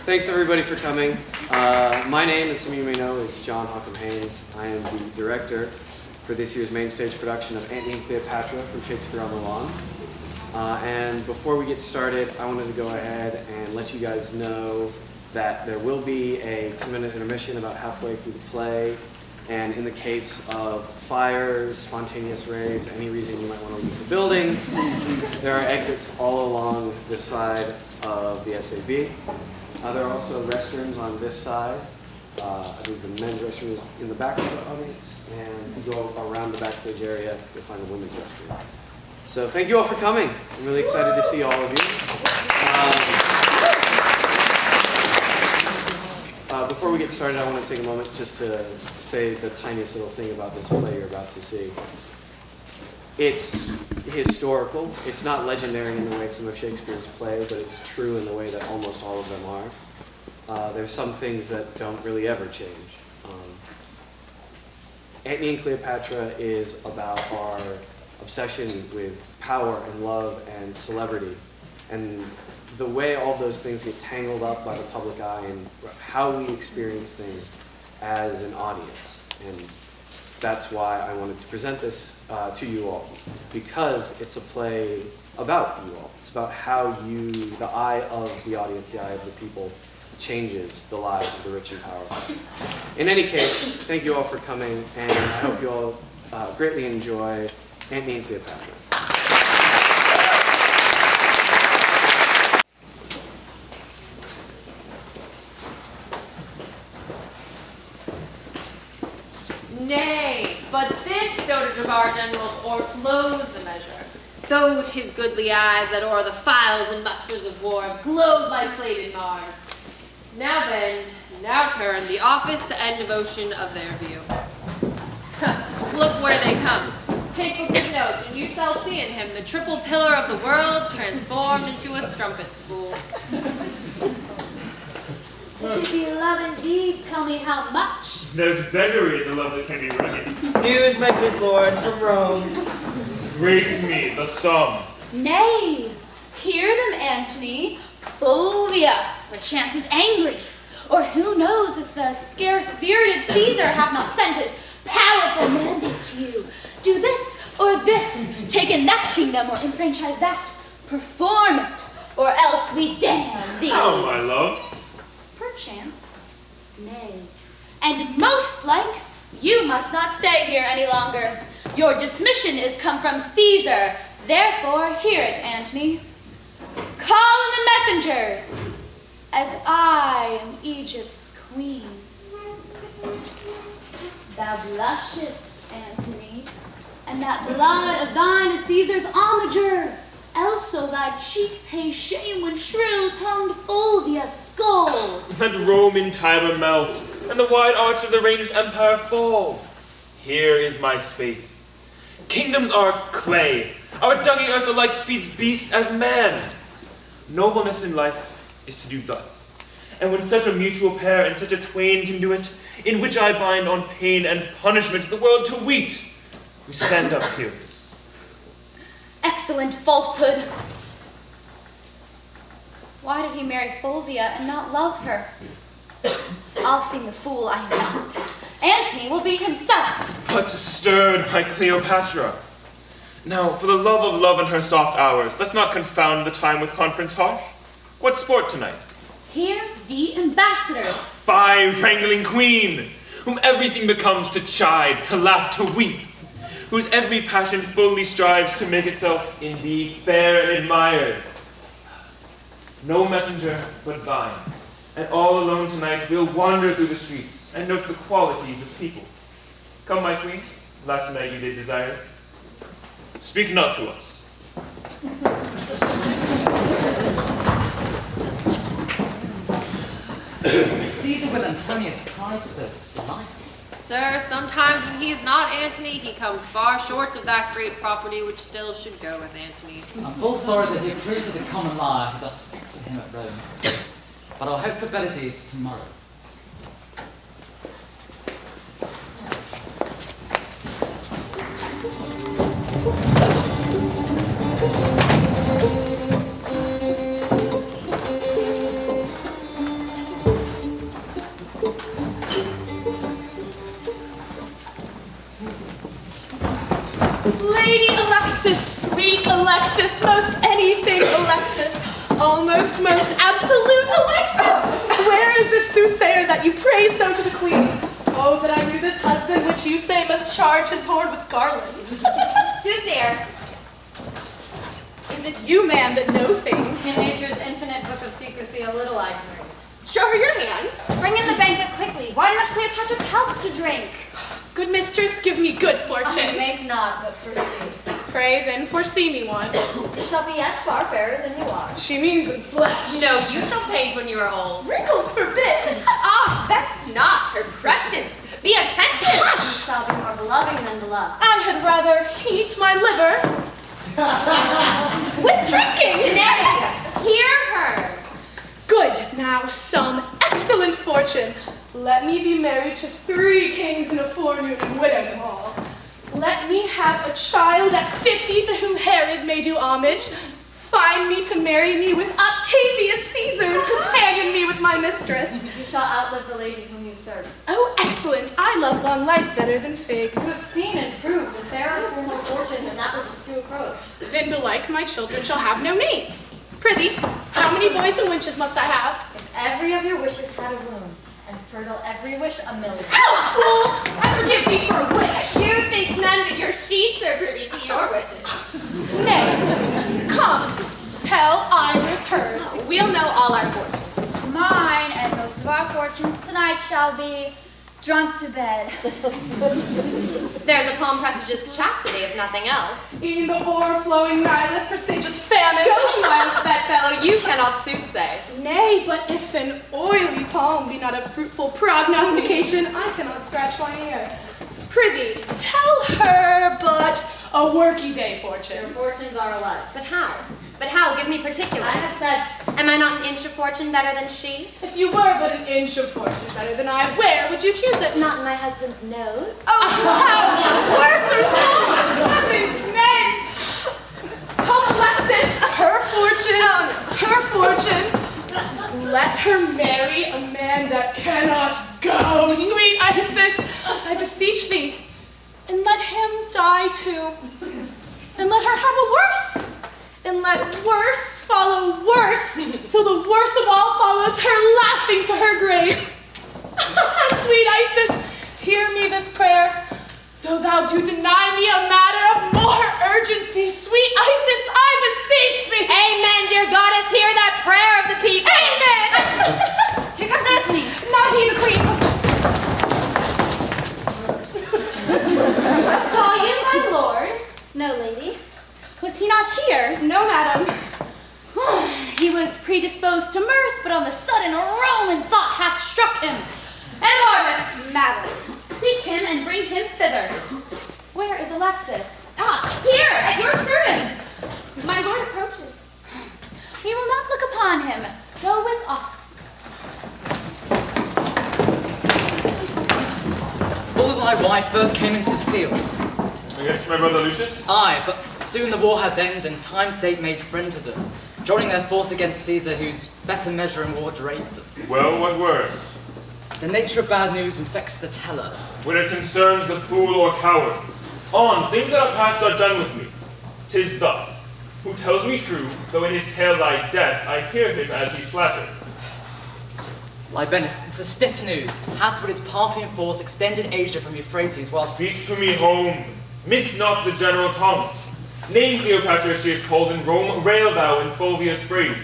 Thanks everybody for coming. My name, as some of you may know, is Haines. I am the director for this year's main stage production of Antony and Cleopatra from Shakespeare on the Lawn. And before we get started, I wanted to go ahead and let you guys know that there will be a 10-minute intermission about halfway through the play. And in the case of fires, spontaneous raves, any reason you might want to leave the building, there are exits all along this side of the SAB. There are also restrooms on this side. I believe the men's restroom is in the back of the audience. And if you go around the backstage area, you'll find the women's restroom. So thank you all for coming. I'm really excited to see all of you. Before we get started, I want to take a moment just to say the tiniest little thing about this play you're about to see. It's historical. It's not legendary in the way some of Shakespeare's plays, but it's true in the way that almost all of them are. There's some things that don't really ever change. Antony and Cleopatra is about our obsession with power and love and celebrity, and the way all those things get tangled up by the public eye and how we experience things as an audience. And that's why I wanted to present this to you all, because it's a play about you all. It's about how the eye of the audience, the eye of the people, changes the lives of the rich and powerful. In any case, thank you all for coming, and I hope you all greatly enjoy Antony and Cleopatra. Nay, but this dotage of our generals o'erflows the measure. Those his goodly eyes that o'er the files and musters of war have glowed like plated Mars. Now bend, now turn the office and devotion of their view. Look where they come. Take a good note, and you shall see in him the triple pillar of the world transformed into a strumpet spool. If it be love indeed, tell me how much. There's beggary in the love that can be rugged. News, my good lord, from Rome. Greets me the sum. Nay, hear them, Antony. Fulvia, perchance is angry. Or who knows if the scarce-bearded Caesar have not sent his powerful mandate to you. Do this or this, take in that kingdom or enfranchise that. Perform it, or else we damn thee. How, my love? Perchance, nay. And most like, you must not stay here any longer. Your dismission is come from Caesar. Therefore, hear it, Antony. Call in the messengers, as I am Egypt's queen. Thou blushest, Antony, and that blood of thine is Caesar's omager. Also thy cheek pays shame when shrill-tongued Fulvia scolds. Let Rome in Tiber melt, and the wide arch of the ranged empire fall. Here is my space. Kingdoms are clay. Our dunging earth alike feeds beast as man. Nobleness in life is to do thus. And when such a mutual pair and such a twain can do it, in which I bind on pain and punishment the world to weet, we stand up fearless. Excellent falsehood. Why did he marry Fulvia and not love her? I'll seem the fool I am not. Antony will be himself. But stirred my Cleopatra. Now, for the love of love in her soft hours, let's not confound the time with conference harsh. What sport tonight? Here, the ambassadors. Fie, wrangling queen, whom everything becomes to chide, to laugh, to weep, whose every passion fully strives to make itself in thee fair and admired. No messenger but thine, and all alone tonight we'll wander through the streets and note the qualities of people. Come, my queen, last night you did desire. Speak not to us. Caesar with Antonius prized us life. Sir, sometimes when he is not Antony, he comes far short of that great property which still should go with Antony. I'm full sorry that he approves of the common lie who thus speaks of him at Rome. But I'll hope for better deeds tomorrow. Alexis, sweet Alexis, most anything Alexis, almost most absolute Alexis. Where is the soothsayer that you praise so to the queen? Oh, that I knew this husband which you say must charge his hoard with garlands. Soothsayer, Is it you, man, that know things? in nature's infinite book of secrecy, a little I can read. Show her your hand. Bring in the banquet quickly. Why much Cleopatra's health to drink? Good mistress, give me good I fortune. make not, but foresee. Pray then foresee me one. You shall be yet far fairer than you are. She means in flesh. No, you shall paint when you are old. Wrinkles forbid. Ah, vex not her prescience. Be attentive. You shall be more beloving than beloved. I had rather heat my liver with drinking. Nay, hear her. Good, now some excellent fortune. Let me be married to 3 kings in a forenoon in Whittam Hall. Let me have a child at 50 to whom Herod may do homage. Find me to marry me with Octavius Caesar and companion me with my mistress. You shall outlive the lady whom you serve. Oh, excellent. I love long life better than figs. You have seen and proved a fairer form of fortune than that which is to approach. Then belike my children shall have no names. Prithee, how many boys and wenches must I have? If every of your wishes had a womb, and fertile every wish a million. Out, fool! I forgive thee for a wish. You think none but your sheets are privy to your wishes. Nay, come, tell Iris hers. We'll know all our fortunes. Mine and most of our fortunes tonight shall be drunk to bed. There's a palm presages chastity, if nothing else. In the o'erflowing Nile presageth famine. Go to wild bedfellow, you cannot soothsay. Nay, but if an oily palm be not a fruitful prognostication, I cannot scratch my ear. Prithee, tell her but a worky day Your fortune. fortunes are alike. But how? But how? Give me particulars. I have said, Am I not an inch of fortune better than she? If you were but an inch of fortune better than I, where would you choose it? not in my husband's nose. How worse or false? Heavens meant! Come, Alexis, her fortune. Let her marry a man that cannot go. Sweet Isis, I beseech thee. And let him die too. And let her have a worse. And let worse follow worse, till the worst of all follows her laughing to her grave. Sweet Isis, hear me this prayer. Though thou do deny me a matter of more urgency, sweet Isis, I beseech thee. Amen, dear goddess, hear that prayer of the people. Amen. Here comes Antony. Not he, the queen. Saw you, my lord? No, lady. Was he not here? No, madam. He was predisposed to mirth, but on the sudden a Roman thought hath struck him. Enormous madly. Seek him and bring him thither. Where is Alexis? Ah, here, at your service. My lord approaches. We will not look upon him. Go with us. Although my wife first came into the field, Against my brother Lucius? aye, but soon the war had ended and time state made friends of them, joining their force against Caesar, whose better measure in war drave them. Well, what worse? The nature of bad news infects the teller. When it concerns the fool or coward. On, things that are past are done with me. 'Tis thus. Who tells me true, though in his tale lie death, I hear him as he flattered. Libanus, this is stiff news. Hath with its Parthian force extended Asia from Euphrates, whilst Speak to me home. Mix not the general tongue. Name Cleopatra she is called in Rome, rail thou in Fulvia's phrase,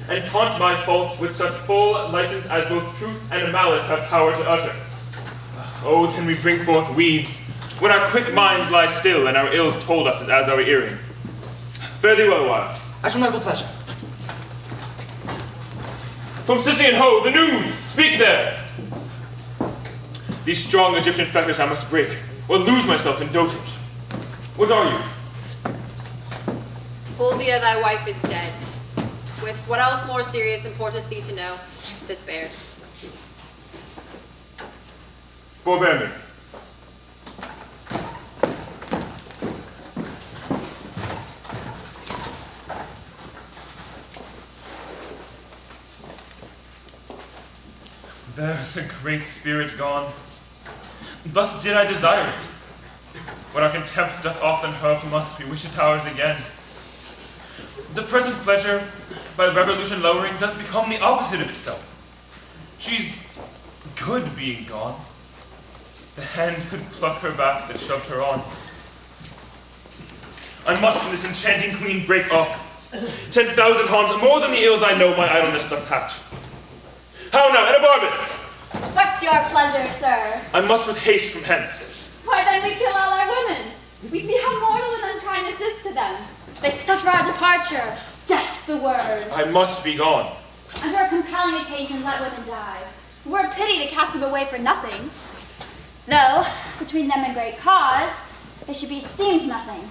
and taunt my faults with such full license as both truth and malice have power to utter. Oh, then we bring forth weeds, when our quick minds lie still and our ills told us as our earring. Fare thee well awhile. at your noble pleasure. From Sicyon ho, the news! Speak there! These strong Egyptian fetters I must break, or lose myself in dotage. What are you? Fulvia, thy wife is dead. With what else more serious importeth thee to know, this bears. Forbear me. There's a great spirit gone. Thus did I desire it. when our contempt doth often hurl from us bewitched towers again. The present pleasure, by revolution lowering, does become the opposite of itself. She's good being gone. The hand could pluck her back that shoved her on. I must from this enchanting queen break off. 10,000 harms, more than the ills I know my idleness doth hatch. How now, Enobarbus? What's your pleasure, sir? I must with haste from hence. Why then we kill all our women. We see how mortal and unkindness is to them. They suffer our departure. Death's the word. I must be gone. Under a compelling occasion, let women die. It were a pity to cast them away for nothing. Though, between them and great cause, they should be esteemed nothing.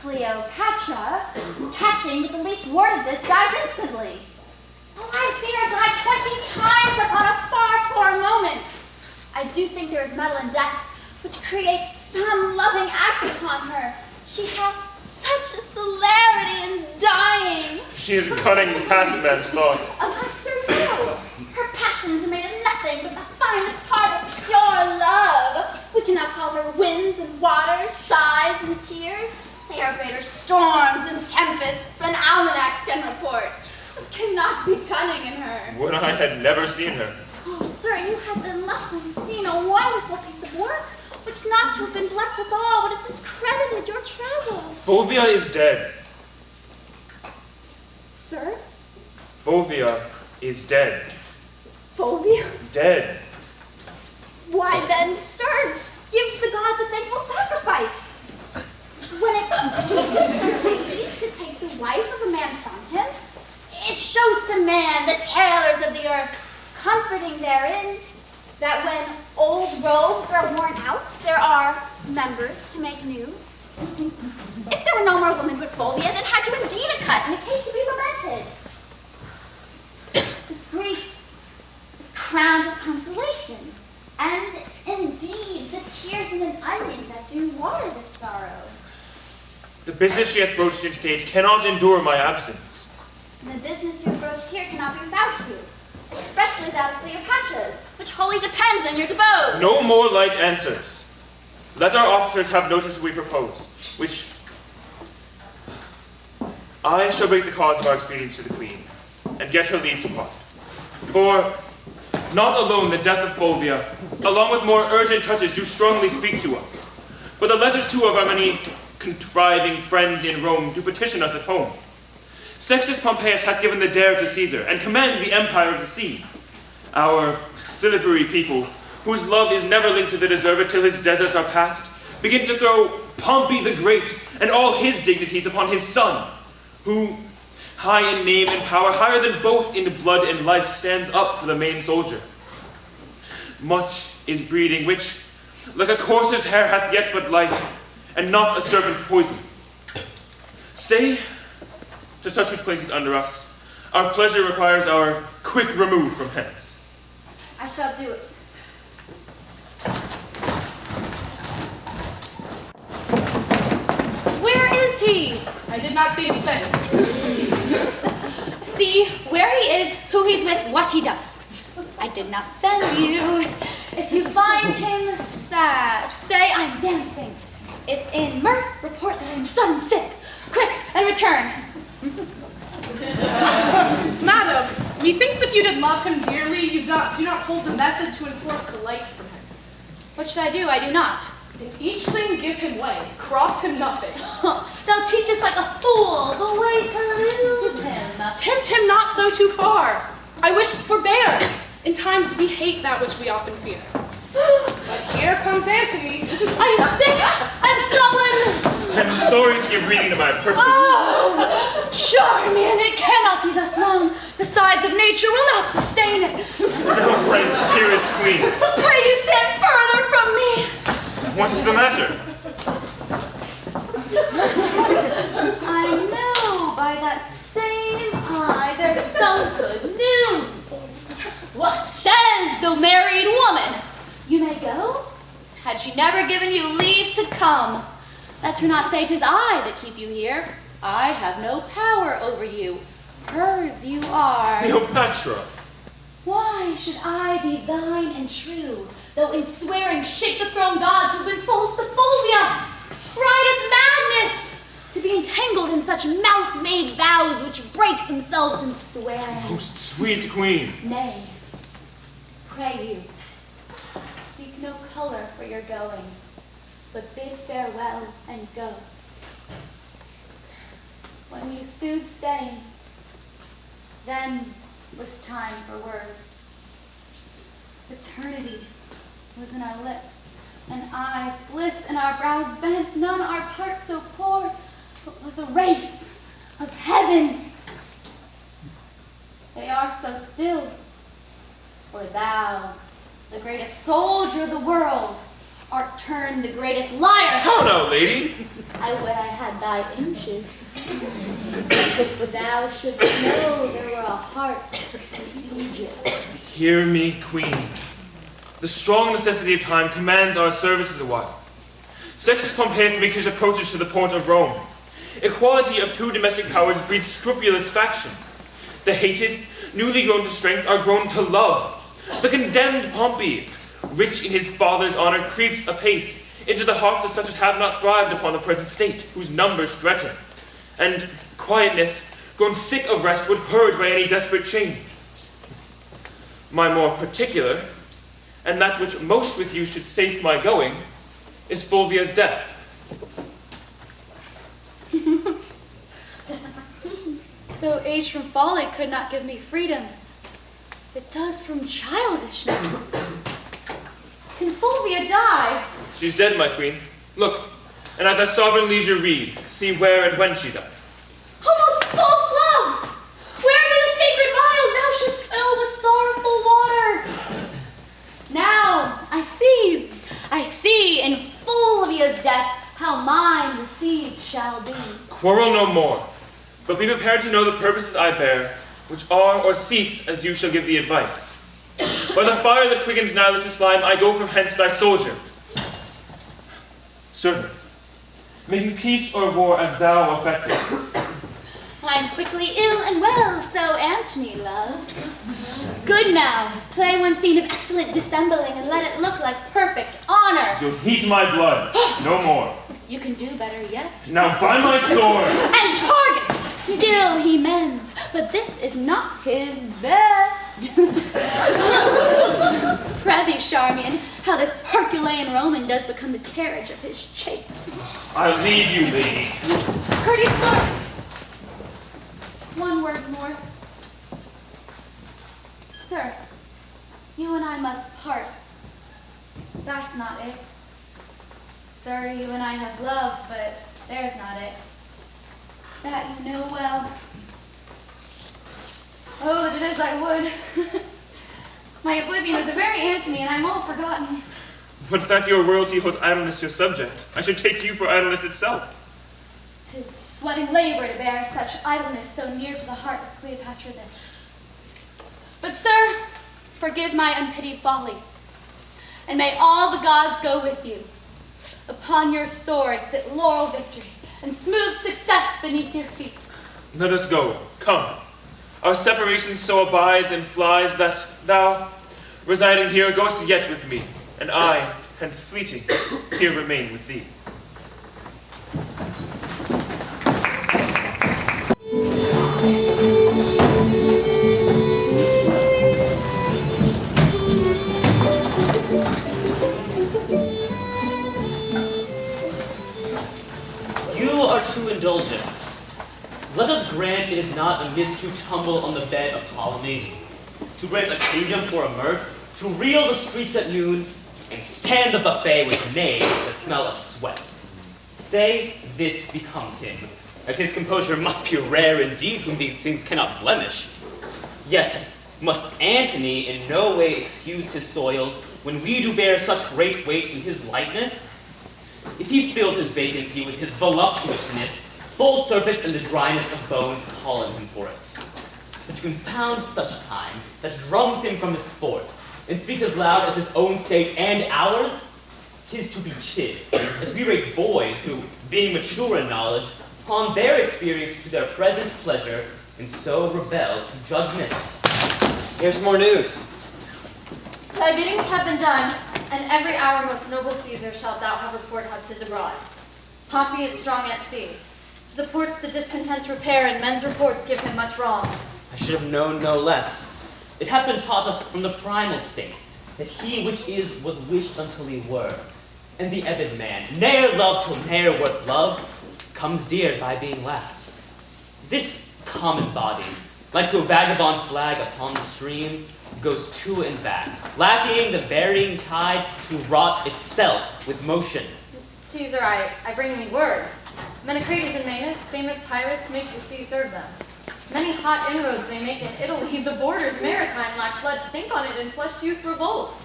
Cleopatra, catching with the least word of this, dies instantly. Oh, I have seen her die 20 times upon a far poor moment. I do think there is metal in death, which creates some loving act upon her. She hath such a celerity in dying. She is cunning past man's thought. Alas, sir, no. Her passions are made of nothing but the finest part of pure love. We cannot call her winds and waters, sighs and tears. They are greater storms and tempests than almanacs can report. This cannot be cunning in her. Would I had never seen her. Oh, sir, you have been left unseen a wonderful piece of work, which not to have been blessed with all would have discredited your travels. Fulvia is dead. Sir? Fulvia is dead. Fulvia? Dead. Why then, sir, give the gods a thankful sacrifice. When it pleases their deities to take the wife of a man from him, it shows to man, the tailors of the earth, comforting therein, that when old robes are worn out, there are members to make new. If there were no more women but Fulvia, then had you indeed a cut, and a case to be lamented. This grief is crowned with consolation, and indeed the tears in an onion that do water this sorrow. The business she hath broached in state cannot endure my absence. And the business you have broached here cannot be without you, especially that of Cleopatra's, which wholly depends on your abode. No more light answers. Let our officers have notice we propose, which I shall break the cause of our expedience to the queen, and get her leave to part. For not alone the death of Fulvia, along with more urgent touches, do strongly speak to us, but the letters too of our many contriving friends in Rome do petition us at home. Sextus Pompeius hath given the dare to Caesar, and commands the empire of the sea. Our Silvery people, whose love is never linked to the deserved till his deserts are past, begin to throw Pompey the Great and all his dignities upon his son, who, high in name and power, higher than both in blood and life, stands up for the main soldier. Much is breeding, which, like a courser's hair, hath yet but life, and not a serpent's poison. Say to such whose place is under us, our pleasure requires our quick remove from hence. I shall do it. Where is he? I did not see him since. See where he is, who he's with, what he does. I did not send you. If you find him sad, say I'm dancing. If in mirth, report that I'm sudden sick. Quick, and return. Madam, methinks if you did love him dearly, you do not hold the method to enforce the like from him. What should I do? I do not. In each thing give him way, cross him nothing. Thou teachest like a fool the way to lose him. Tempt him not so too far. I wish forbear. In times we hate that which we often fear. But here comes Antony. I am sick. I'm sullen. I'm sorry to give reading to my person. Oh, Charmian, it cannot be thus long. The sides of nature will not sustain it. No, right, dearest queen. Pray you stand further from me. What's the matter? I know by that same eye there's some good news. What says the married woman? You may go? Had she never given you leave to come? Let her not say 'tis I that keep you here. I have no power over you. Hers you are. Cleopatra. Why should I be thine and true? though in swearing shake the throne gods who've been false to Fulvia. Pride is madness, to be entangled in such mouth-made vows which break themselves in swearing. Most sweet queen. Nay, pray you, seek no color for your going, but bid farewell and go. When you soothed staying, then was time for words. Eternity was in our lips, and eyes, bliss in our brows bent, none our parts so poor, but was a race of heaven. They are so still, for thou, the greatest soldier of the world, art turned the greatest liar. How now, lady? I would I had thy inches. Thou shouldst know there were a heart in Egypt. Hear me, queen. The strong necessity of time commands our services a while. Sextus Pompeius makes his approaches to the port of Rome. Equality of two domestic powers breeds scrupulous faction. The hated, newly grown to strength, are grown to love. The condemned Pompey, rich in his father's honor, creeps apace into the hearts of such as have not thrived upon the present state, whose numbers threaten. And quietness, grown sick of rest, would purge by any desperate change. My more particular, and that which most with you should safe my going, is Fulvia's death. Though age from folly could not give me freedom, it does from childishness. Can Fulvia die? She's dead, my queen. Look, and at thy sovereign leisure read, see where and when she died. O most false love! Where were the sacred vials thou shouldst fill with sorrowful water? Now I see in Fulvia's death how mine received shall be. Quarrel no more, but be prepared to know the purposes I bear, which are or cease as you shall give the advice. By the fire that quickens now this slime, I go from hence thy soldier. Servant, making peace or war as thou affectest. I am quickly ill and well, so Antony loves. Good now, play one scene of excellent dissembling and let it look like perfect honor. You'll heat my blood, no more. You can do better yet. Now by my sword! And target! Still he mends, but this is not his best. Prithee, Charmian, how this Herculean Roman does become the carriage of his chase. I leave you, lady. Courteous lord, one word more. Sir, you and I must part. That's not it. Sir, you and I have love, but there's not it. That you know well. Oh, that it is I would. My oblivion is a very Antony, and I'm all forgotten. Would that your royalty holds idleness your subject, I should take you for idleness itself. 'Tis sweating labor to bear such idleness so near to the heart as Cleopatra this. But, sir, forgive my unpitied folly, and may all the gods go with you. Upon your sword sit laurel victory, and smooth success beneath your feet. Let us go, come. Our separation so abides and flies that thou, residing here, goest yet with me, and I, hence fleeting, here remain with thee. You are too indulgent. Let us grant it is not amiss to tumble on the bed of Ptolemy, to rent a kingdom for a mirth, to reel the streets at noon, and stand the buffet with knaves that smell of sweat. Say this becomes him, as his composure must be rare indeed whom these things cannot blemish. Yet must Antony in no way excuse his soils when we do bear such great weight in his lightness? If he filled his vacancy with his voluptuousness, full surfeits and the dryness of bones call on him for it. But to confound such time that drums him from his sport, and speaks as loud as his own state and ours, 'tis to be chid, as we rate boys who, being mature in knowledge, pawn their experience to their present pleasure, and so rebel to judgment. Here's more news. Thy biddings have been done. And every hour, most noble Caesar, shalt thou have report how 'tis abroad. Pompey is strong at sea. To the ports the discontents repair, and men's reports give him much wrong. I should have known no less. It hath been taught us from the primal state, that he which is was wished until he were. And the ebbed man, ne'er loved till ne'er worth love, comes dear by being left. This common body, like to a vagabond flag upon the stream, goes to and back, lacking the varying tide to rot itself with motion. Caesar, I bring thee word. Menecrates and Manus, famous pirates, make the sea serve them. Many hot inroads they make in Italy, the borders maritime lack flood to think on it, and flesh youth revolt.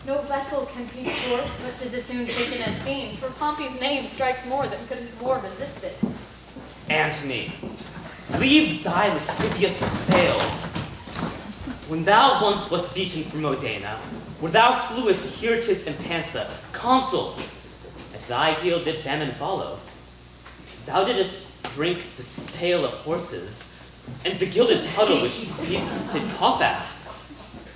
No vessel can peace forth, but 'tis as soon taken as seen, for Pompey's name strikes more than could his war resist it. Antony, leave thy lascivious sails. When thou once wast beaten from Modena, where thou slewest Hirtus and Pansa, consuls, at thy heel did famine follow. Thou didst drink the stale of horses, and the gilded puddle which beasts did cough at.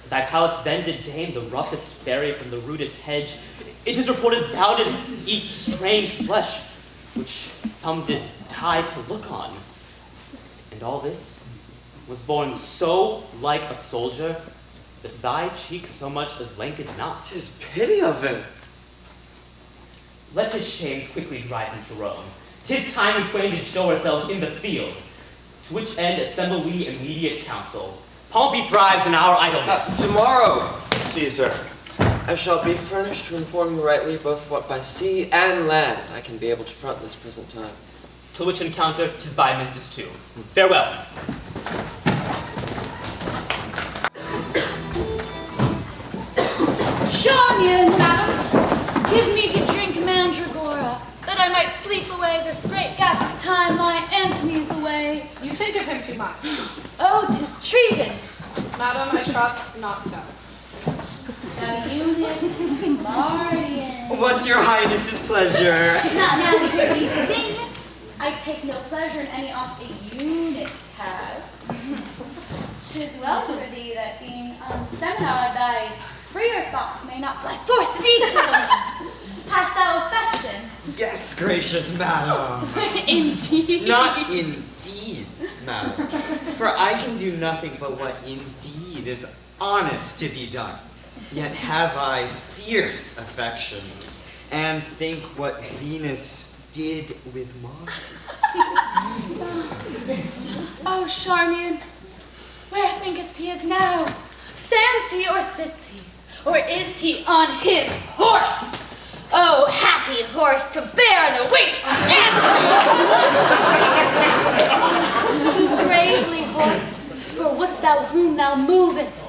Thy palate then did deign the roughest berry from the rudest hedge. It is reported thou didst eat strange flesh, which some did die to look on. And all this was born so like a soldier, that thy cheek so much as lanked not. 'Tis pity of him. Let his shames quickly drive him to Rome. 'Tis time we twain did show ourselves in the field, to which end assemble we immediate council. Pompey thrives in our idleness. Tomorrow, Caesar, I shall be furnished to inform you rightly both what by sea and land I can be able to front this present time. To which encounter 'tis by business too. Farewell. Charmian, madam, give me to drink mandragora, that I might sleep away this great gap of time my Antony is away. You think of him too much. Oh, 'tis treason. Madam, I trust not so. Now eunuch, guardian. What's your highness's pleasure? Not now to hear thee sing. I take no pleasure in any aught a eunuch has. 'Tis well for thee that being on seminar thy freer thoughts may not fly forth of each of them. Hast thou affection? Yes, gracious madam. Indeed. Not indeed, madam. For I can do nothing but what indeed is honest to be done. Yet have I fierce affections, and think what Venus did with Mars. Oh, Charmian, where thinkest he is now? Stands he or sits he? Or is he on his horse? Oh, happy horse to bear the weight of Antony! Do bravely, horse, for wouldst thou whom thou movest?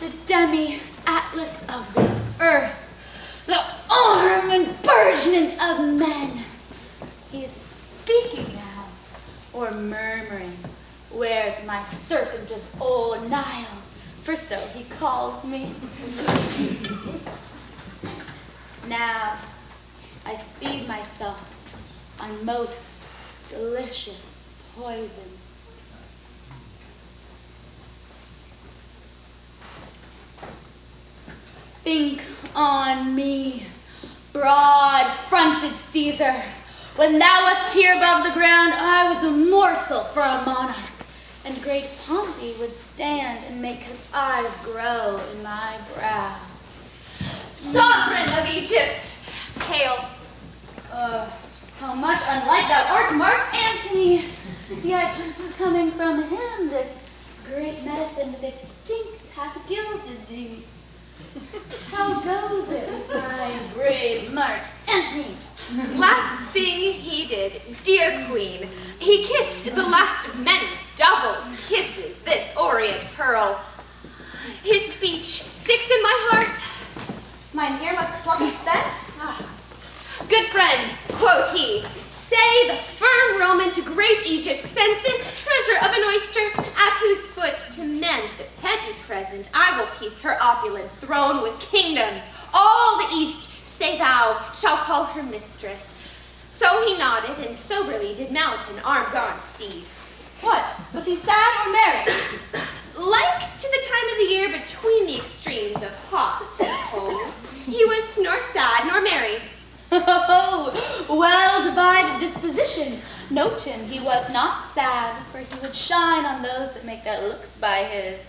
The demi-atlas of this earth, the arm and burgeonment of men. He is speaking now, or murmuring, where's my serpent of old Nile? For so he calls me. Now, I feed myself on most delicious poison. Think on me, broad-fronted Caesar. When thou wast here above the ground, I was a morsel for a monarch, and great Pompey would stand and make his eyes grow in my brow. Sovereign of Egypt, hail. How much unlike thou art, Mark Antony, yet coming from him this great medicine with extinct hath gilded thee. How goes it with thy brave Mark Antony? Last thing he did, dear queen, he kissed the last of many double kisses, this orient pearl. His speech sticks in my heart. Mine ear must pluck it thence. Good friend, quoth he, say the firm Roman to great Egypt sends this treasure of an oyster, at whose foot to mend the petty present I will piece her opulent throne with kingdoms. All the East, say thou, shall call her mistress. So he nodded, and soberly did mount an arm-gaunt steed. What? Was he sad or merry? like to the time of the year between the extremes of hot and cold, he was nor sad nor merry. Oh, well-divided disposition. Note him, he was not sad, for he would shine on those that make their looks by his.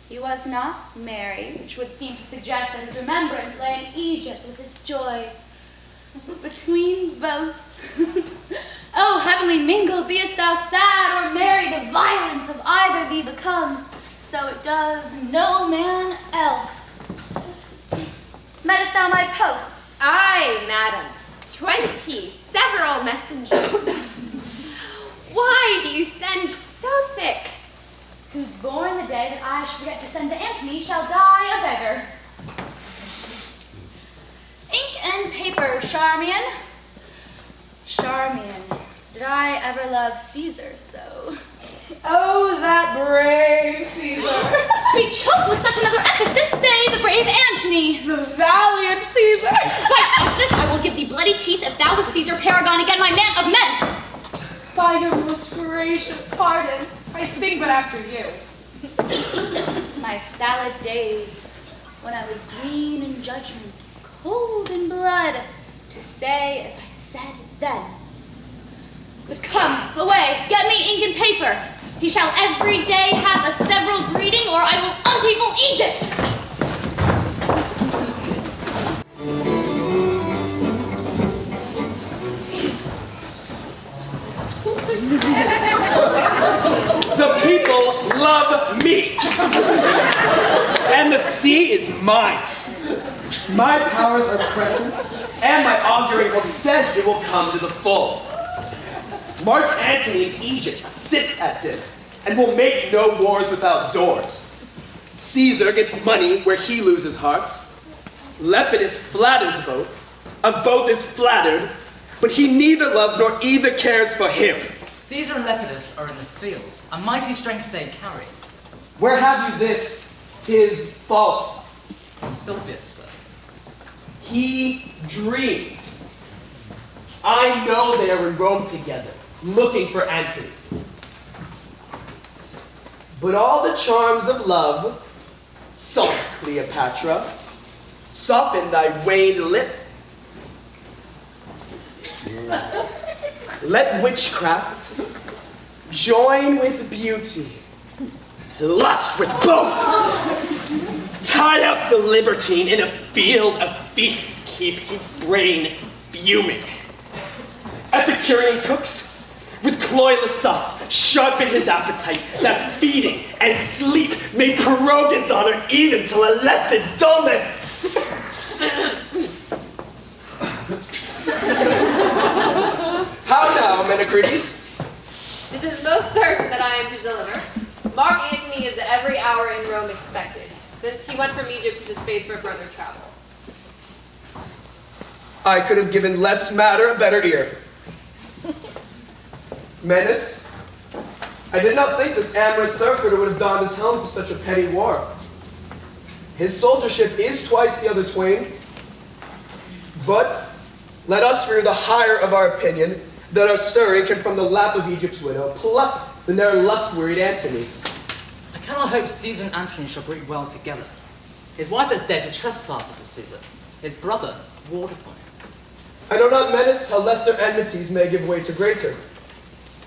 He was not merry, which would seem to suggest that his remembrance lay in Egypt with his joy. Between both. Oh, heavenly mingled, beest thou sad or merry, the violence of either thee becomes, so it does no man else. Mettest thou my posts? Aye, madam, 20 several messengers. Why do you send so thick? Who's born the day that I should forget to send to Antony shall die a beggar. Ink and paper, Charmian. Charmian, did I ever love Caesar so? Oh, that brave Caesar. Be choked with such another emphasis, say the brave Antony. The valiant Caesar. By Isis, I will give thee bloody teeth if thou with Caesar paragon again, my man of men. By your most gracious pardon, I sing but after you. My salad days, when I was green in judgment, cold in blood, to say as I said then. But come, away, get me ink and paper. He shall every day have a several greeting, or I will unpeople Egypt. The people love me. And the sea is mine. My powers are present, and my auguring book says it will come to the full. Mark Antony in Egypt sits at dinner, and will make no wars without doors. Caesar gets money where he loses hearts. Lepidus flatters both. Of both is flattered, but he neither loves nor either cares for him. Caesar and Lepidus are in the field. A mighty strength they carry. Where have you this? 'Tis false. And Sylvius, sir. He dreams. I know they are in Rome together, looking for Antony. But all the charms of love, salt Cleopatra, soften thy waned lip. Let witchcraft join with beauty, lust with both. Tie up the libertine in a field of feasts, keep his brain fuming. Epicurean cooks with cloyless sauce sharpen his appetite, that feeding and sleep may prorogue his honor even till a lethe dullness. How now, Menecrates? This is most certain that I am to deliver. Mark Antony is at every hour in Rome expected, since he went from Egypt to the space for further travel. I could have given less matter a better ear. Menace, I did not think this amorous surfeiter would have donned his helm for such a petty war. His soldiership is twice the other twain, but let us rear the higher of our opinion that our stirring can from the lap of Egypt's widow pluck the ne'er lust-wearied Antony. I cannot hope Caesar and Antony shall breed well together. His wife is dead to trespasses to Caesar. His brother warred upon him. I know not, Menace, how lesser enmities may give way to greater.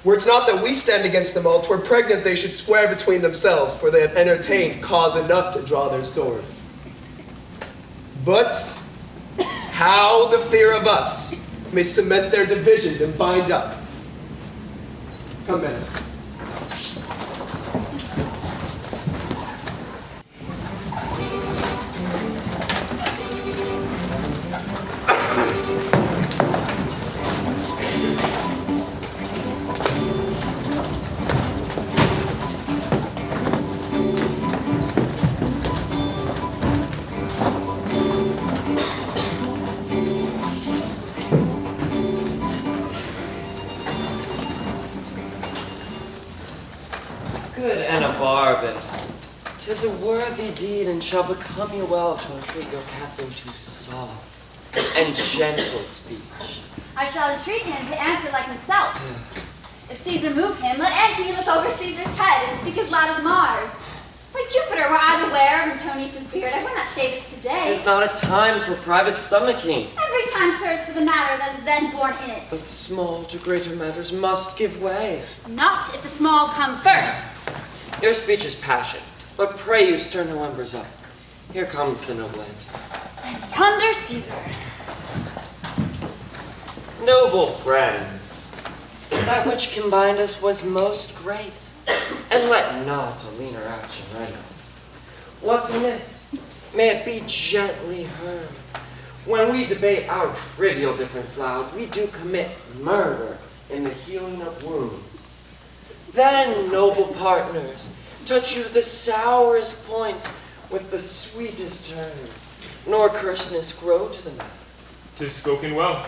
Were it not that we stand against them all, 'twere pregnant they should square between themselves, for they have entertained cause enough to draw their swords. But how the fear of us may cement their divisions and bind up. Come, Menace. Good Anabarnus, 'tis a worthy deed, and shall become you well to entreat your captain to soft and gentle speech. I shall entreat him to answer like himself. If Caesar move him, let Antony look over Caesar's head and speak as loud as Mars. By Jupiter, were I aware of Antony's beard, I would not shave it today. 'Tis not a time for private stomaching. Every time serves for the matter that is then born in it. But small to greater matters must give way. Not if the small come first. Your speech is passion, but pray you stir no embers up. Here comes the noble Antony. And yonder Caesar. Noble friend, that which combined us was most great, and let not a leaner action reign. What's amiss? May it be gently heard. When we debate our trivial difference loud, we do commit murder in the healing of wounds. Then, noble partners, touch you the sourest points with the sweetest terms, nor curseness grow to the mouth. 'Tis spoken well.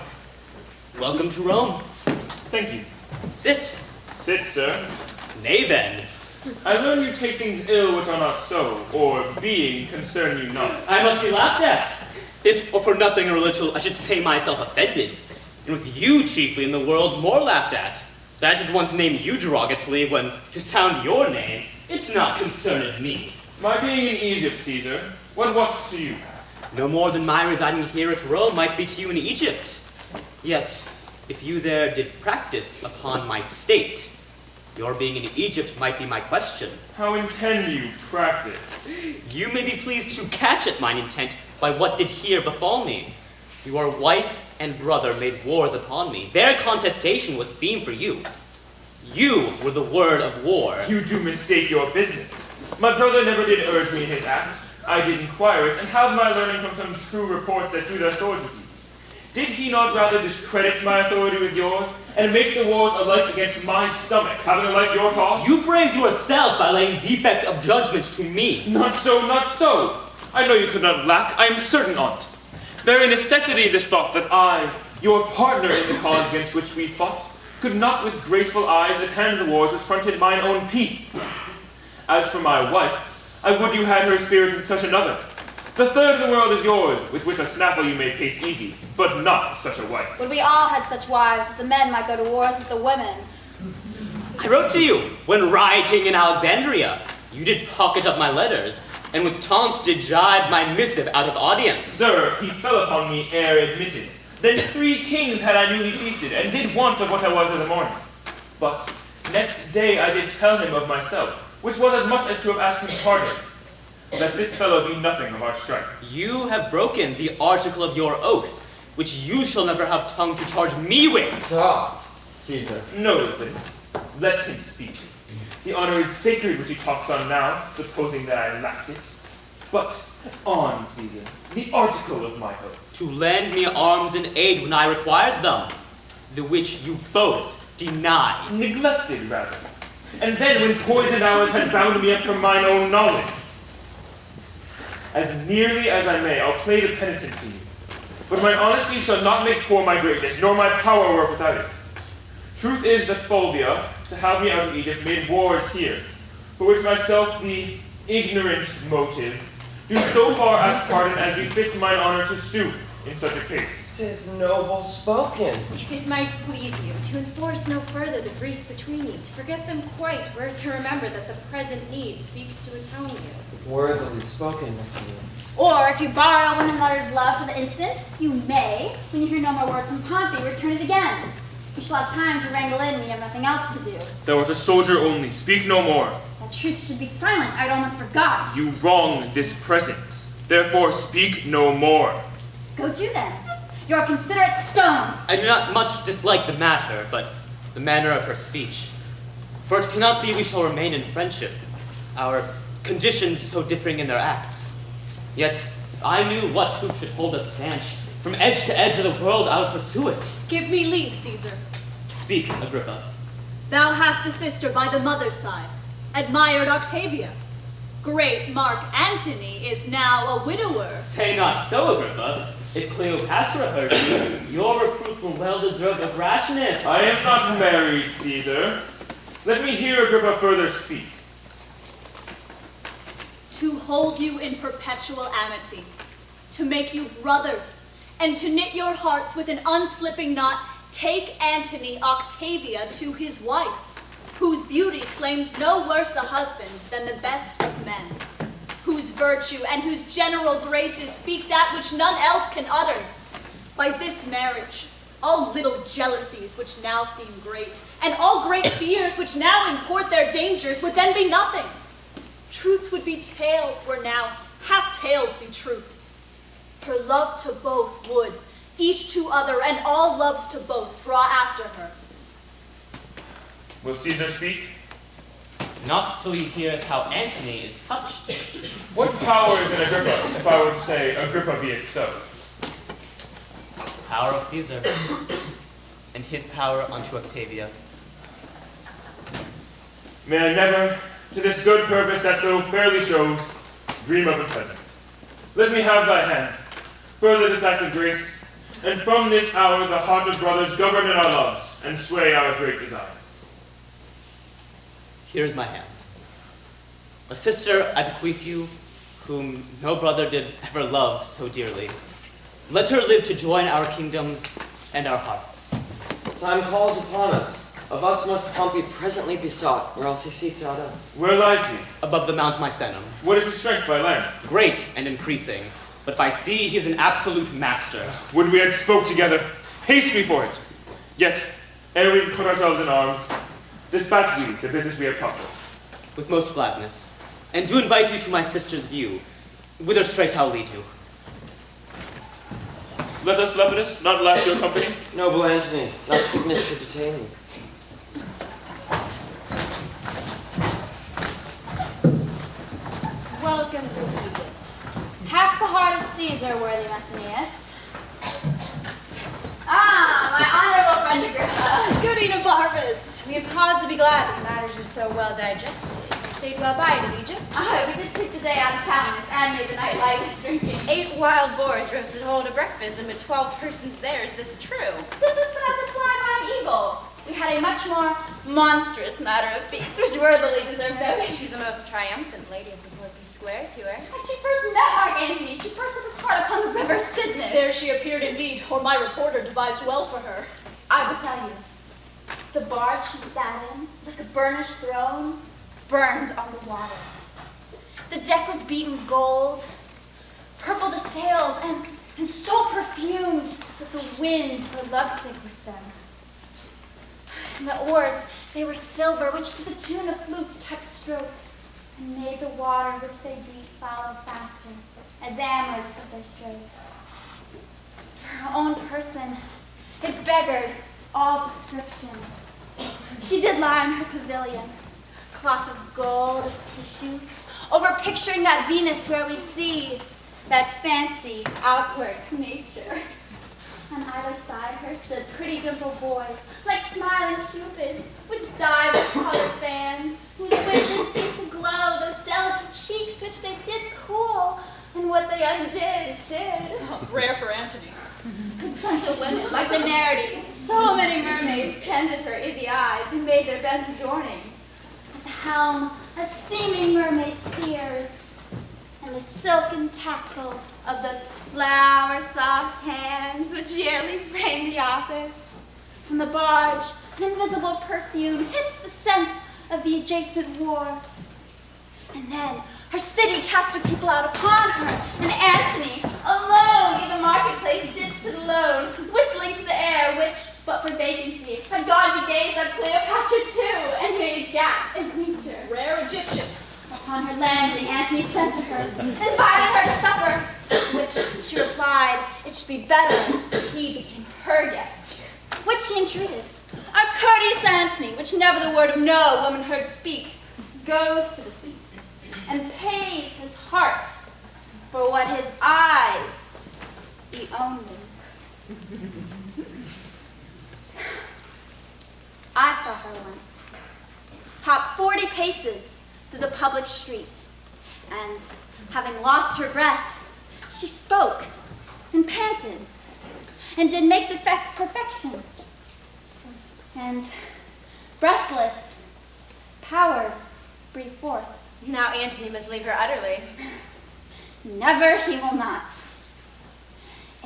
Welcome to Rome. Thank you. Sit. Sit, sir. Nay then. I learn you take things ill which are not so, or being concern you not. I must be laughed at. If, or for nothing or little, I should say myself offended. And with you chiefly in the world more laughed at. That I should once name you derogatively when, to sound your name, it's not concerned me. My being in Egypt, Caesar, what was't to you? No more than my residing here at Rome might be to you in Egypt. Yet, if you there did practice upon my state, your being in Egypt might be my question. How intend you practice? You may be pleased to catch at mine intent by what did here befall me. Your wife and brother made wars upon me. Their contestation was theme for you. You were the word of war. You do mistake your business. My brother never did urge me in his act. I did inquire it, and have my learning from some true reports that drew their swords with you. Did he not rather discredit my authority with yours, and make the wars alike against my stomach, having alike your cause? You praise yourself by laying defects of judgment to me. Not so, not so. I know you could not lack, I am certain on't. Very necessity this thought that I, your partner in the cause against which we fought, could not with graceful eyes attend the wars which fronted mine own peace. As for my wife, I would you had her spirit in such another. The third of the world is yours, with which a snaffle you may pace easy, but not such a wife. Would we all had such wives that the men might go to wars with the women? I wrote to you when rioting in Alexandria. You did pocket up my letters, and with taunts did jibe my missive out of audience. Sir, he fell upon me ere admitted. Then 3 kings had I newly feasted, and did want of what I was in the morning. But next day I did tell him of myself, which was as much as to have asked him pardon, that this fellow be nothing of our strife. You have broken the article of your oath, which you shall never have tongue to charge me with. Soft, Caesar. No, Prince. Let him speak. The honor is sacred which he talks on now, supposing that I lacked it. But on, Caesar, the article of my oath. To lend me arms and aid when I required them, the which you both denied. Neglected, rather. And then when poisoned hours had bound me up from mine own knowledge. As nearly as I may, I'll play the penitent to you. But my honesty shall not make poor my greatness, nor my power work without it. Truth is that Fulvia, to have me out of Egypt, made wars here, for which myself the ignorant motive, do so far ask pardon as befits mine honor to stoop in such a case. 'Tis noble spoken. If it might please you, to enforce no further the griefs between you, to forget them quite, were to remember that the present need speaks to atone you. Worthily spoken, Antony. Or if you borrow one another's love for the instant, you may, when you hear no more words from Pompey, return it again. You shall have time to wrangle in when you have nothing else to do. Thou art a soldier only, speak no more. That truth should be silent, I'd almost forgot. You wrong this presence, therefore speak no more. Go to then. You're a considerate stone. I do not much dislike the matter, but the manner of her speech. For it cannot be we shall remain in friendship, our conditions so differing in their acts. Yet, if I knew what hoop should hold us stanch, from edge to edge of the world I would pursue it. Give me leave, Caesar. Speak, Agrippa. Thou hast a sister by the mother's side, admired Octavia. Great Mark Antony is now a widower. Say not so, Agrippa. If Cleopatra heard you, your reproof were well deserved of rashness. I am not married, Caesar. Let me hear Agrippa further speak. To hold you in perpetual amity, to make you brothers, and to knit your hearts with an unslipping knot, take Antony Octavia to his wife. whose beauty claims no worse a husband than the best of men, whose virtue and whose general graces speak that which none else can utter. By this marriage, all little jealousies which now seem great, and all great fears which now import their dangers, would then be nothing. Truths would be tales where now half tales be truths. Her love to both would, each to other, and all loves to both, draw after her. Will Caesar speak? Not till he hears how Antony is touched. What power is in Agrippa, if I were to say Agrippa be it so? Power of Caesar, and his power unto Octavia. May I never, to this good purpose that so fairly shows, dream of impediment. Let me have thy hand, further this act of grace, and from this hour the heart of brothers govern in our loves, and sway our great desire. Here is my hand. A sister I bequeath you, whom no brother did ever love so dearly. Let her live to join our kingdoms and our hearts. Time calls upon us. Of us must Pompey presently be sought, or else he seeks out us. Where lies he? Above the Mount Misenum. What is his strength by land? Great and increasing, but by sea he is an absolute master. Would we had spoke together. Haste me for it. Yet, ere we put ourselves in arms, dispatch we the business we have talked of. With most gladness, and do invite you to my sister's view, whither straight I'll lead you. Let us, Lepidus, not lack your company. Noble Antony, not sickness should detain you. Welcome to Egypt. Half the heart of Caesar, worthy Messenius. Ah, my honorable friend Agrippa. Good Enobarbus. We have cause to be glad that matters are so well digested. You stayed well by in Egypt. Ah, we did sleep the day out of countenance and made the night light with drinking. 8 wild boars roasted whole to breakfast, and with 12 persons there. Is this true? This was put out to fly by an eagle. We had a much more monstrous matter of feast, which worthily deserved notice. She's a most triumphant lady of the Porphy Square to her. When she first met Mark Antony, she first set his heart upon the river Cydnus. There she appeared indeed, or my reporter devised well for her. I will tell you. The barge she sat in, like a burnished throne, burned on the water. The deck was beaten gold, purple the sails, and so perfumed that the winds were lovesick with them. And the oars, they were silver, which to the tune of flutes kept stroke, and made the water which they beat follow faster, as amorous of their strokes. For her own person, it beggared all description. She did lie in her pavilion, cloth of gold, of tissue, over picturing that Venus where we see that fancy outward nature. On either side her stood pretty dimpled boys, like smiling cupids, with divers colored fans, whose women seemed to glow, those delicate cheeks which they did cool, and what they undid, did. Oh, rare for Antony. Gentle women, like the Nereides, so many mermaids tended her easy eyes and made their beds adornings. At the helm, a seeming mermaid steers, and the silken tackle of those flower-soft hands which yearly frame the office. From the barge, an invisible perfume hits the scent of the adjacent wharves. And then her city cast her people out upon her, and Antony, alone in the marketplace, did sit alone, whistling to the air, which, but for vacancy, had gone to gaze on Cleopatra too, and made a gap in nature. Rare Egyptian. Upon her landing, Antony sent to her, inviting her to supper, which she replied it should be better if he became her guest, which she entreated. Our courteous Antony, which never the word of no woman heard speak, goes to the feast, and pays his heart for what his eyes be only. I saw her once, hop 40 paces through the public street, and having lost her breath, she spoke and panted, and did make defect perfection, and breathless power breathe forth. Now Antony must leave her utterly. Never he will not.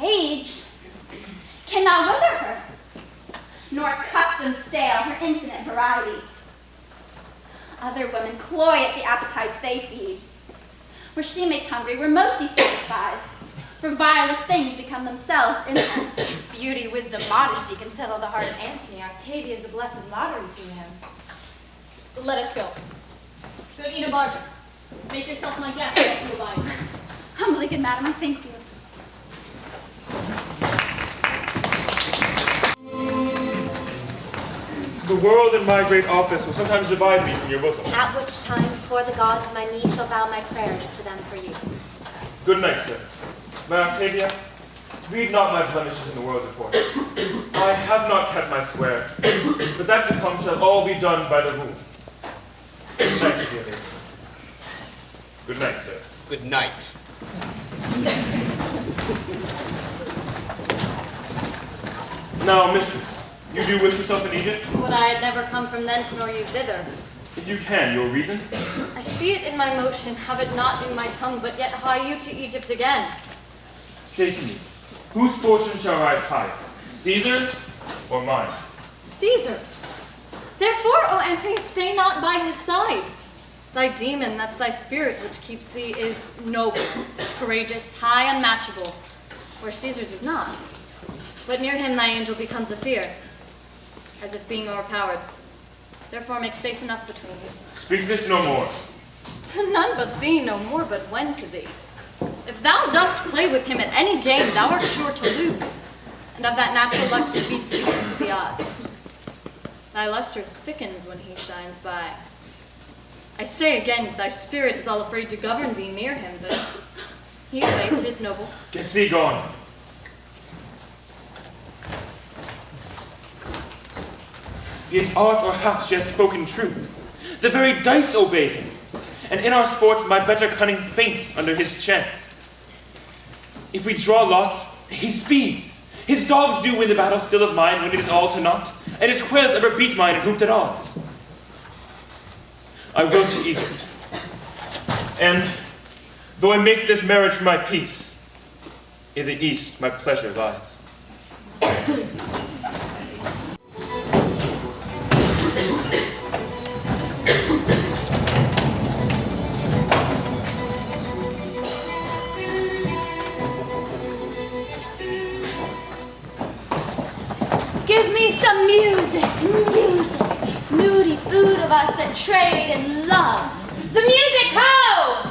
Age cannot wither her, nor custom stale her infinite variety. Other women cloy at the appetites they feed. Where she makes hungry, where most she satisfies. For vilest things become themselves innocent. Beauty, wisdom, modesty can settle the heart of Antony. Octavia is a blessed lottery to him. Let us go. Good Enobarbus, make yourself my guest as you abide. Humbly, good madam, I thank you. The world and my great office will sometimes divide me from your bosom. At which time, before the gods, my knee shall bow my prayers to them for you. Good night, sir. My Octavia, read not my blemishes in the world's report. I have not kept my swear, but that to come shall all be done by the rule. Good night, dear lady. Good night, sir. Good night. Now, mistress, you do wish yourself in Egypt? Would I had never come from thence, nor you thither. If you can, your reason? I see it in my motion, have it not in my tongue, but yet hie you to Egypt again. Say to me, whose fortune shall rise highest, Caesar's or mine? Caesar's. Therefore, O Antony, stay not by his side. Thy demon, that's thy spirit, which keeps thee, is noble, courageous, high, unmatchable, where Caesar's is not. But near him thy angel becomes a fear, as if being o'erpowered. Therefore make space enough between you. Speak this no more. To none but thee, no more, but when to thee. If thou dost play with him at any game, thou art sure to lose, and of that natural luck he beats thee against the odds. Thy luster thickens when he shines by. I say again, thy spirit is all afraid to govern thee near him, but he waits his noble. Get thee gone. Yet art or hath yet spoken truth. The very dice obey him, and in our sports my better cunning faints under his chance. If we draw lots, he speeds. His dogs do win the battle still of mine when it is all to naught, and his quails ever beat mine in hooped at odds. I will to Egypt, and though I make this marriage for my peace, in the east my pleasure lies. Give me some music, moody food of us that trade and love. The music, ho!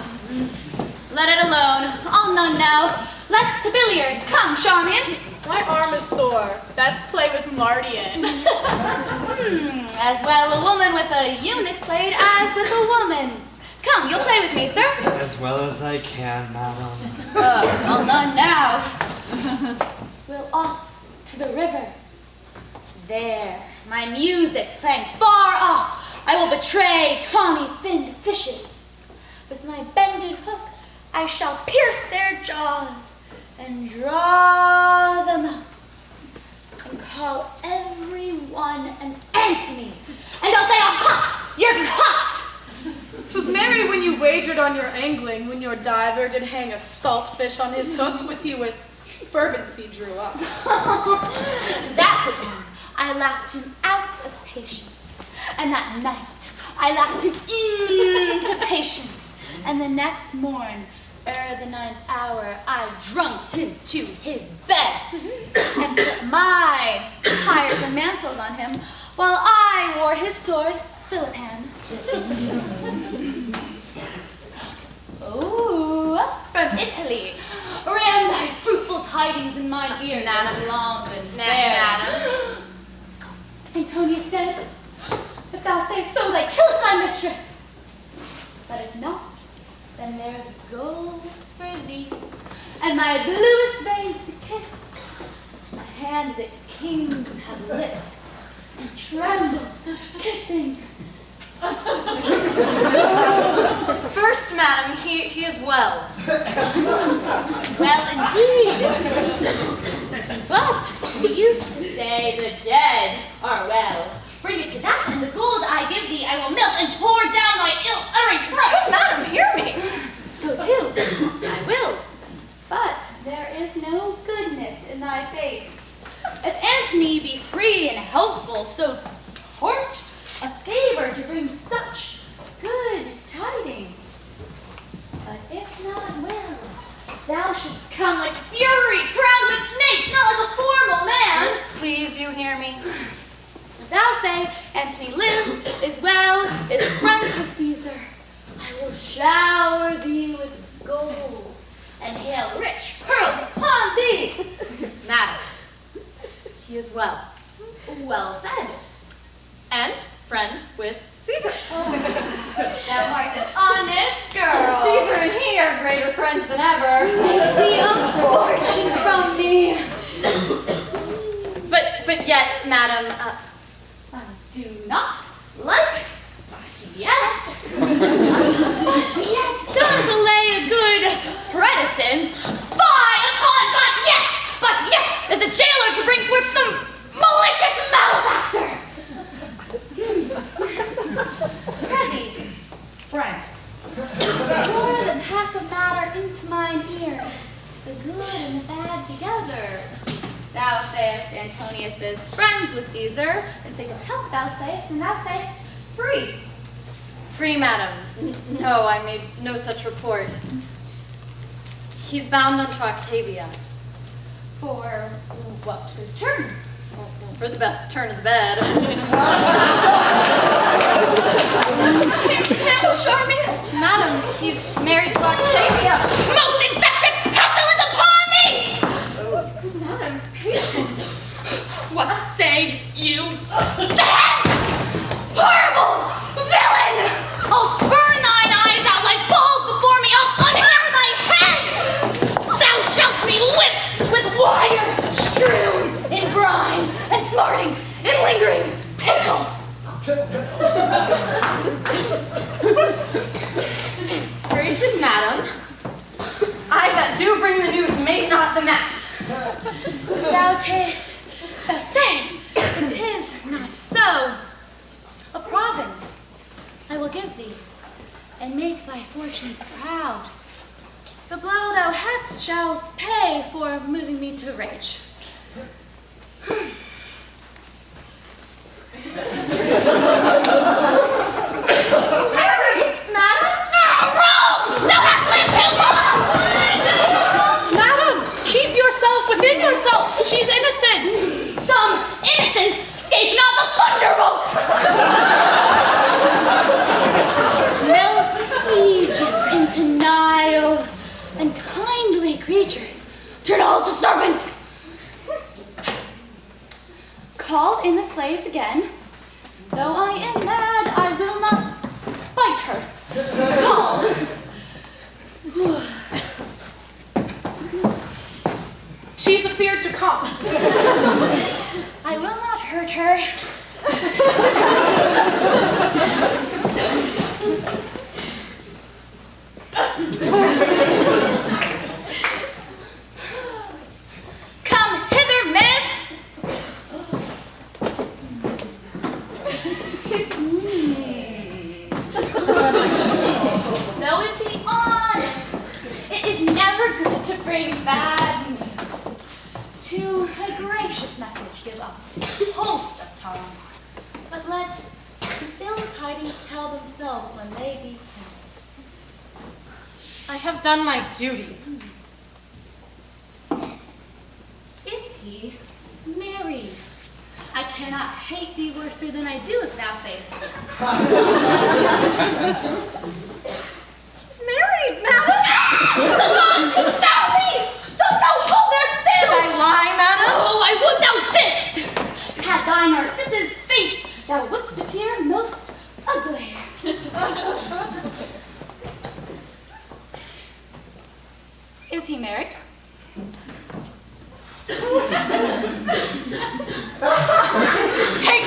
Let it alone, all none now. Let's to billiards, come, Charmian. My arm is sore. Best play with Mardian. As well a woman with a unit played as with a woman. Come, you'll play with me, sir. As well as I can, madam. All none now. We'll off to the river. There, my music playing far off, I will betray tawny-finned fishes. With my bended hook, I shall pierce their jaws and draw them up and call everyone an Antony. And I'll say, aha, you're caught. 'Twas merry when you wagered on your angling, when your diver did hang a saltfish on his hook with you with fervency drew up. That time, I laughed him out of patience, and that night I laughed him into patience, and the next morn, ere the 9th hour, I drunk him to his bed, and put my tires and mantles on him, while I wore his sword, Philippan. Ooh, from Italy, ran thy fruitful tidings in mine ear, Madam long and fair. Madam. Antonius said, if thou sayest so, thy killest thy mistress. But if not, then there's gold for thee, and my bluest veins to kiss, a hand that kings have licked and trembled, kissing. First, madam, he is well. Well, indeed. But we used to say the dead are well. Bring it to that, and the gold I give thee I will melt and pour down thy ill-uttering throat. Madam, hear me. Go to, I will. But there is no goodness in thy face. If Antony be free and helpful, so court a favor to bring such as well as friends with Caesar, I will shower thee with gold and hail rich pearls upon thee. Madam, he is well. Well said. And friends with Caesar. Thou art an honest girl. Caesar and he are greater friends than ever. Make thee a fortune from me. But yet, madam, I do not like, but yet, does lay a good reticence. Fie upon but yet, as a jailer to bring forth some malicious malefactor. Ready, friend. Pour the pack of matter into mine ears, the good and the bad together. Thou sayest Antonius is friends with Caesar, and say to help thou sayest, and thou sayest free. free, madam. No, I made no such report. He's bound unto Octavia. For what good turn? For the best turn of the bed. Hail, charming! Madam, he's married to Octavia. Most infectious pestilence upon thee! Madam, patience. What say you? The hence! Horrible villain! I'll spurn thine eyes out like balls before me. I'll unhair thy head! Thou shalt be whipped with wire strewn in brine and smarting in lingering pickle. Gracious madam, I that do bring the news made not the match. Thou say, it is not so. A province I will give thee, and make thy fortunes proud. The blow thou hadst shall pay for moving me to rage. Madam? Rome! Thou hast lived too long! Madam, keep yourself within yourself. She's innocent. Some innocence escape not the thunderbolt! Melt Egypt into Nile, and kindly creatures turn all to serpents. Call in the slave again. Though I am mad, I will not fight her. Call. She's afeard to come. I will not hurt her. Come hither, miss. Though it be honest, it is never good to bring bad news. To a gracious message give up a host of tongues, but let the ill tidings tell themselves when they be filled. I have done my duty. Is he married? I cannot hate thee worser than I do if thou sayest it. He's married, madam. The gods confound me! Dost thou hold their sin? Should I lie, madam? Oh, I would thou didst! Had thy Narcissus face, thou wouldst appear most ugly. Is he married? Take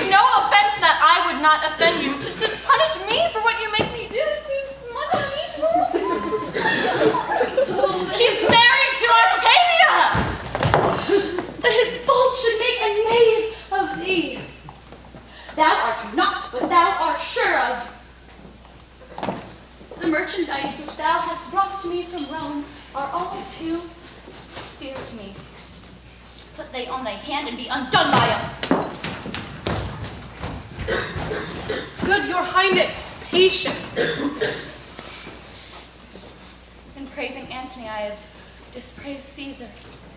no offense that I would not offend you. To punish me for what you make me do seems much unequal. He's married to Octavia! That his fault should make a knave of thee. Thou art not what thou art sure of. The merchandise which thou hast brought to me from Rome are all too dear to me. Put they on thy hand and be undone by them. Good your highness, patience. In praising Antony, I have dispraised Caesar.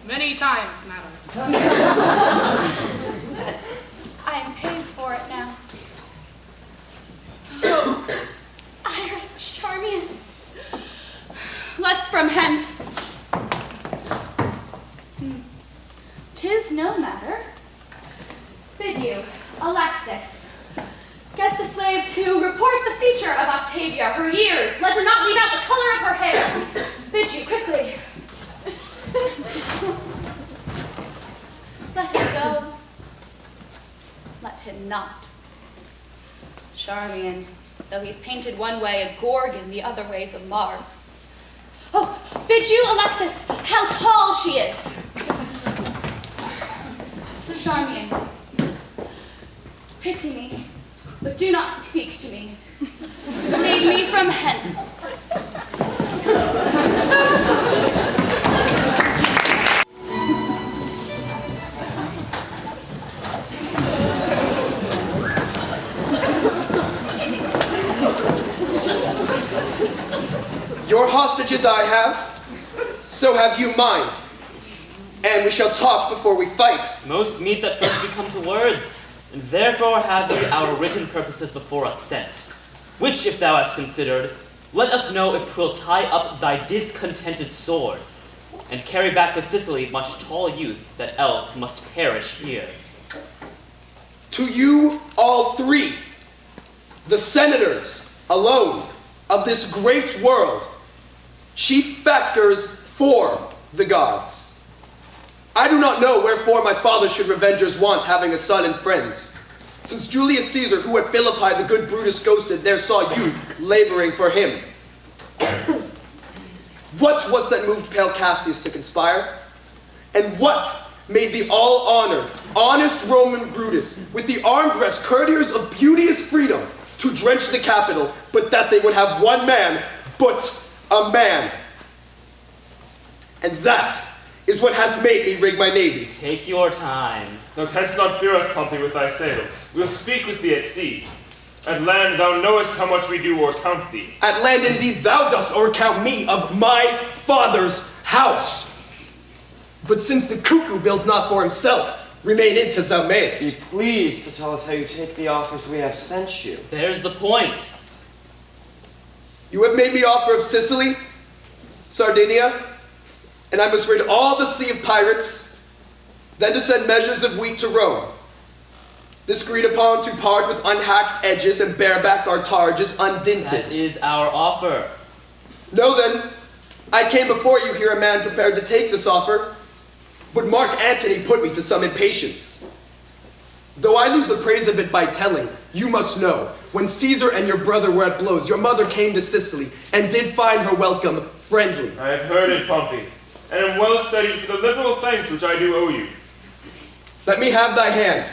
Many times, madam. I am paid for it now. from hence. 'Tis no matter. Bid you, Alexis, get the slave to report the feature of Octavia, her years. Let her not leave out the color of her hair. Bid you, quickly. Let him go. Let him not. Charmian, though he's painted one way a Gorgon, the other way's a Mars. Oh, bid you, Alexis, how tall she is. Charmian, pity me, but do not speak to me. Lead me from hence. Your hostages I have, so have you mine. And we shall talk before we fight. Most meet that first we come to words, and therefore have we our written purposes before us sent. Which, if thou hast considered, let us know if 'twill tie up thy discontented sword, and carry back to Sicily much tall youth that else must perish here. To you all three, the senators alone of this great world, chief factors for the gods. I do not know wherefore my father should revengers want, having a son and friends. Since Julius Caesar, who at Philippi the good Brutus ghosted, there saw you laboring for him. What was that moved pale Cassius to conspire? And what made the all-honored, honest Roman Brutus, with the armed-dressed courtiers of beauteous freedom, to drench the Capitol, but that they would have one man, but a man? And that is what hath made me rig my navy. Take your time. Thou canst not fear us, Pompey, with thy sails. We'll speak with thee at sea. At land thou knowest how much we do o'ercount thee. At land indeed thou dost o'ercount me of my father's house. But since the cuckoo builds not for himself, remain in 'tis thou mayest. Be pleased to tell us how you take the offers we have sent you. There's the point. You have made me offer of Sicily, Sardinia, and I must rid all the sea of pirates, then to send measures of wheat to Rome. This agreed upon to part with unhacked edges and bear back our targes undinted. That is our offer. Know then, I came before you here a man prepared to take this offer, but Mark Antony put me to some impatience. Though I lose the praise of it by telling, you must know, when Caesar and your brother were at blows, your mother came to Sicily and did find her welcome friendly. I have heard it, Pompey, and am well studied for the liberal thanks which I do owe you. Let me have thy hand.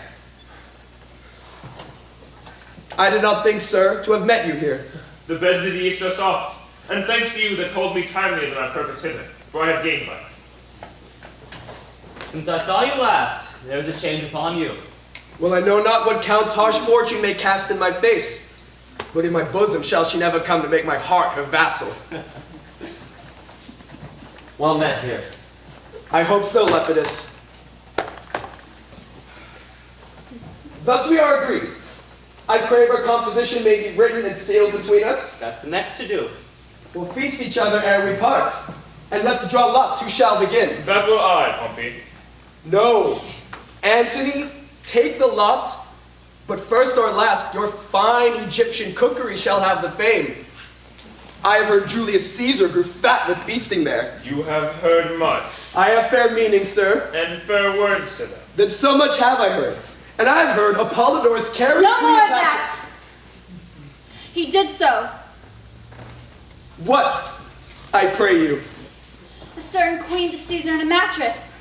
I did not think, sir, to have met you here. The beds of east are soft, and thanks to you that called me timely than my purpose hither, for I have gained much. Since I saw you last, there is a change upon you. Well, I know not what Count's harsh fortune may cast in my face, but in my bosom shall she never come to make my heart her vassal. Well met here. I hope so, Lepidus. Thus we are agreed. I crave our composition may be written and sealed between us. That's the next to do. We'll feast each other ere we part, and let's draw lots who shall begin. That will I, Pompey. No, Antony, take the lot, but first or last, your fine Egyptian cookery shall have the fame. I have heard Julius Caesar grew fat with feasting there. You have heard much. I have fair meaning, sir. And fair words to them. Then so much have I heard. And I have heard Apollodorus carried No more of Cleopatra. that. He did so. What, I pray you? A certain queen to Caesar in a mattress.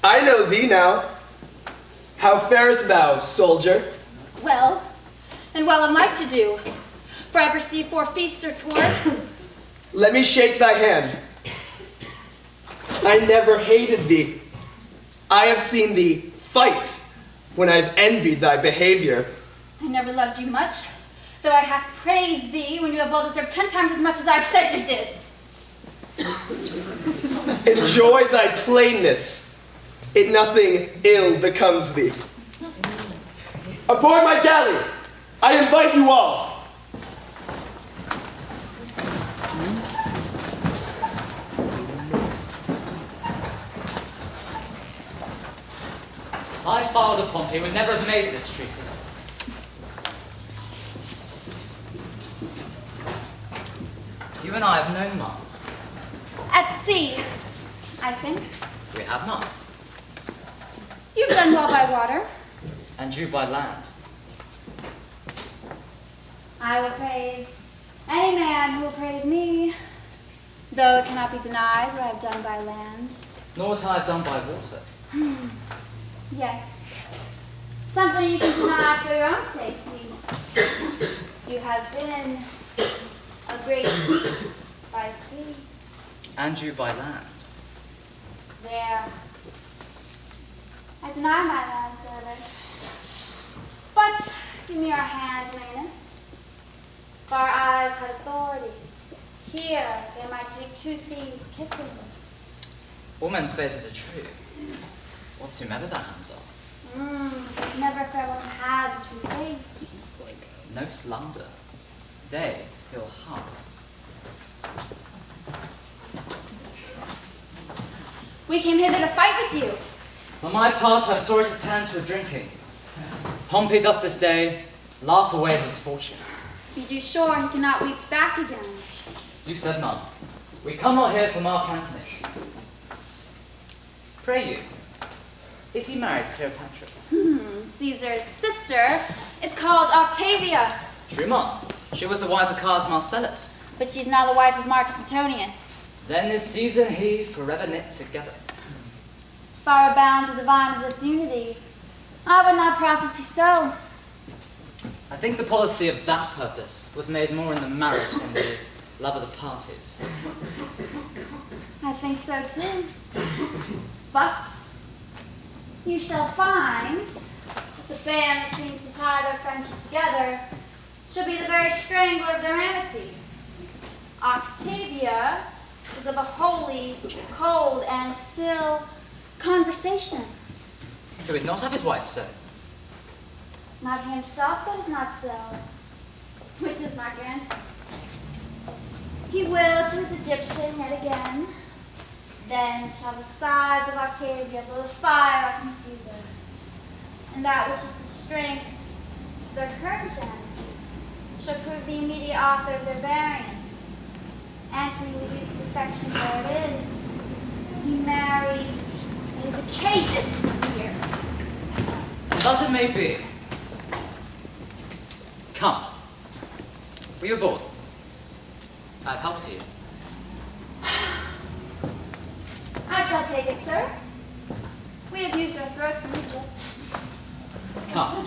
I know thee now. How farest thou, soldier? Well, and well I'm like to do, for I perceive 4 feasts are toward. Let me shake thy hand. I never hated thee. I have seen thee fight when I've envied thy behavior. I never loved you much, though I have praised thee when you have well deserved 10 times as much as I've said you did. Enjoy thy plainness. It nothing ill becomes thee. Aboard my galley, I invite you all. My father, Pompey, would never have made this treaty. You and I have known Mark. At sea, I think. We have not. You've done well by water. And you by land. I will praise any man who will praise me, though it cannot be denied what I have done by land. Nor what I have done by water. Yes. Something you can deny for your own safety. You have been a great thief by sea. And you by land. There. I deny my land service. But give me your hand, Manus. If our eyes had authority, here they might take 2 thieves kissing. All men's faces are true. Whatsoever their hands are. Never fair one has a true face. No slander. They still hearts. We came hither to fight with you. For my part, I saw it has turned to a drinking. Pompey doth this day laugh away his fortune. Be you sure he cannot weep back again. You said none. We come not here for Mark Antony. Pray you, is he married to Cleopatra? Caesar's sister is called Octavia. True, Mark. She was the wife of Cars Marcellus. But she's now the wife of Marcus Antonius. Then is Caesar and he forever knit together. Far bound to divine this unity. I would not prophesy so. I think the policy of that purpose was made more in the marriage than the love of the parties. I think so too. But you shall find that the band that seems to tie their friendship together shall be the very strangler of their amity. Octavia is of a holy, cold, and still conversation. He would not have his wife so. Not he himself that is not so, which is my grandson. He will to his Egyptian yet again. Then shall the sighs of Octavia blow fire on Caesar. And that which is the strength of their current amity shall prove the immediate author of their variance. Antony will use his affection where it is. He married his occasion here. Thus it may be. Come. Will you aboard? I have help for you. I shall take it, sir. We have used our throats in Egypt. Come.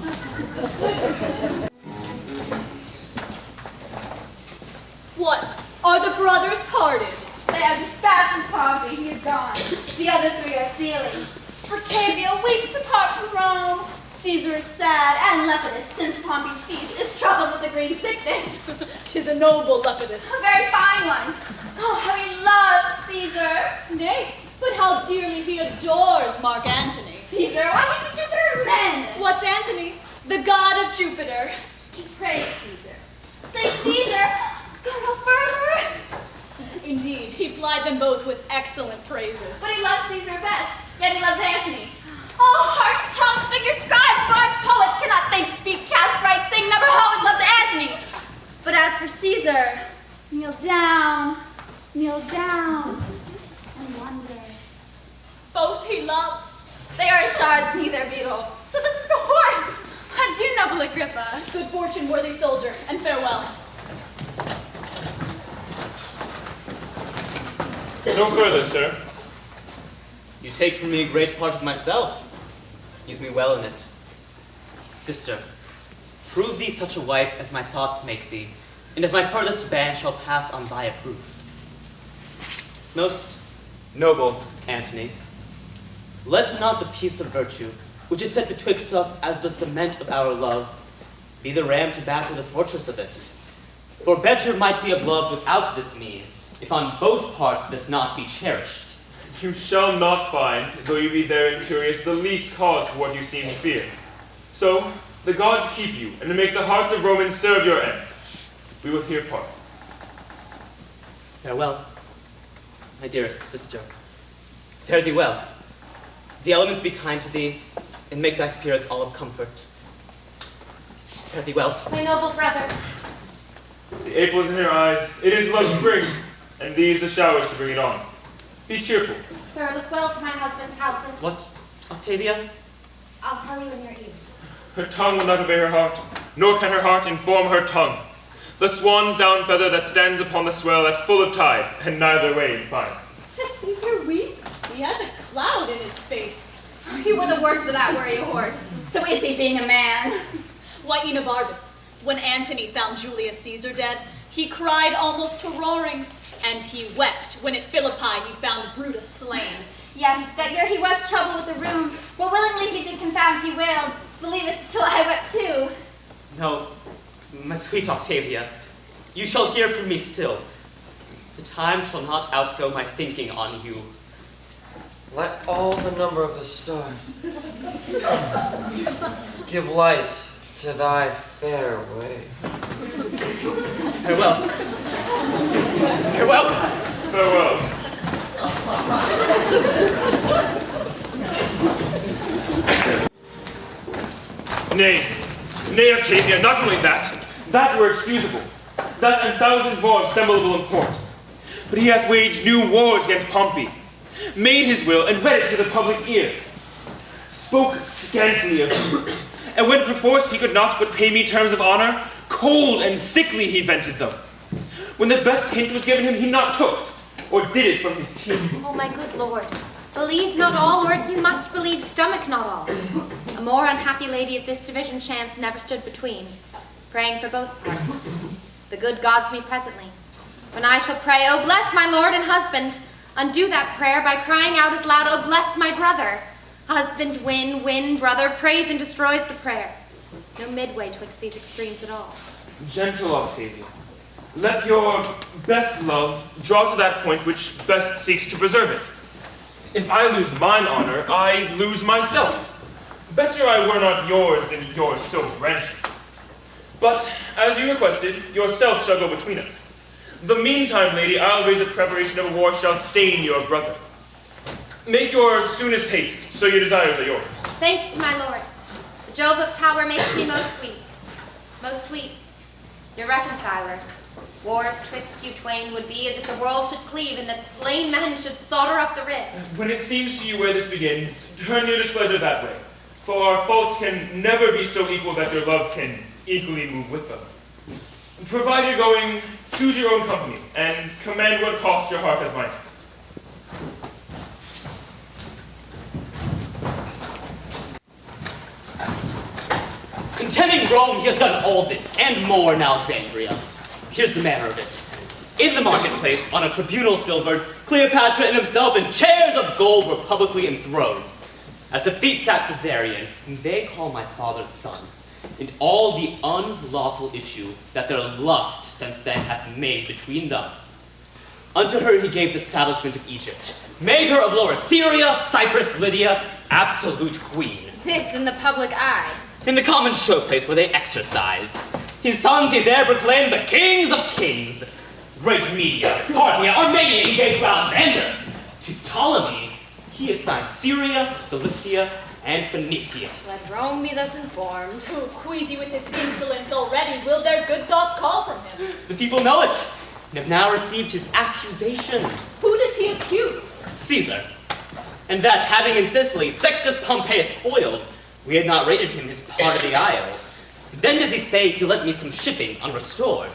What? Are the brothers parted? They have dispatched Pompey. He is gone. The other 3 are sailing. Octavia weeps apart from Rome. Caesar is sad, and Lepidus, since Pompey's feast, is troubled with the green sickness. 'Tis a noble Lepidus. A very fine one. Oh, how he loves Caesar. Nay, but how dearly he adores Mark Antony. Caesar, why is the Jupiter men? What's Antony? The god of Jupiter. He prays Caesar. Say Caesar, go no further. Indeed, he plied them both with excellent praises. But he loves Caesar best, yet he loves Antony. Oh, hearts, tongues, figures, scribes, bards, poets cannot think, speak, cast, write, sing, never always loved Antony. But as for Caesar, kneel down, and wonder. Both he loves. They are as shards, neither beetle. So this is the horse. Adieu, noble Agrippa. Good fortune, worthy soldier, and farewell. No further, sir. You take from me a great part of myself. Use me well in it. Sister, prove thee such a wife as my thoughts make thee, and as my furthest band shall pass on thy approved. Most noble Antony, let not the piece of virtue, which is set betwixt us as the cement of our love, be the ram to batter the fortress of it. For better might we have loved without this mean, if on both parts this not be cherished. You shall not find, though you be therein curious, the least cause for what you seem to fear. So, the gods keep you, and to make the hearts of Romans serve your end. We will here part. Farewell, my dearest sister. Fare thee well. The elements be kind to thee, and make thy spirits all of comfort. Fare thee well. My noble brother, The April is in her eyes. It is love spring, and these the showers to bring it on. Be cheerful. sir, look well to my husband's house, and What, Octavia? I'll tell you in your ear. Her tongue will not obey her heart, nor can her heart inform her tongue. The swan's down feather that stands upon the swell at full of tide, and neither way you find. Does Caesar weep? He has a cloud in his face. He were the worse for that, were he, horse? So is he being a man? Why, Enobarbus, when Antony found Julius Caesar dead, he cried almost to roaring, and he wept when at Philippi he found Brutus slain. Yes, that year he was troubled with the rheum. Well, willingly he did confound, he wailed. Believe us, till I wept too. No, my sweet Octavia, you shall hear from me still. The time shall not outgo my thinking on you. Let all the number of the stars give light to thy fair way. Farewell. Farewell. Farewell. Nay, Octavia, not only that were excusable, that and thousands more assemblable in port. But he hath waged new wars against Pompey, made his will, and read it to the public ear. Spoke scantily of me, and when perforce he could not but pay me terms of honor, cold and sickly he vented them. When the best hint was given him, he not took, or did it from his teeth. Oh, my good lord, believe not all, or if you must believe, stomach not all. A more unhappy lady of this division chance never stood between, praying for both parts. The good gods me presently, when I shall pray, oh, bless my lord and husband, undo that prayer by crying out as loud, oh, bless my brother. Husband, win, brother, praise and destroys the prayer. No midway twixt these extremes at all. Gentle Octavia, let your best love draw to that point which best seeks to preserve it. If I lose mine honor, I lose myself. Better I were not yours than yours so branches. But, as you requested, yourself shall go between us. The meantime, lady, I'll raise the preparation of a war shall stain your brother. Make your soonest haste, so your desires are yours. Thanks to my lord. The Jove of power makes me most sweet. Most sweet. Your reconciler. Wars twixt you twain would be as if the world should cleave and that slain men should solder up the rift. When it seems to you where this begins, turn your displeasure that way. For our faults can never be so equal that your love can equally move with them. Provide you're going, choose your own company, and command what cost your heart has might. Contending Rome, he has done all this, and more in Alexandria. Here's the manner of it. In the marketplace, on a tribunal silvered, Cleopatra and himself in chairs of gold were publicly enthroned. At the feet sat Caesarion, whom they call my father's son, and all the unlawful issue that their lust since then hath made between them. Unto her he gave the establishment of Egypt, made her of Lower Syria, Cyprus, Lydia, absolute queen. This in the public eye. In the common showplace where they exercise. His sons he there proclaimed the kings of kings. Great Media, Parthia, Armenia he gave to Alexander. To Ptolemy he assigned Syria, Cilicia, and Phoenicia. Let Rome be thus informed. Oh, queasy with his insolence already, will their good thoughts call from him? The people know it, and have now received his accusations. Who does he accuse? Caesar. And that, having in Sicily Sextus Pompeius spoiled, we had not rated him his part of the isle. Then does he say he lent me some shipping unrestored.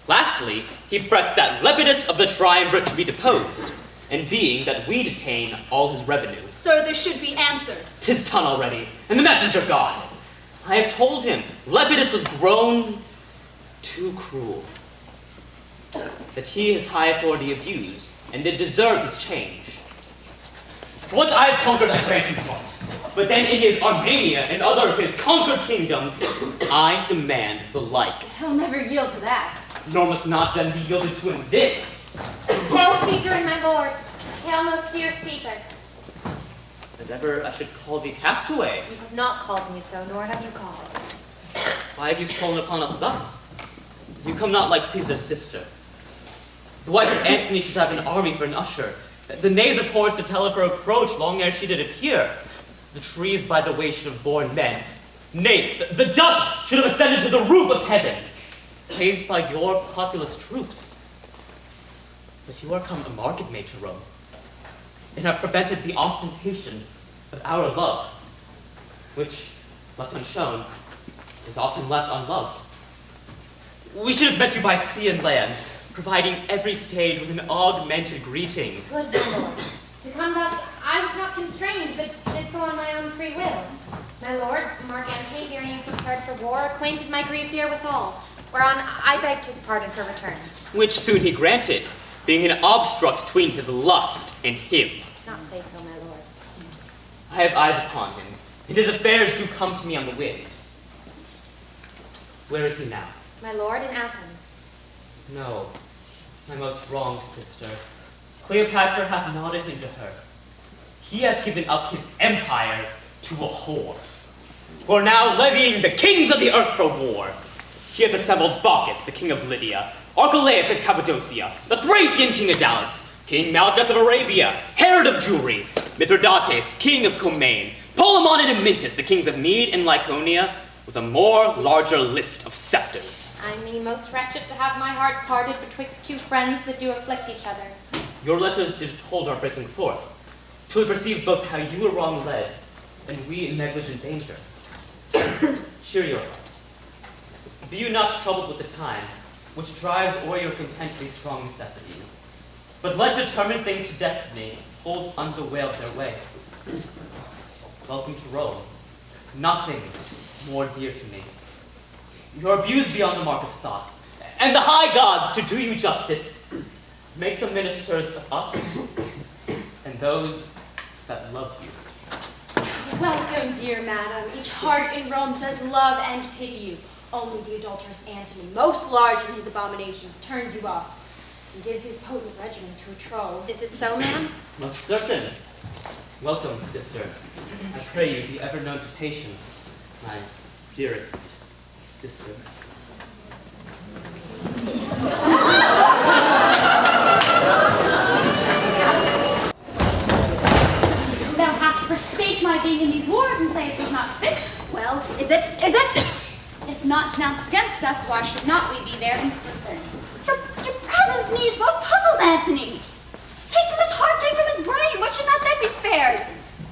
Lastly, he frets that Lepidus of the triumvirate should be deposed, and being that we detain all his revenues. Sir, this should be answered. 'Tis done already, and the messenger gone. I have told him Lepidus was grown too cruel, that he his high authority abused, and did deserve his change. Once I have conquered, I grant you part. But then in his Armenia and other of his conquered kingdoms, I demand the like. He'll never yield to that. Nor must not then be yielded to in this. Hail Caesar and my lord. Hail most dear Caesar. That ever I should call thee castaway. You have not called me so, nor have you called. Why have you stolen upon us thus? You come not like Caesar's sister. The wife of Antony should have an army for an usher, the knaves of horse to tell of her approach long ere she did appear. The trees by the way should have borne men. Nay, the dust should have ascended to the roof of heaven, praised by your populous troops. But you are come a market maid to Rome, and have prevented the ostentation of our love, which, left unshown, is often left unloved. We should have met you by sea and land, providing every stage with an augmented greeting. Good my lord. To come thus, I was not constrained, but did so on my own free will. My lord, Mark Antony, hearing you prepared for war, acquainted my grief herewithal, whereon I begged his pardon for return. Which soon he granted, being an obstruct between his lust and him. Do not say so, my lord. I have eyes upon him, and his affairs do come to me on the wind. Where is he now? My lord, in Athens. No, my most wronged sister. Cleopatra hath nodded him to her. He hath given up his empire to a whore. For now levying the kings of the earth for war. He hath assembled Bacchus, the king of Lydia, Archelaus of Cappadocia, the Thracian king of Dallas, King Malchus of Arabia, Herod of Jewry, Mithridates, king of Comain, Polemon and Amyntas, the kings of Mede and Lycaonia, with a more larger list of scepters. I mean most wretched to have my heart parted betwixt two friends that do afflict each other. Your letters did hold our breaking forth, till we perceived both how you were wrong led, and we in negligent danger. Cheer your heart. Be you not troubled with the time, which drives o'er your content these strong necessities, but let determined things to destiny hold unbewailed their way. Welcome to Rome. Nothing more dear to me. Your abuse beyond the mark of thought, and the high gods, to do you justice, make them ministers of us and those that love you. Welcome, dear madam. Each heart in Rome does love and pity you. Only the adulterous Antony, most large in his abominations, turns you off and gives his potent regimen to a troll. Is it so, ma'am? Most certain. Welcome, sister. I pray you be ever known to patience, my dearest sister. Thou hast forspake my being in these wars and say it is not fit. Well, is it? If not denounced against us, why should not we be there in person? Your presence needs most puzzles, Antony. Take from his heart, take from his brain. What should not that be spared?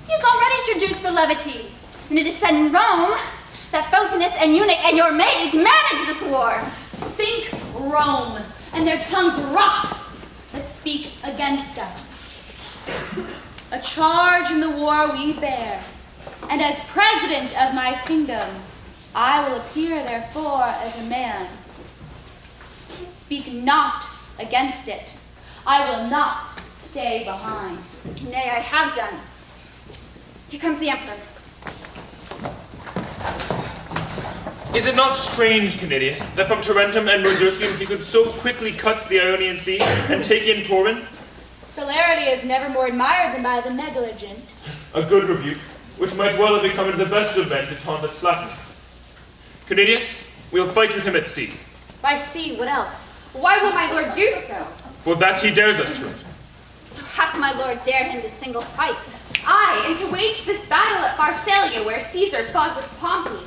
He is already introduced for levity. And it is said in Rome that Photinus and Eunuch and your maids manage this war. Sink Rome, and their tongues rot that speak against us. A charge in the war we bear, and as president of my kingdom, I will appear therefore as a man. Speak not against it. I will not stay behind. Nay, I have done. Here comes the emperor. Is it not strange, Canidius, that from Tarentum and Brundusium he could so quickly cut the Ionian Sea and take in Turin? Celerity is never more admired than by the negligent. A good rebuke, which might well have become the best of men to taunt that slacken. Canidius, we'll fight with him at sea. By sea, what else? Why will my lord do so? For that he dares us to it. So hath my lord dared him to single fight? Aye, and to wage this battle at Pharsalia, where Caesar fought with Pompey.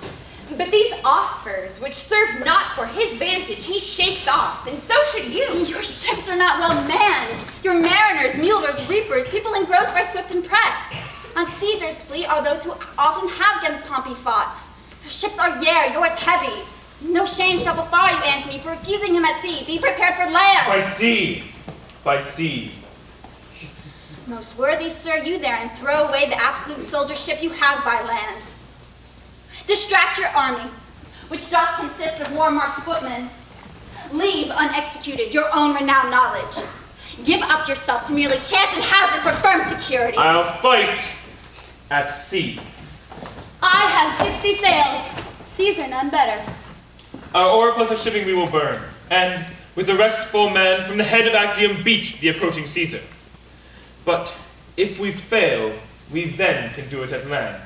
But these offers, which serve not for his vantage, he shakes off, and so should you. Your ships are not well manned. Your mariners, mules, reapers, people engrossed by swift and press. On Caesar's fleet are those who often have against Pompey fought. Your ships are yare, yours heavy. No shame shall befall you, Antony, for refusing him at sea. Be prepared for land. By sea! By sea! Most worthy, sir, you there, and throw away the absolute soldiership you have by land. Distract your army, which doth consist of war-marked footmen. Leave unexecuted your own renowned knowledge. Give up yourself to merely chance and hazard for firm security. I'll fight at sea. I have 60 sails. Caesar none better. Our orifice of shipping we will burn, and with the rest full manned from the head of Actium beat the approaching Caesar. But if we fail, we then can do it at land.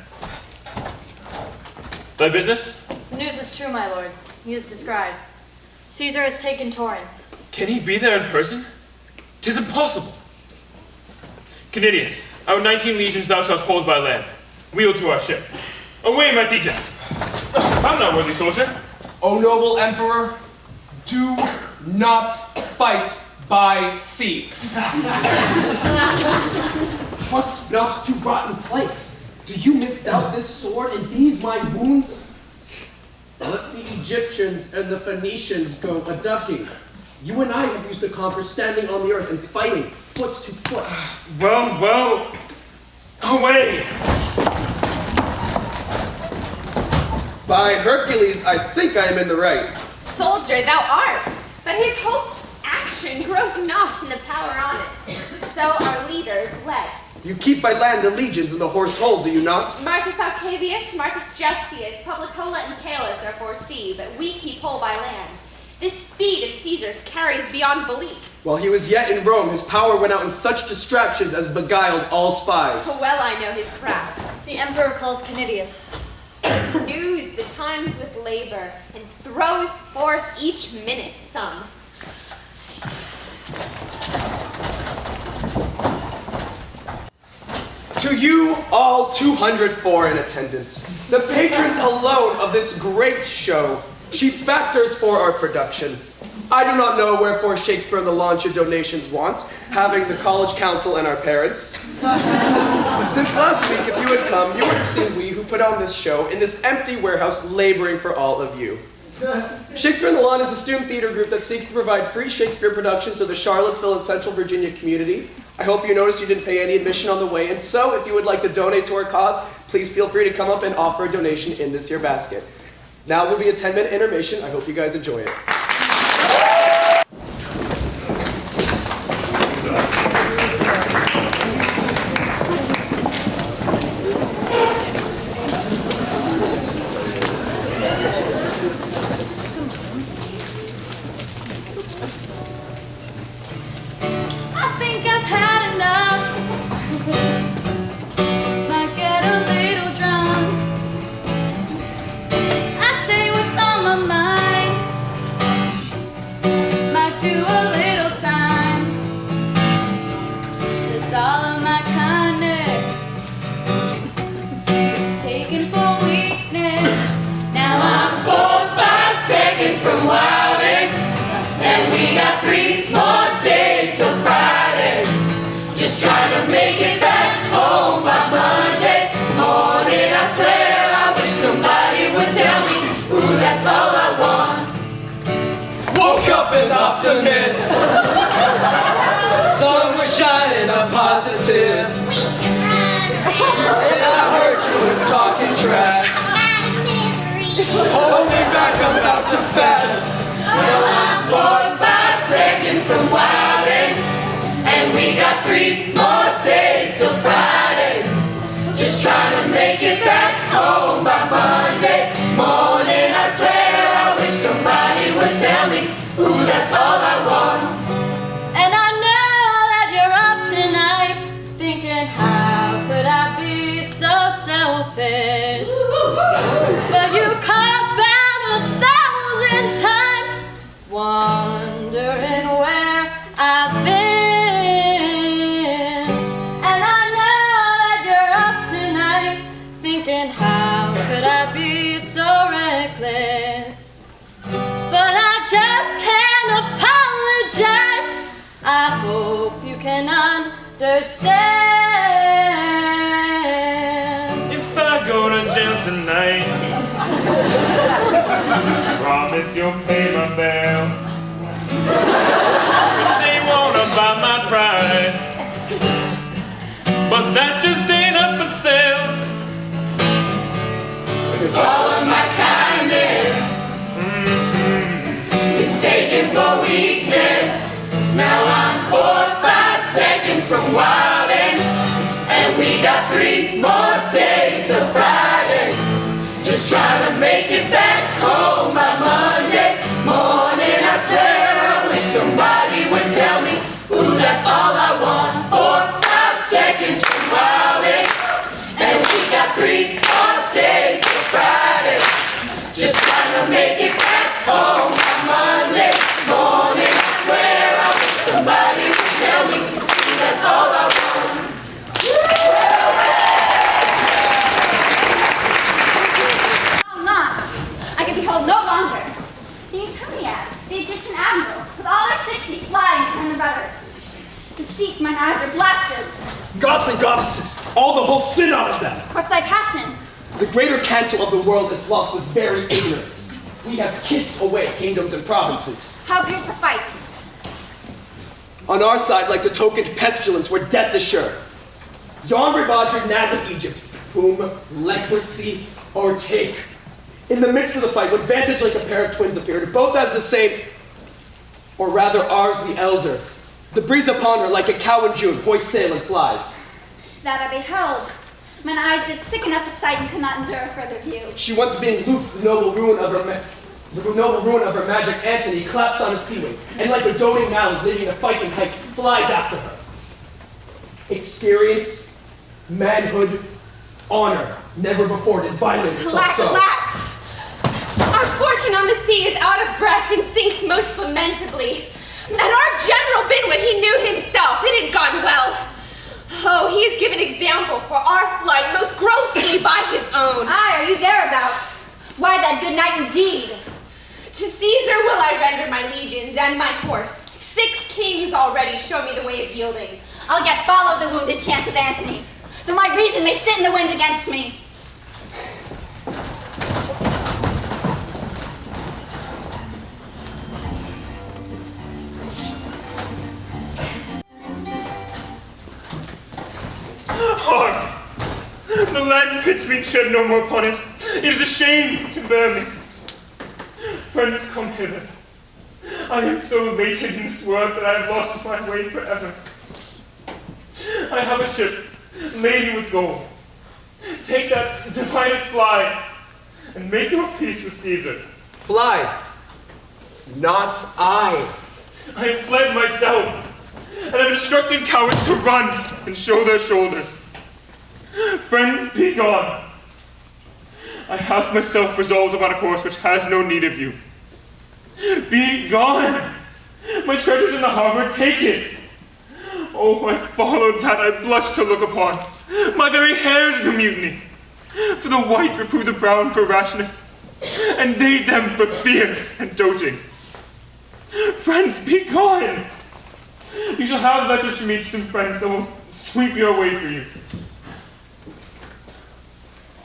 Thy business? The news is true, my lord. He is described. Caesar has taken Turin. Can he be there in person? 'Tis impossible. Canidius, our 19 legions thou shalt hold by land. Wheel to our ship. Away, my Thetis! I'm not worthy soldier. O noble emperor, do not fight by sea. Trust not to rotten place. Do you misdoubt this sword and these my wounds? Let the Egyptians and the Phoenicians go a-ducking. You and I have used to conquer standing on the earth and fighting foot to foot. Well, away! By Hercules, I think I am in the right. Soldier, thou art, but his whole action grows not in the power on it. So our leaders led. You keep by land the legions in the horse hold, do you not? Marcus Octavius, Marcus Justius, Publicola, and Calus are for sea, but we keep whole by land. This speed of Caesar's carries beyond belief. While he was yet in Rome, his power went out in such distractions as beguiled all spies. Well I know his craft. The emperor calls Canidius. Renews the times with labor, and throws forth each minute some. To you, all 204 in attendance, the patrons alone of this great show, chief factors for our production. I do not know wherefore Shakespeare and the launch your donations want, having the college council and our parents. Since last week, if you had come, you would have seen we who put on this show in this empty warehouse laboring for all of you. Shakespeare in the Lawn is a student theater group that seeks to provide free Shakespeare productions to the Charlottesville and Central Virginia community. I hope you noticed you didn't pay any admission on the way, and so if you would like to donate to our cause, please feel free to come up and offer a donation in this here basket. Now will be a 10-minute intermission. I hope you guys enjoy it. An optimist. Sun was shining, I'm positive. And I heard you was talking trash. Hold me back, I'm about to spaz. Now I'm 4 or 5 seconds from wildin', and we got 3 more days till Friday. Just trying to make it back home by Monday morning. I swear I wish somebody would tell me. Ooh, that's all I want. And I know that you're up tonight, thinking, how could I be so selfish? But you caught about 1,000 times, wondering where I've been. And I know that you're up tonight, thinking, how could I be so reckless? But I just can't apologize. I hope you can understand. If I go to jail tonight, promise you'll pay my bail. They wanna buy my pride, but that just ain't up for sale. Cause all of my kindness is taken for weakness. Now I'm 4 or 5 seconds from wildin', and we got 3 more days till Friday. Just trying to make it back home by Monday morning. I swear I wish somebody would tell me, ooh, that's all I want. 4 or 5 seconds from wildin', and we got 3 more days till Friday. Just trying to make it back home by Monday morning. I swear I wish somebody would tell me, that's all I want. Enniad, the Egyptian admiral, with all their 60 flying behind the rudder. To cease mine eyes are blasted. Gods and goddesses, all the whole sin out of them. What's thy passion? The greater cantle of the world is lost with very ignorance. We have kissed away kingdoms and provinces. How appears the fight? On our side, like the tokened pestilence, where death is sure. Yon revaged land of Egypt, whom leprosy o'ertake. In the midst of the fight, with vantage like a pair of twins appeared, both as the same, or rather ours the elder. The breeze upon her, like a cow in June, hoist sail and flies. That I beheld. Mine eyes did sicken at the sight and could not endure a further view. She once being looped, the noble ruin of her magic Antony claps on a sea wing, and like a doting mound leading a fighting height, flies after her. Experience, manhood, honor, never before did violate itself so. Alack! Our fortune on the sea is out of breath and sinks most lamentably. And our general been what he knew himself. It had gone well. Oh, he has given example for our flight most grossly by his own. Aye, are you thereabouts? Why that good night indeed? To Caesar will I render my legions and my course. 6 kings already show me the way of yielding. I'll yet follow the wounded chance of Antony, though my reason may sit in the wind against me. Hark! The land pits me shed no more upon it. It is a shame to bear me. Friends, come hither. I am so lated in this world that I have lost my way forever. I have a ship laden with gold. Take that, divide it, fly, and make your peace with Caesar. Fly, not I. I have fled myself, and have instructed cowards to run and show their shoulders. Friends, be gone. I have myself resolved upon a course which has no need of you. Be gone. My treasure's in the harbor, take it. Oh, I followed that I blush to look upon. My very hairs do mutiny. For the white reprove the brown for rashness, and they them for fear and doting. Friends, be gone. You shall have letters from each some friends that will sweep your way for you.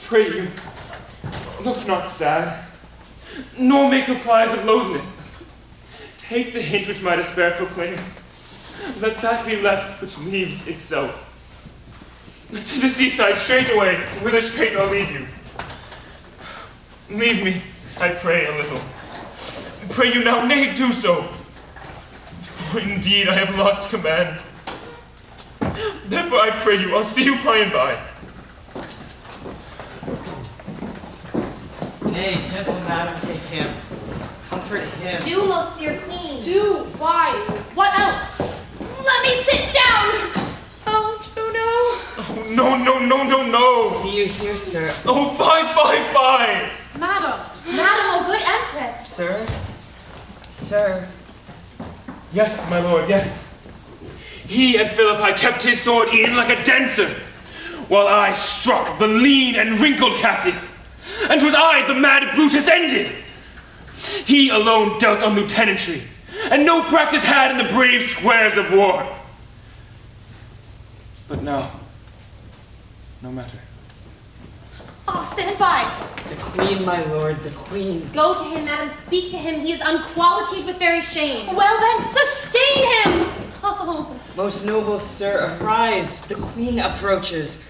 Pray you, look not sad, nor make replies of loathness. Take the hint which my despair proclaims. Let that be left which leaves itself. To the seaside straightway, whither straight I'll lead you. Leave me, I pray, a little. Pray you now, nay, do so. For indeed I have lost command. Therefore I pray you, I'll see you by and by. Nay, gentle madam, take him. Comfort him. Do, most dear queen. Do, why? What else? Let me sit down. Oh, Oh, no. See you here, sir. Oh, fie. Madam, oh good empress. Sir. Yes, my lord, yes. He at Philippi kept his sword in like a dancer, while I struck the lean and wrinkled Cassius, and 'twas I the mad Brutus ended. He alone dealt on lieutenantry, and no practice had in the brave squares of war. But now, no matter. Oh, stand by. The queen, my lord, the queen. Go to him, madam, speak to him. He is unqualified with very shame. Well then, sustain him! Oh. Most noble sir, arise. The queen approaches.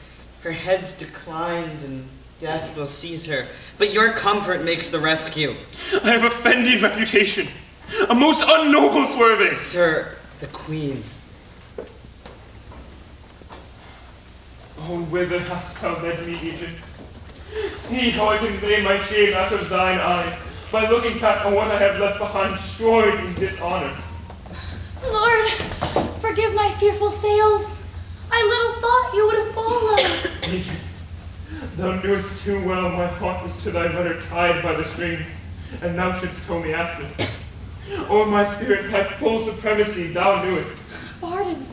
Her head's declined, and death will seize her. But your comfort makes the rescue. I have offended reputation. A most unnoble swerving. Sir, the queen. Oh, whither hast thou led me, Egypt? See how I convey my shame out of thine eyes, by looking back on what I have left behind, destroyed in dishonor. Lord, forgive my fearful sails. I little thought you would have fallen. Egypt, thou knewest too well my heart was to thy rudder tied by the strings, and thou shouldst tow me after. O'er my spirit had full supremacy, thou knewest. Pardon.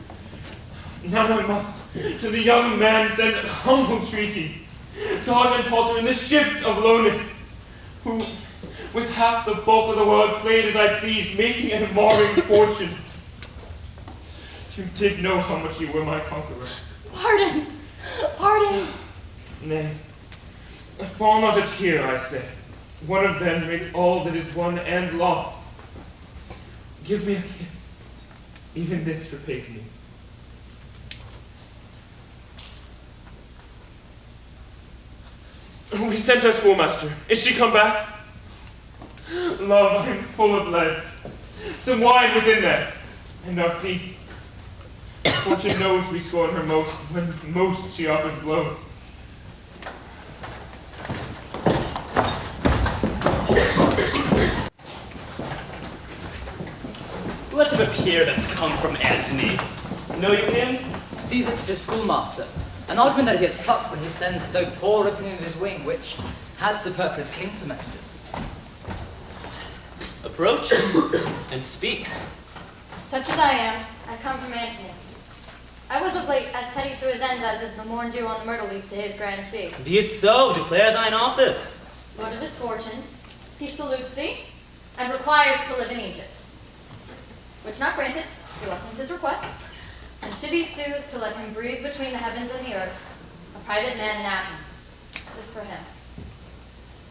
Now I must to the young man send humble entreaty, dodge and falter in the shifts of lowness, who with half the bulk of the world played as I pleased, making and marring fortunes. You did know how much you were my conqueror. Pardon. Pardon. Nay, fall not a tear, I say. One of them makes all that is won and lost. Give me a kiss. Even this repays me. We sent our schoolmaster. Is she come back? Love, I am full of lead. Some wine within there, and our feet. Fortune knows we scorn her most, when most she offers blows. Let it appear that's come from Antony. Know you him? Caesar is his schoolmaster. An argument that he has plucked when he sends so poor a opinion of his wing, which had superfluous kings for messengers. Approach and speak. Such as I am, I come from Antony. I was of late as petty to his ends as is the morn dew on the myrtle leaf to his grand sea. Be it so, declare thine office. Lord of his fortunes, he salutes thee, and requires to live in Egypt. Which not granted, he lessens his requests, and to thee sues to let him breathe between the heavens and the earth, a private man in Athens. This for him.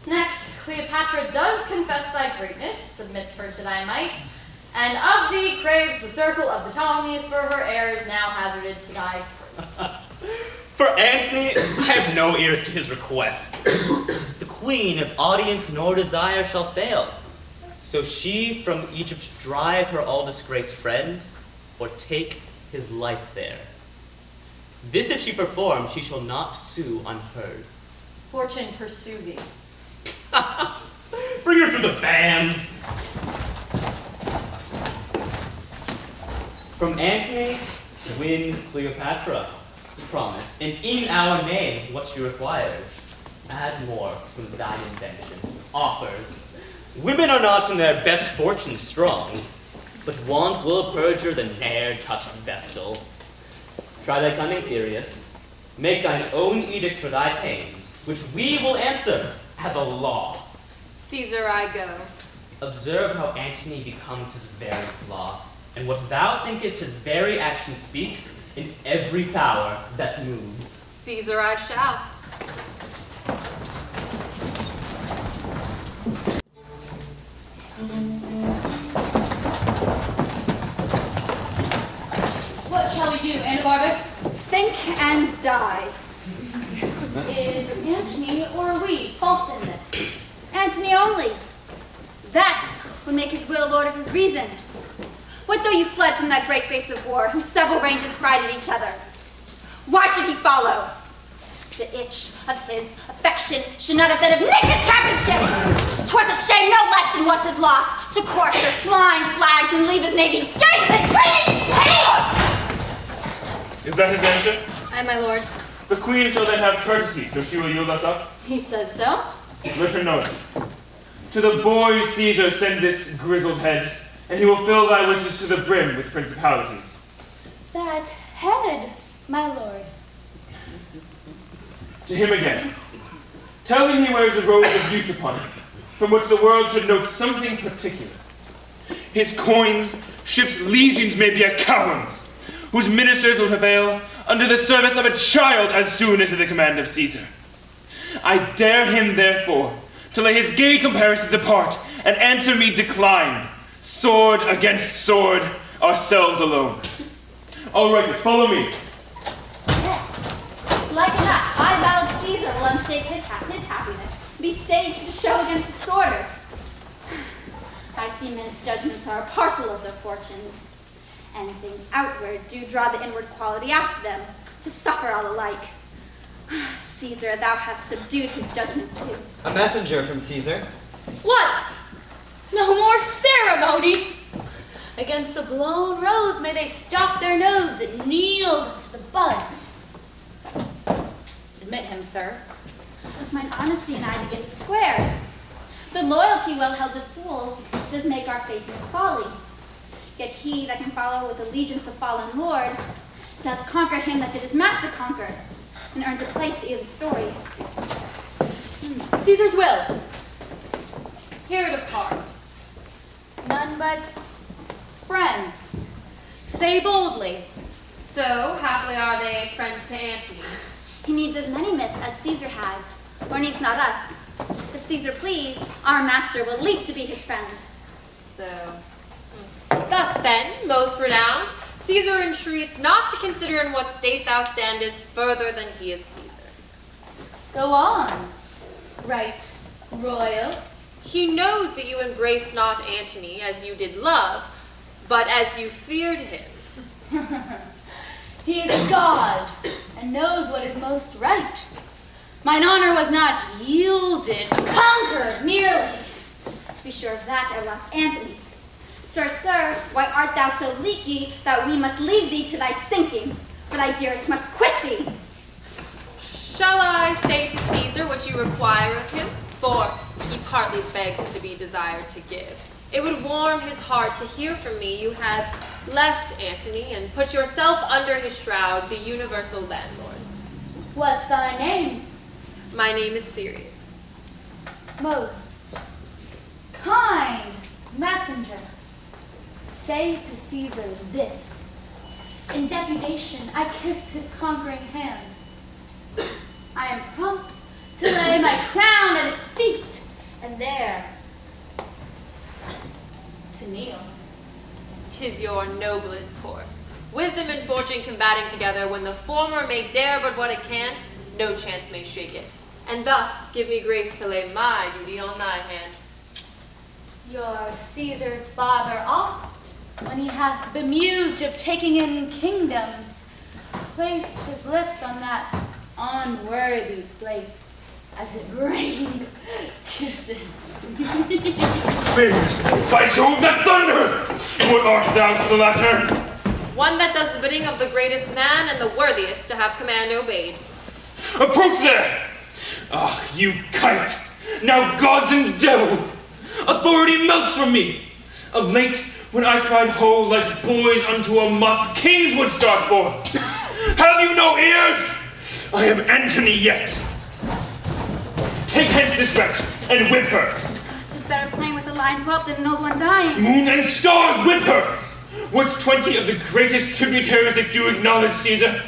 Next, Cleopatra does confess thy greatness, submits her to thy might, and of thee craves the circle of the Ptolemies for her heirs now hazarded to thy praise. For Antony, I have no ears to his request. The queen of audience nor desire shall fail. So she from Egypt drive her all-disgraced friend, or take his life there. This if she perform, she shall not sue unheard. Fortune pursue thee. Bring her through the bands. From Antony, win Cleopatra, we promise, and in our name, what she requires, add more from thine invention, offers. Women are not in their best fortune strong, but want will perjure the ne'er-touched vestal. Try thy cunning, Thereus. Make thine own edict for thy pains, which we will answer as a law. Caesar, I go. Observe how Antony becomes his very flaw, and what thou thinkest his very action speaks in every power that moves. Caesar, I shall. What shall we do, Anabarbus? Think and die. Is Antony or we fault in this? Antony only. That would make his will lord of his reason. What though you fled from that great face of war, whose several ranges frighted each other? Why should he follow? The itch of his affection should not have that of Nick's captainship. 'Twas a shame no less than was his loss, to course their flying flags and leave his navy gates and bringing peace! Is that his answer? Aye, my lord. The queen shall then have courtesy, so she will yield us up. He says so. Let her know it. To the boy Caesar send this grizzled head, and he will fill thy wishes to the brim with principalities. That head, my lord. To him again. Tell him he wears the rose of youth upon him, from which the world should note something particular. His coins, ships' legions may be a coward's, whose ministers will prevail under the service of a child as soon as to the command of Caesar. I dare him, therefore, to lay his gay comparisons apart and answer me decline, sword against sword, ourselves alone. All right, follow me. Yes. Like enough, high-ballad Caesar will unstake his happiness, be staged to show against the sworder. I see men's judgments are a parcel of their fortunes, and things outward do draw the inward quality after them, to suffer all alike. Caesar, thou hast subdued his judgment too. A messenger from Caesar. What? No more ceremony! Against the blown rose may they stop their nose that kneeled to the buds. Admit him, sir. With mine honesty and I begin to square. The loyalty well held to fools does make our faith in folly. Yet he that can follow with allegiance a fallen lord does conquer him that did his master conquer, and earns a place in the story. Caesar's will. Hear it apart. None but friends. Say boldly. So happily are they friends to Antony. He needs as many myths as Caesar has, or needs not us. If Caesar please, our master will leap to be his friend. So, thus then, most renowned, Caesar entreats not to consider in what state thou standest further than he is Caesar. Go on. Right, royal. He knows that you embrace not Antony as you did love, but as you feared him. He is a god, and knows what is most right. Mine honor was not yielded, conquered merely. To be sure of that, I lost Antony. Sir, sir, why art thou so leaky that we must leave thee to thy sinking? For thy dearest must quit thee. Shall I say to Caesar what you require of him? For he partly begs to be desired to give. It would warm his heart to hear from me you had left Antony and put yourself under his shroud, the universal landlord. What's thy name? My name is Thereus. Most kind messenger, say to Caesar this. In deputation, I kiss his conquering hand. I am prompt to lay my crown at his feet, and there to kneel. 'Tis your noblest course. Wisdom and fortune combating together, when the former may dare but what it can, no chance may shake it. And thus give me grace to lay my duty on thy hand. Your Caesar's father oft, when he hath bemused of taking in kingdoms, placed his lips on that unworthy place, as it rained kisses. Fierce, by Jove that thunder! What art thou, Slattern? One that does the bidding of the greatest man and the worthiest to have command obeyed. Approach there! Ah, you kite! Now gods and devils! Authority melts from me! Of late, when I cried ho like boys unto a muss, kings would start forth! Have you no ears? I am Antony yet! Take hence this wretch, and whip her! 'Tis better playing with the lion's whelp than an old one dying. Moon and stars, whip her! Which 20 of the greatest tributaries that do acknowledge Caesar?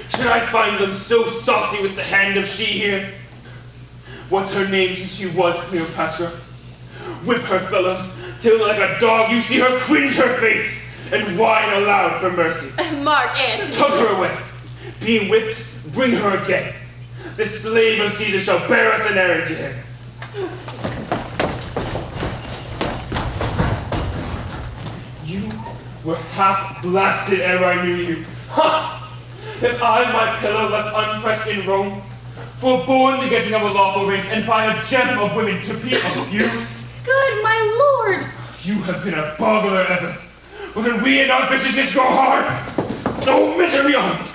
Should I find them so saucy with the hand of she here? What's her name since she was Cleopatra? Whip her, fellows, till like a dog you see her cringe her face and whine aloud for mercy. Mark Antony. Tug her away. Being whipped, bring her again. The slave of Caesar shall bear us an errand to him. You were half blasted ere I knew you. Ha! If I my pillow left unpressed in Rome, forborne the getting of a lawful race, and by a gem of women to be abused, Good my lord! you have been a boggler ever. But when we and our viciousness go hard, no misery on't.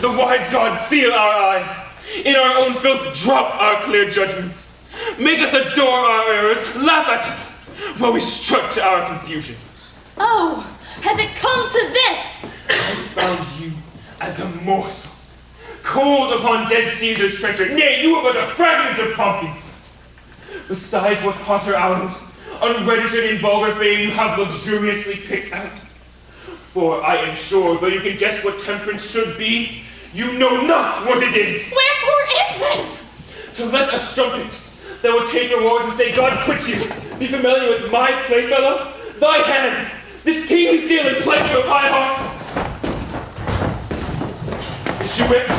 The wise gods seal our eyes. In our own filth drop our clear judgments. Make us adore our errors, laugh at us, while we strut to our confusion. Oh, has it come to this? I found you as a morsel, cold upon dead Caesar's treasure. Nay, you are but a fragment of Pompey. Besides what hotter hours, unregistered in vulgar fame, you have luxuriously picked out. For I am sure, though you can guess what temperance should be, you know not what it is. Wherefore is this? To let a strumpet that will take reward and say, God quits you, be familiar with my playfellow, thy hand, this kingly seal and pleasure of high hearts. Is she whipped?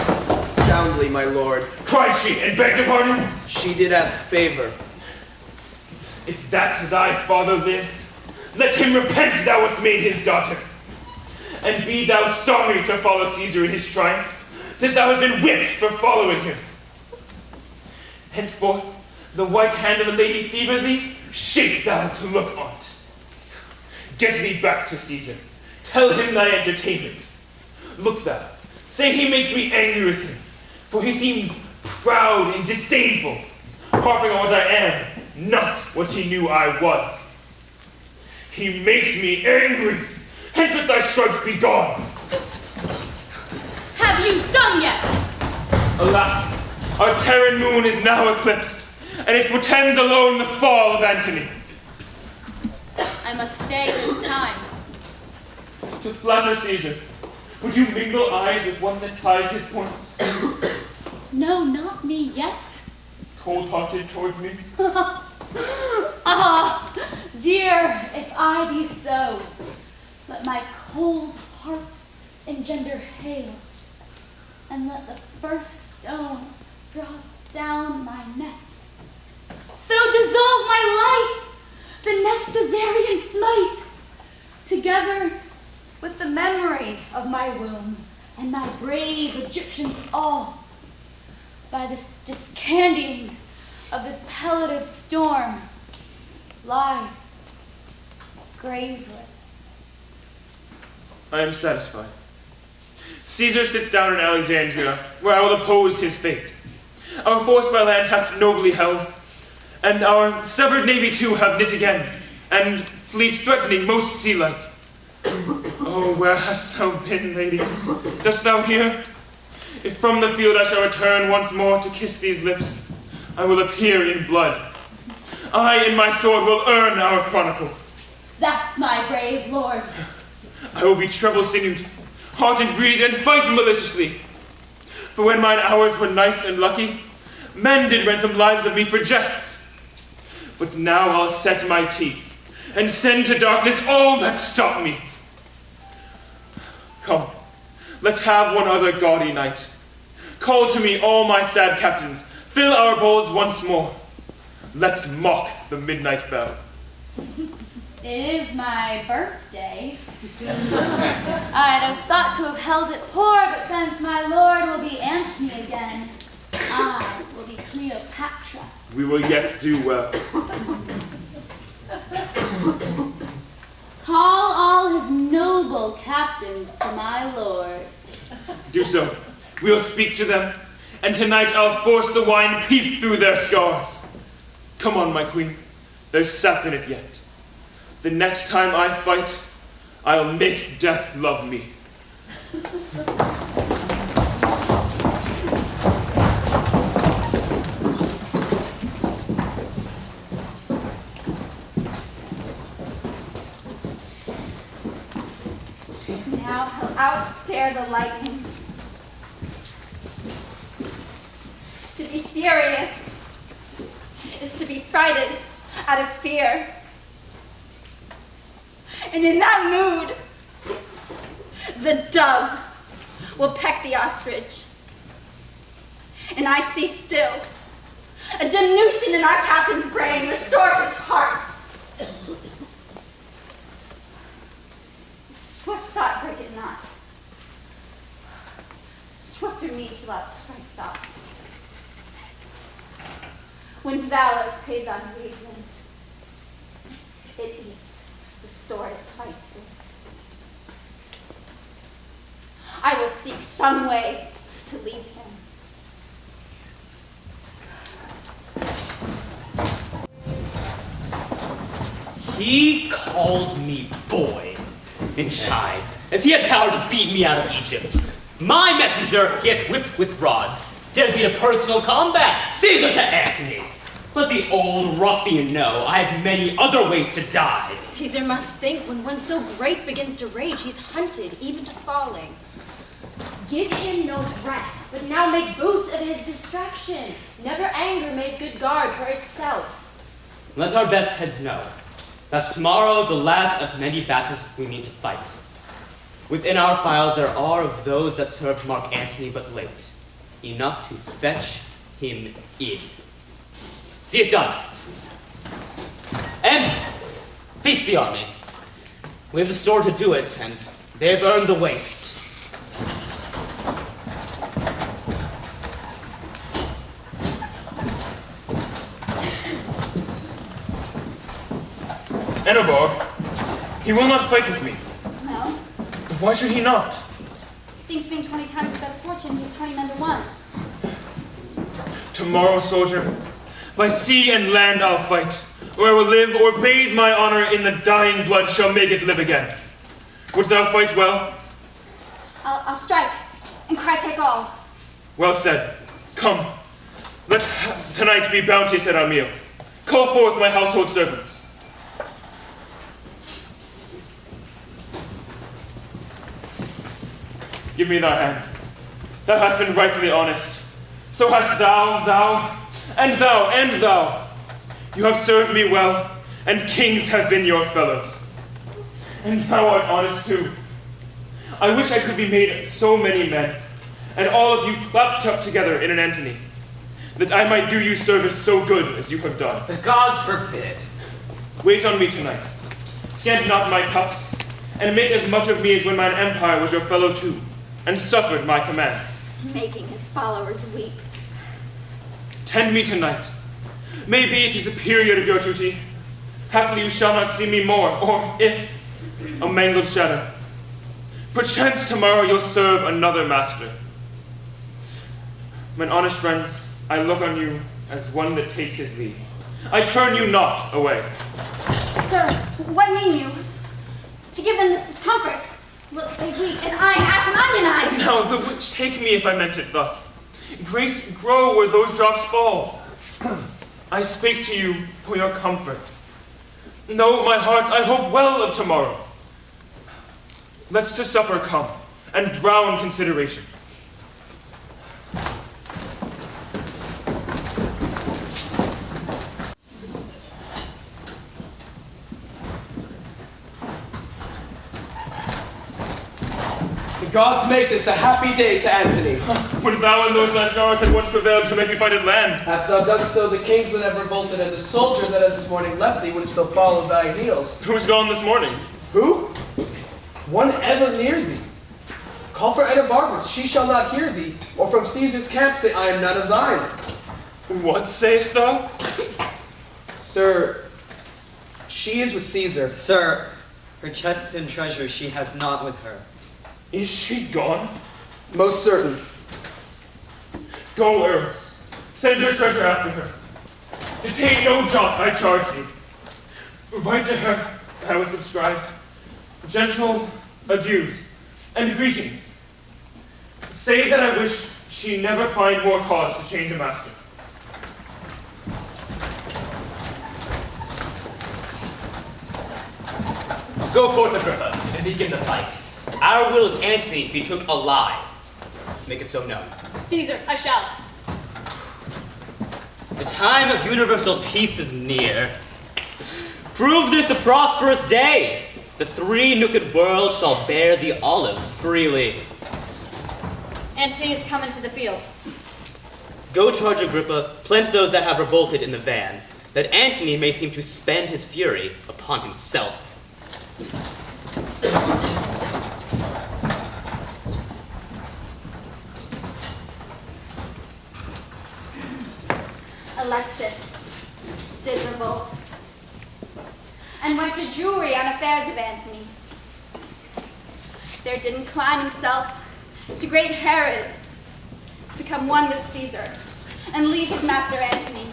Soundly, my lord. Cried she, and begged a pardon? She did ask favor. If that thy father live, let him repent thou wast made his daughter. And be thou sorry to follow Caesar in his triumph, since thou hast been whipped for following him. Henceforth, the white hand of a lady fever thee, shake thou to look on't. Get thee back to Caesar. Tell him thy entertainment. Look thou, say he makes me angry with him, for he seems proud and disdainful, harping on what I am, not what he knew I was. He makes me angry. Hence let thy stripes be gone. Have you done yet? Alas, our Terran moon is now eclipsed, and it portends alone the fall of Antony. I must stay this time. To flatter Caesar, would you mingle eyes with one that plies his points? No, not me yet. Cold-hearted towards me? Ah, dear, if I be so, let my cold heart engender hail, and let the first stone drop down my neck. So dissolve my life, the next Caesarean smite, together with the memory of my womb and my brave Egyptians all, by this discandying of this pelleted storm, lie graveless. I am satisfied. Caesar sits down in Alexandria, where I will oppose his fate. Our force by land hath nobly held, and our severed navy too have knit again, and fleet threatening most sea-like. Oh, where hast thou been, lady? Dost thou hear? If from the field I shall return once more to kiss these lips, I will appear in blood. I and my sword will earn our chronicle. That's my brave lord. I will be treble-sinewed, heart and breed, and fight maliciously. For when mine hours were nice and lucky, men did ransom lives of me for jests. But now I'll set my teeth, and send to darkness all that stop me. Come, let's have one other gaudy night. Call to me all my sad captains, fill our bowls once more. Let's mock the midnight bell. It is my birthday. I'd have thought to have held it poor, but since my lord will be Antony again, I will be Cleopatra. We will yet do well. Call all his noble captains to my lord. Do so. We'll speak to them, and tonight I'll force the wine peep through their scars. Come on, my queen. There's sap in it yet. The next time I fight, I'll make death love me. Now he'll outstare the lightning. To be furious is to be frighted out of fear. And in that mood, the dove will peck the ostrich. And I see still a diminution in our captain's brain restores his heart. Swift thought break it not. Swifter me shall outstrike thought. When valor preys on reason, it eats the sword it fights with. I will seek some way to leave him. He calls me boy and chides, as he had power to beat me out of Egypt. My messenger he hath whipped with rods, dares me to personal combat, Caesar to Antony. Let the old ruffian know I have many other ways to die. Caesar must think when one so great begins to rage, he's hunted even to falling. Give him no breath, but now make boots of his distraction. Never anger made good guard for itself. Let our best heads know that tomorrow the last of many battles we mean to fight. Within our files there are of those that served Mark Antony but late, enough to fetch him in. See it done. And feast the army. We have the sword to do it, and they have earned the waste. Enobog, he will not fight with me. No. Why should he not? He thinks being 20 times the better fortune, he's 20 men to 1. Tomorrow, soldier, by sea and land I'll fight, or I will live, or bathe my honor in the dying blood shall make it live again. Wouldst thou fight well? I'll strike and cry take all. Well said. Come, Let tonight be bounteous at our meal. Call forth my household servants. Give me thy hand. Thou hast been rightly honest. So hast thou, and thou, and thou. You have served me well, and kings have been your fellows. And thou art honest too. I wish I could be made so many men, and all of you clapped up together in an Antony, that I might do you service so good as you have done. The gods forbid. Wait on me tonight. Scant not my cups, and make as much of me as when mine empire was your fellow too, and suffered my command. Making his followers weep. Tend me tonight. Maybe it is the period of your duty. Haply you shall not see me more, or if, a mangled shadow. Perchance tomorrow you'll serve another master. Mine honest friends, I look on you as one that takes his leave. I turn you not away. Sir, what mean you? To give them this discomfort? Look, they weep, and I as an onion eye. Now, the which take me if I meant it thus. Grace grow where those drops fall. I speak to you for your comfort. Know, my hearts, I hope well of tomorrow. Let's to supper come, and drown consideration. The gods make this a happy day to Antony. Would thou and those last hours had once prevailed to make me fight at land? Hadst thou done so, the kings that have revolted, and the soldier that has this morning left thee would still follow thy heels. Who's gone this morning? Who? One ever near thee. Call for Anabargus, she shall not hear thee, or from Caesar's camp say, I am none of thine. What sayest thou? Sir, she is with Caesar. Sir, her chests and treasures she has not with her. Is she gone? Most certain. Go, Eros. Send her treasure after her. Detain no jot, I charge thee. Write to her, I will subscribe, gentle adieus and greetings. Say that I wish she never find more cause to change a master. Go forth, Agrippa, and begin the fight. Our will is Antony be took alive. Make it so known. Caesar, I shall. The time of universal peace is near. Prove this a prosperous day. The three nooked worlds shall bear the olive freely. Antony is coming to the field. Go charge Agrippa, plant those that have revolted in the van, that Antony may seem to spend his fury upon himself. Alexis did revolt, and went to Jewry on affairs of Antony. There did incline himself to great Herod to become one with Caesar and leave his master Antony.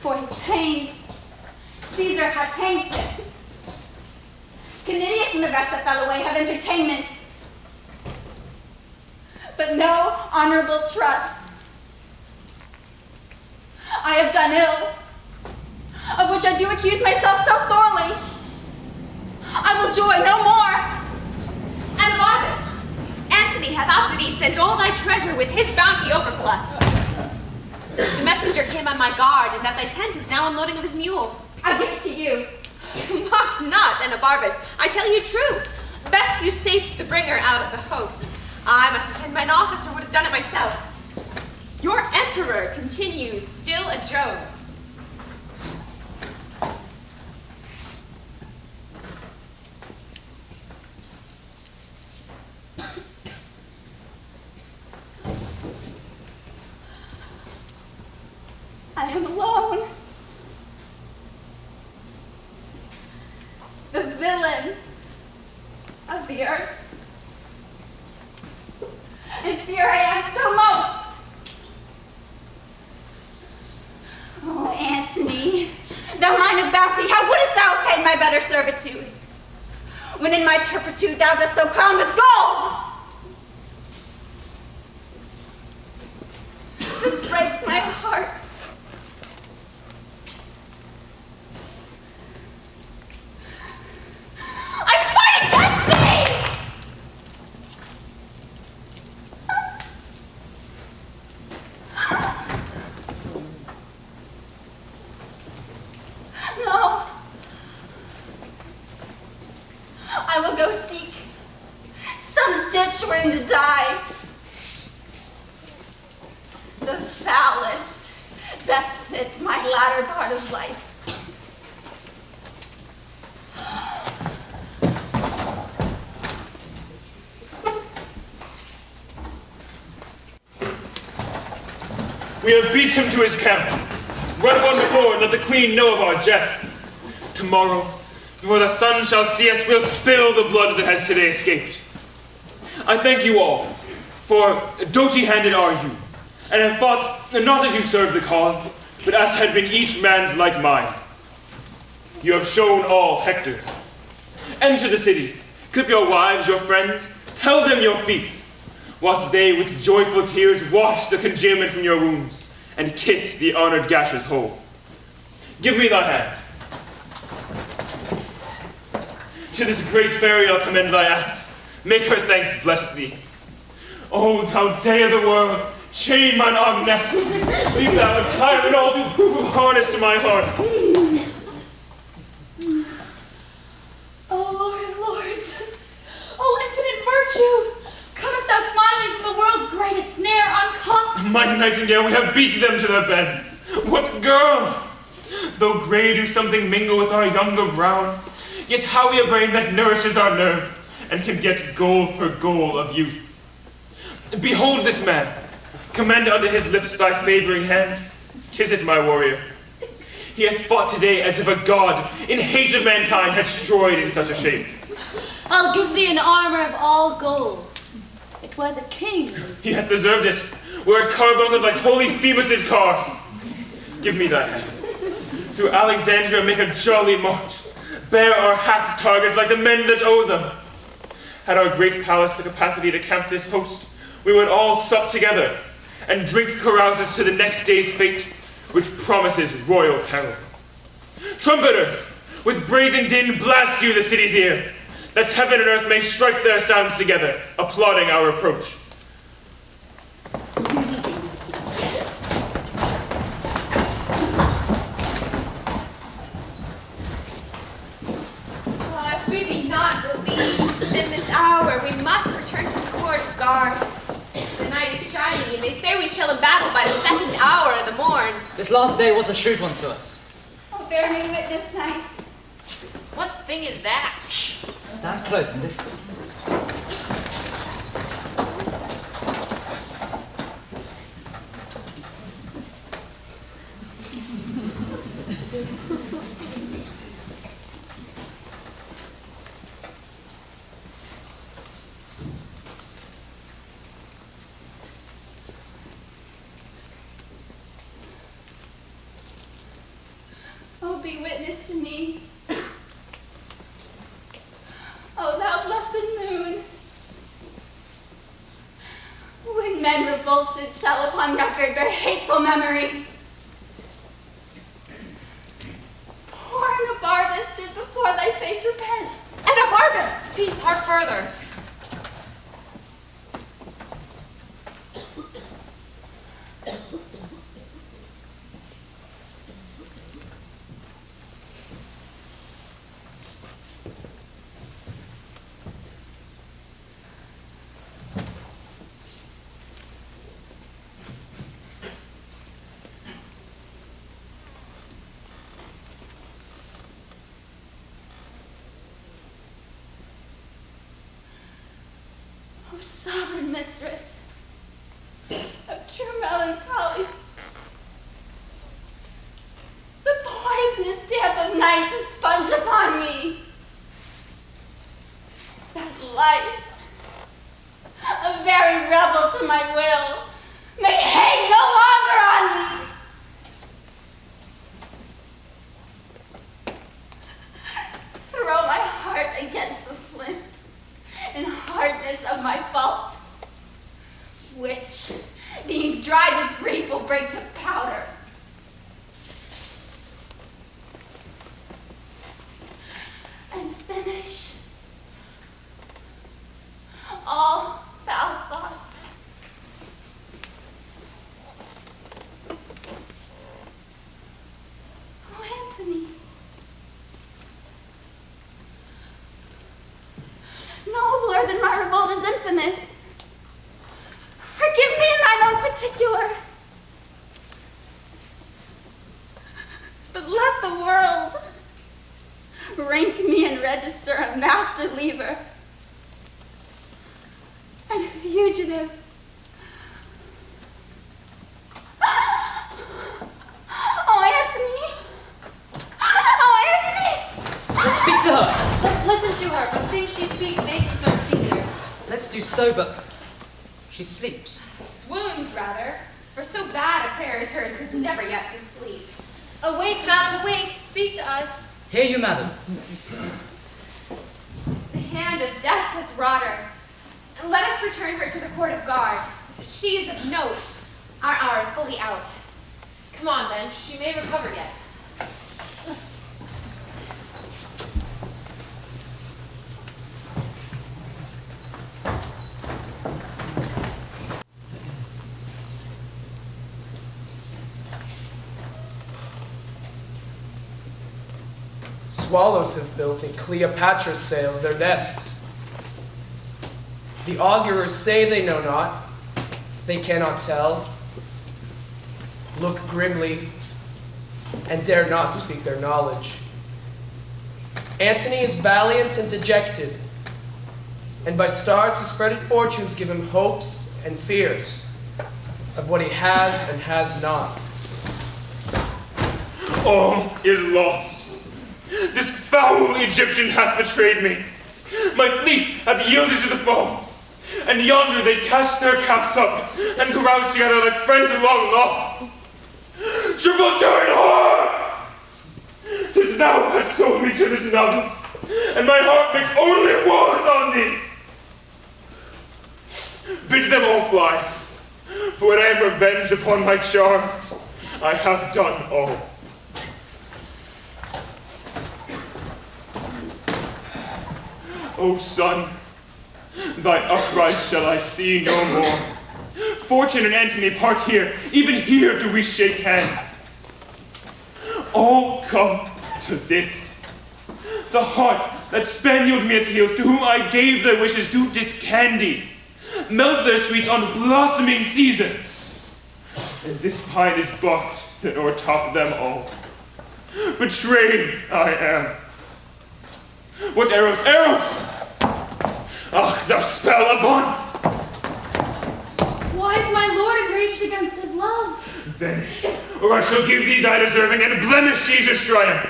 For his pains, Caesar had pains him. Canidius and the rest that fell away have entertainment, but no honorable trust. I have done ill, of which I do accuse myself so sorely. I will joy no more. Anabargus, Antony hath often sent all thy treasure with his bounty overplus. The messenger came on my guard, and that thy tent is now unloading of his mules. I give it to you. Mock not, Anabargus. I tell you true. Best you saved the bringer out of the host. I must attend mine office, or would have done it myself. Your emperor continues still a drone. I am alone. The villain of the earth. In fear I am so most. Oh, Antony, thou mine of bounty, how wouldst thou have paid my better servitude, when in my turpitude thou dost so crown with gold? This breaks my heart. I fight against thee! No. I will go seek some ditch wherein to die. The foulest best fits my latter part of life. We have beat him to his camp. Run one before and let the queen know of our jests. Tomorrow, before the sun shall see us, we'll spill the blood that has today escaped. I thank you all, for doughty-handed are you, and have fought not as you served the cause, but as had been each man's like mine. You have shown all Hector's. Enter the city, clip your wives, your friends, tell them your feats, whilst they with joyful tears wash the congealment from your wounds, and kiss the honored gashes whole. Give me thy hand. To this great fairy I'll commend thy acts. Make her thanks bless thee. O thou day of the world, chain mine armed neck. Leave thou a tyrant all do proof of harness to my heart. O Lord of lords, O infinite virtue, comest thou smiling from the world's greatest snare uncaught? My nightingale, we have beat them to their beds. What girl! Though grey do something mingle with our younger brown, yet how we a brain that nourishes our nerves, and can get goal for goal of youth. Behold this man. Commend unto his lips thy favoring hand. Kiss it, my warrior. He hath fought today as if a god, in hate of mankind, had destroyed in such a shape. I'll give thee an armor of all gold. It was a king's. He hath deserved it, were it carbuncle like holy Phoebus's car. Give me thy hand. Through Alexandria make a jolly march. Bear our hacked targets like the men that owe them. Had our great palace the capacity to camp this host, we would all sup together and drink carouses to the next day's fate, which promises royal peril. Trumpeters, with brazen din blast you the city's ear, that heaven and earth may strike their sounds together, applauding our approach. If we be not relieved within this hour, we must return to the court of guard. The night is shining, and they say we shall embattle by the second hour of the morn. This last day was a shrewd one to us. Oh, bear me witness, knight. What thing is that? Stand close and listen. Oh, be witness to me. Oh, thou blessed moon. When men revolted shall upon record bear hateful memory. Poor Nabarbus did before thy face repent. And Nabarbus! Peace, hark further. O sovereign mistress of true melancholy, the poisonous damp of night to sponge upon me, that life, a very rebel to my will, may hang no longer on me. Throw my heart against the flint in hardness of my fault, which, being dried with grief will break to powder. And finish all foul thoughts. Oh, Antony. Nobler than my revolt is infamous. Forgive me in thine own particular. But let the world rank me in register a master lever and a fugitive. Oh, Antony! Oh, Antony! Let's speak to her. Let's listen to her, but things she speaks may concern Caesar. Let's do so, but she sleeps. Swoons, rather, for so bad a prayer as hers has never yet for sleep. Awake, madam, awake. Speak to us. Hear you, madam. The hand of death hath wrought her. Let us return her to the court of guard. She is of note. Our hour is fully out. Come on, then. She may recover yet. Swallows have built in Cleopatra's sails their nests. The augurers say they know not, they cannot tell, look grimly, and dare not speak their knowledge. Antony is valiant and dejected, and by stars his fretted fortunes give him hopes and fears of what he has and has not. All is lost. This foul Egyptian hath betrayed me. My fleet hath yielded to the foe. And yonder they cast their caps up and carouse together like friends long lost. Triple-turn whore! 'Tis thou hast sold me to this numbness, and my heart makes only wars on thee. Bid them all fly, for when I am revenged upon my charm, I have done all. O son, thy uprise shall I see no more. Fortune and Antony part here, even here do we shake hands. All come to this. The heart that spanieled me at heels, to whom I gave their wishes, do discandy, melt their sweets on blossoming season. And this pine is barked that o'ertop them all. Betrayed I am. What arrows, arrows! Ach, thou spell avaunt! Why is my lord enraged against his love? Vanish, or I shall give thee thy deserving and blemish Caesar's triumph.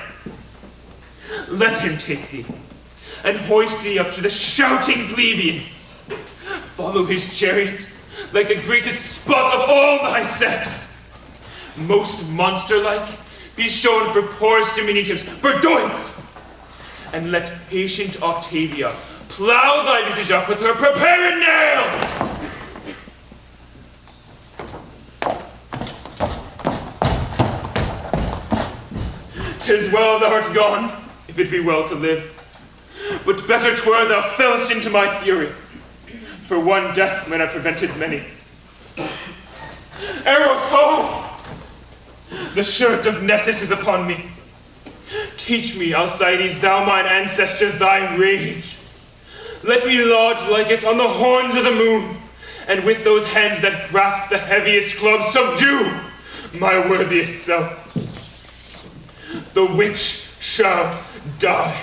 Let him take thee, and hoist thee up to the shouting plebeians. Follow his chariot, like the greatest spot of all thy sex. Most monster-like, be shown for poorest diminutives, for doints. And let patient Octavia plow thy visage up with her prepared nails. 'Tis well thou art gone, if it be well to live. But better 'twere thou fell'st into my fury, for one death might have prevented many. Arrows, ho! The shirt of Nessus is upon me. Teach me, Alcides, thou mine ancestor, thy rage. Let me lodge likest on the horns of the moon, and with those hands that grasp the heaviest club, subdue my worthiest self. The witch shall die.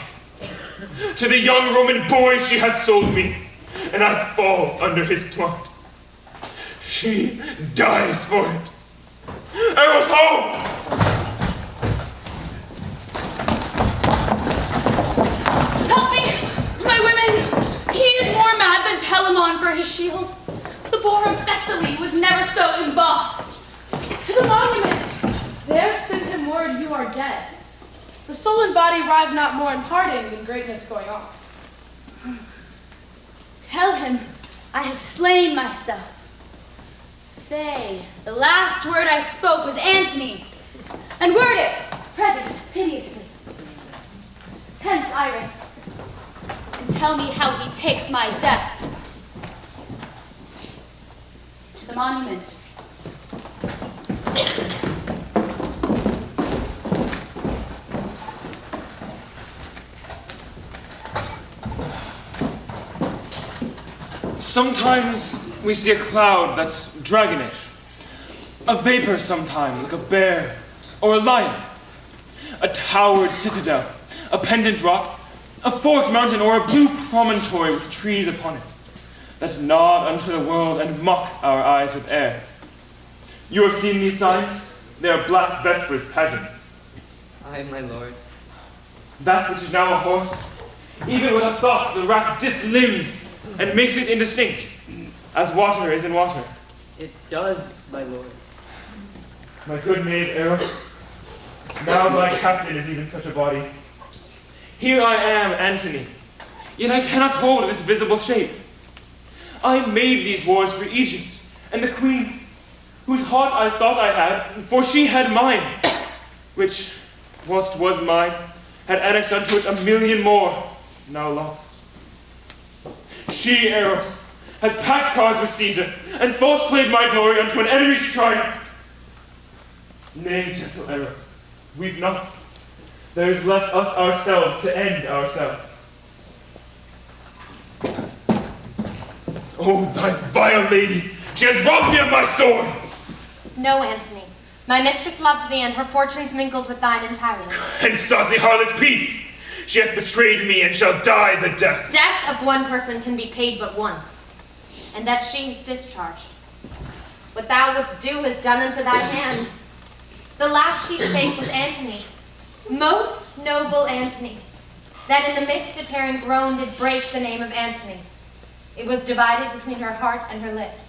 To the young Roman boy she hath sold me, and I fall under his plot. She dies for it. Arrows, ho! Help me, my women! He is more mad than Telamon for his shield. The boar of Thessaly was never so embossed. To the monument! There send him word you are dead. The soul and body rive not more in parting than greatness going on. Tell him I have slain myself. Say, the last word I spoke was Antony, and word it, present piteously. Hence, Iris, and tell me how he takes my death. To the monument. Sometimes we see a cloud that's dragonish, a vapor sometime like a bear or a lion, a towered citadel, a pendant rock, a forked mountain, or a blue promontory with trees upon it, that nod unto the world and mock our eyes with air. You have seen these signs? They are black vespers pageants. Aye, my lord. That which is now a horse, even with a thought, the rack dislimbs and makes it indistinct, as water is in water. It does, my lord. My good maid Eros, now thy captain is even such a body. Here I am, Antony, yet I cannot hold this visible shape. I made these wars for Egypt, and the queen, whose heart I thought I had, for she had mine, which, whilst was mine, had annexed unto it 1,000,000 more, now lost. She, Eros, has packed cards with Caesar, and false played my glory unto an enemy's triumph. Nay, gentle Eros, weep not. There is left us ourselves to end ourselves. Oh, thy vile lady, she has robbed me of my sword! No, Antony. My mistress loved thee, and her fortunes mingled with thine entirely. And saucy harlot, peace! She hath betrayed me and shall die the death. Death of one person can be paid but once, and that she is discharged. What thou wouldst do is done unto thy hand. The last she spake was Antony, most noble Antony, that in the midst a tearing groan did break the name of Antony. It was divided between her heart and her lips.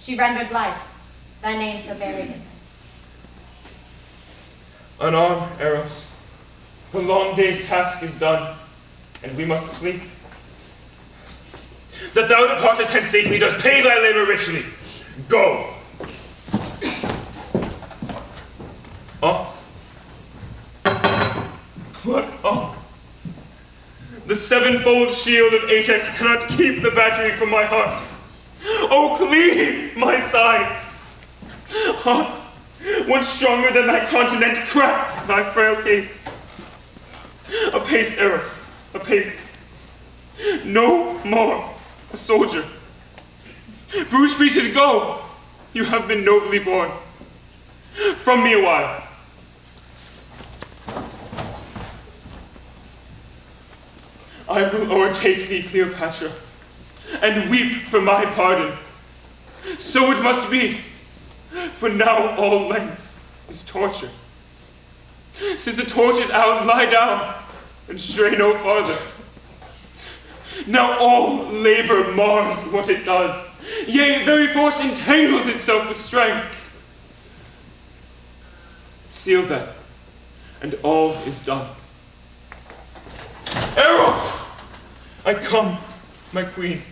She rendered life, thy name so buried in her. Unarm, Eros. The long day's task is done, and we must sleep. That thou departest hence safely does pay thy labor richly. Go. What? The sevenfold shield of Ajax cannot keep the battery from my heart. Oh, cleave my sides. Heart, once stronger than thy continent, crack thy frail case. Apace, Eros, apace. No more a soldier. Bruised pieces, go. You have been nobly born. From me a while. I will o'ertake thee, Cleopatra, and weep for my pardon. So it must be, for now all length is torture. Since the torch is out, lie down and stray no farther. Now all labor mars what it does. Yea, very force entangles itself with strength. Seal then, and all is done. Eros! I come, my queen.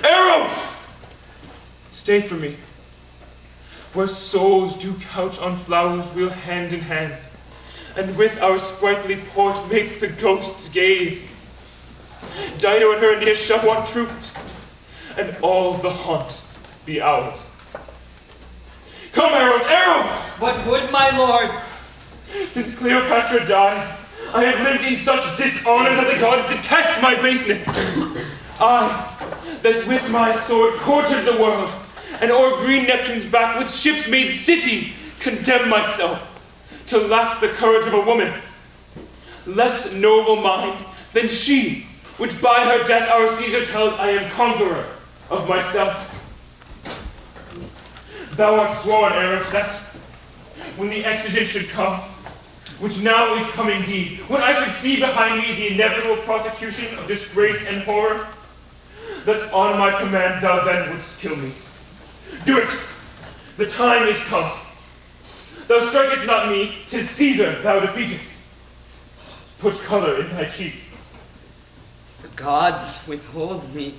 Eros! Stay for me. Where souls do couch on flowers, we'll hand in hand, and with our sprightly port make the ghosts gaze. Dido and her near shall want troops, and all the haunt be ours. Come, Eros, Eros! What would my lord? Since Cleopatra died, I have lived in such dishonor that the gods detest my baseness. I, that with my sword courted the world, and o'er green Neptune's back with ships made cities, condemn myself to lack the courage of a woman, less noble mind than she, which by her death our Caesar tells I am conqueror of myself. Thou art sworn, Eros, that when the exigent should come, which now is come indeed, when I should see behind me the inevitable prosecution of disgrace and horror, that on my command thou then wouldst kill me. Do it! The time is come. Thou strikest not me, 'tis Caesar thou defeatest. Put color in thy cheek. The gods withhold me.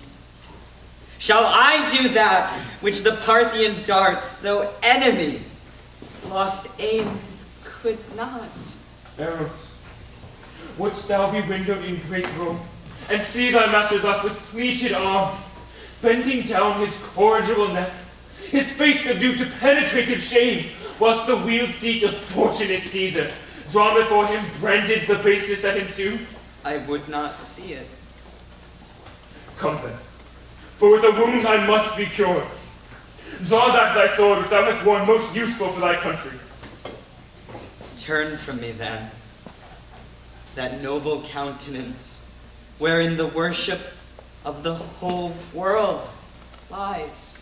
Shall I do that which the Parthian darts, though enemy, lost aim could not? Eros, wouldst thou be windowed in great Rome, and see thy master thus with pleated arm, bending down his corrigible neck, his face subdued to penetrative shame, whilst the wheeled seat of fortunate Caesar, drawn before him, branded the baseness that ensued? I would not see it. Come then, for with a wound I must be cured. Draw back thy sword which thou hast worn most useful for thy country. Turn from me then, that noble countenance, wherein the worship of the whole world lies.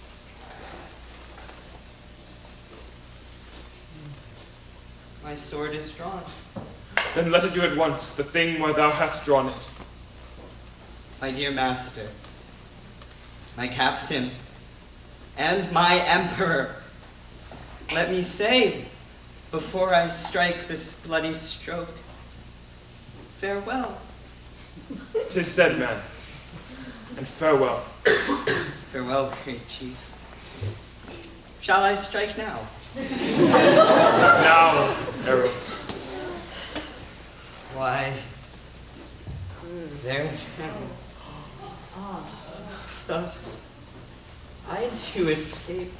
My sword is drawn. Then let it do at once the thing where thou hast drawn it. My dear master, my captain, and my emperor, let me say, before I strike this bloody stroke, farewell. 'Tis said, man, and farewell. Farewell, great chief. Shall I strike now? Now, Eros. Why, there now. Thus, I too escape.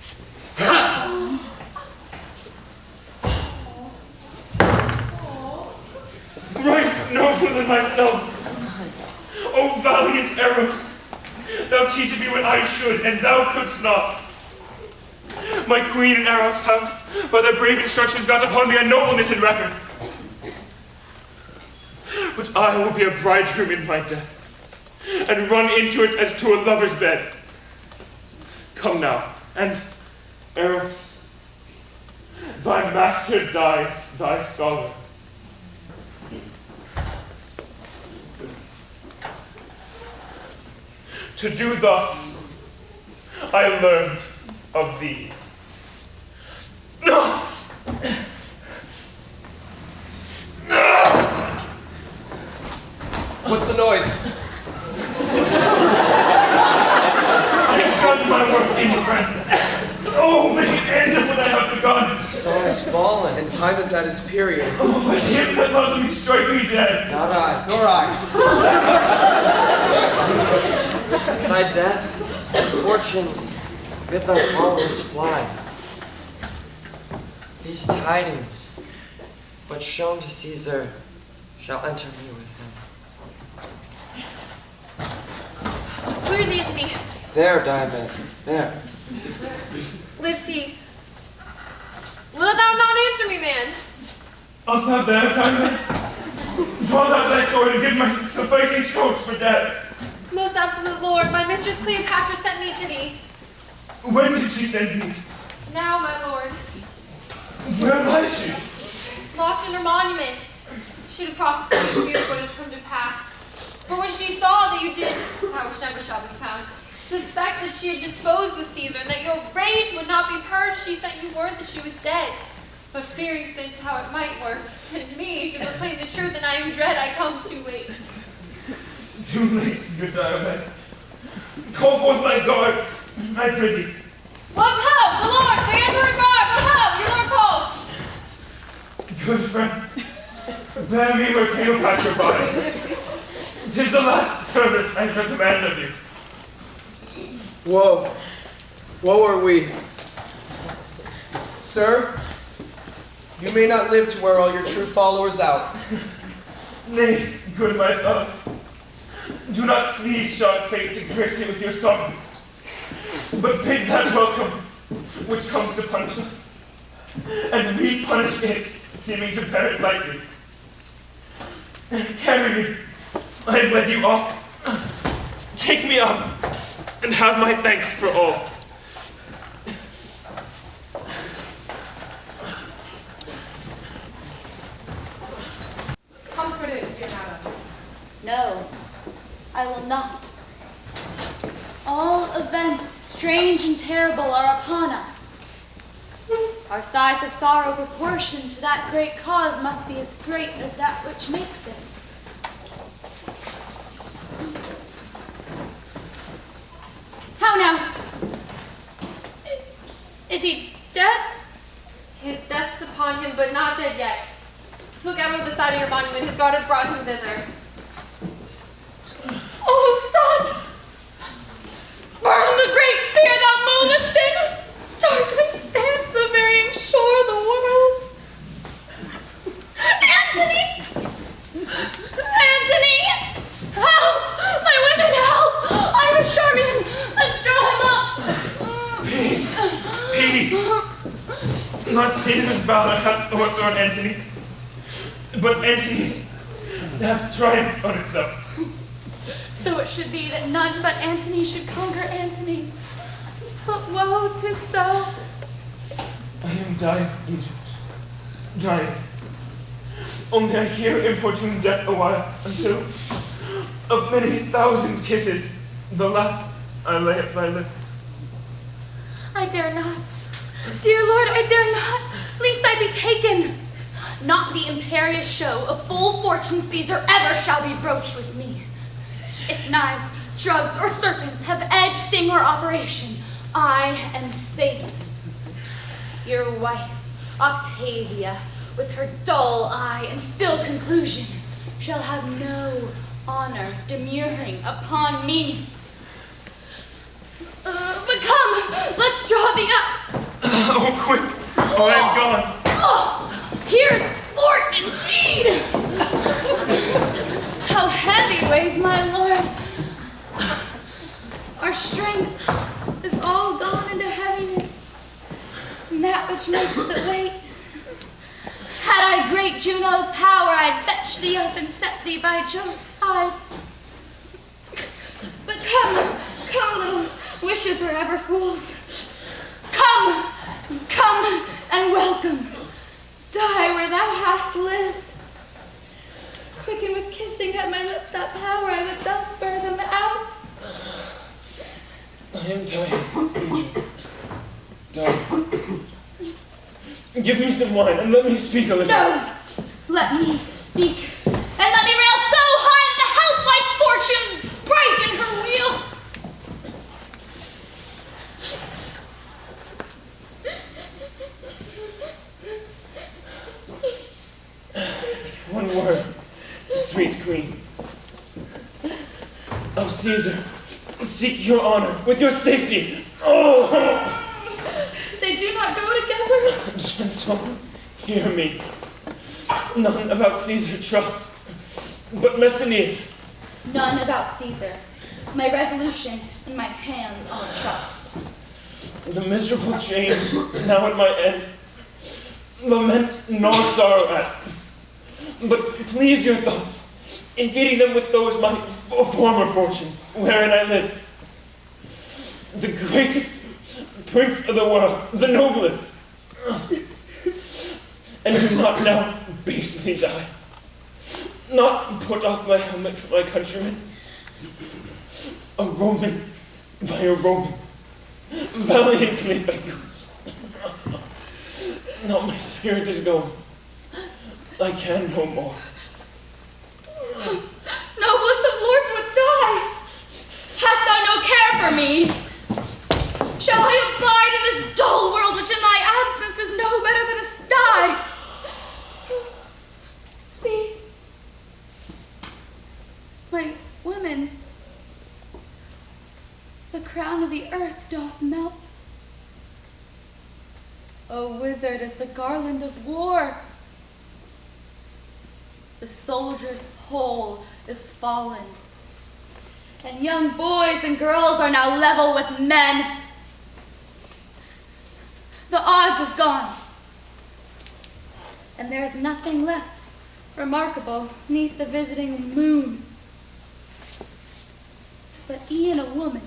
Thrice nobler than myself. O valiant Eros, thou teachest me what I should, and thou couldst not. My queen and Eros have, by their brave instructions, got upon me a nobleness in record. But I will be a bridegroom in my death, and run into it as to a lover's bed. Come now, and, Eros, thy master dies, thy scholar. To do thus, I learned of thee. No! What's the noise? I have done my work in friends. Oh, make it end of what I have begun. The star has fallen, and time is at his period. Oh, but him that loves me strike me dead. Not I, nor I. Thy death and fortunes bid thy followers fly. These tidings, but shown to Caesar, shall enter me with him. Where's Antony? There, Diamond, there. Lives he? Wilt thou not answer me, man? Art thou there, Diamond? Draw thou thy sword and give me sufficing strokes for death. Most absolute lord, my mistress Cleopatra sent me to thee. When did she send thee? Now, my lord, Where lies she? locked in her monument, should have prophesied and feared what has come to pass. For when she saw that you did, that which never shall be found, suspect that she had disposed with Caesar, and that your rage would not be purged, she sent you word that she was dead. But fearing since how it might work, sent me to proclaim the truth, and I am dread I come too late. Too late, good Diamond. Call forth my guard, I prithee. What help? The Lord, the Emperor's guard! What help? Your Lord calls! Good friend, bear me where Cleopatra bides. 'Tis the last service I shall demand of you. Woe. Woe are we. Sir, you may not live to wear all your true followers out. Nay, good my father, do not please shout fate to grace you with your son, but bid that welcome which comes to punish us, and we punish it, seeming to bear it lightly. Carry me, I have led you off. Take me up, and have my thanks for all. Comforted, dear madam. No, I will not. All events strange and terrible are upon us. Our sighs of sorrow proportioned to that great cause must be as great as that which makes it. How now, the side of your monument. His guard hath brought him thither. Oh, son! Burn the great spear thou movest in! Darkly stands the varying shore of the world. Antony! Antony! Help! My women, help! I'm a Charmian! Let's draw him up! Peace! Peace! Not Caesar's valor hath overthrown Antony, but Antony hath triumphed on itself. So it should be that none but Antony should conquer Antony. But woe, 'tis so. I am dying, Egypt. Dying. Only I hear importune death a while, until, of many thousand kisses, the last I lay at thy lips. I dare not. Dear Lord, I dare not, lest I be taken. Not the imperious show of full fortune Caesar ever shall be broached with me. If knives, drugs, or serpents have edge, sting, or operation, I am safe. Your wife, Octavia, with her dull eye and still conclusion, shall have no honor demurring upon me. But come, let's draw thee up. Oh, quick! Oh, I am gone. Oh, here's sport indeed! How heavy weighs my lord! Our strength is all gone into heaviness, and that which makes it weight. Had I great Juno's power, I'd fetch thee up and set thee by Jove's side. But come, little wishes were ever fools. Come and welcome. Die where thou hast lived. Quicken with kissing had my lips that power, I would thus spur them out. I am dying, Egypt. Dying. Give me some wine and let me speak a little. No, let me speak, and let me rail so high that the house my fortune break in her wheel. One word, sweet queen. Of Caesar, seek your honor with your safety. Oh! They do not go together. Gentle, hear me. None about Caesar trust, but Messenius. None about Caesar. My resolution and my hands I'll trust. The miserable change now at my end, lament nor sorrow at, but please your thoughts in feeding them with those my former fortunes, wherein I live. The greatest prince of the world, the noblest, and who not now basely die, not put off my helmet for my countrymen, a Roman by a Roman, valiantly vanquished. Now my spirit is going, I can no more. Noblest of lords would die. Hast thou no care for me? Shall I abide in this dull world which in thy absence is no better than a sty? See, my women, the crown of the earth doth melt. Oh, withered is the garland of war. The soldier's pole is fallen, and young boys and girls are now level with men. The odds is gone, and there is nothing left remarkable neath the visiting moon, but e'en a woman,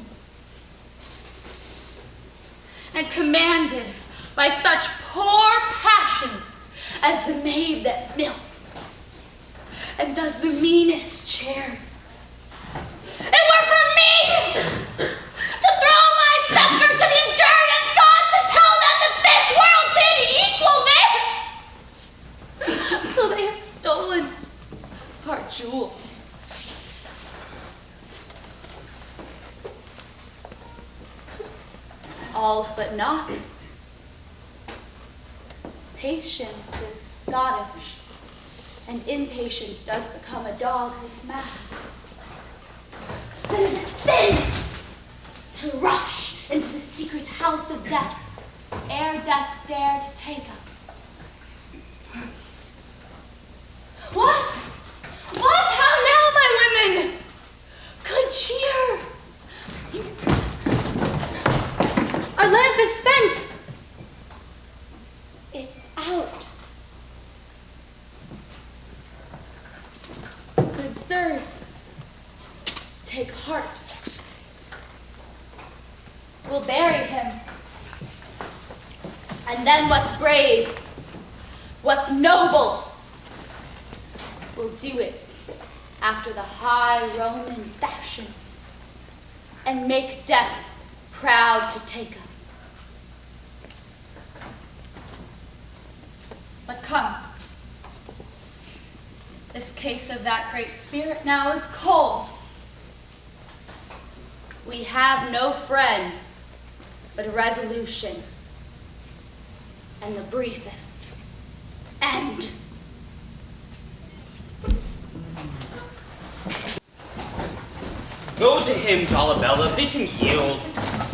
and commanded by such poor passions as the maid that milks and does the meanest chairs. It were for me to throw my scepter to the injurious gods and tell them that this world did equal theirs, till they have stolen our jewels. All's but naught. Patience is Scottish. and impatience does become a dog that's mad, then is it sin to rush into the secret house of death, ere death dare to take us? What? What? How now, my women? Good cheer! Our lamp is spent. It's out. Good sirs, take heart. We'll bury him. And then what's brave, what's noble, we'll do it after the high Roman fashion, and make death proud to take us. But come, this case of that great spirit now is cold. We have no friend, but a resolution, and the briefest end. Go to him, Dolabella, bid him yield.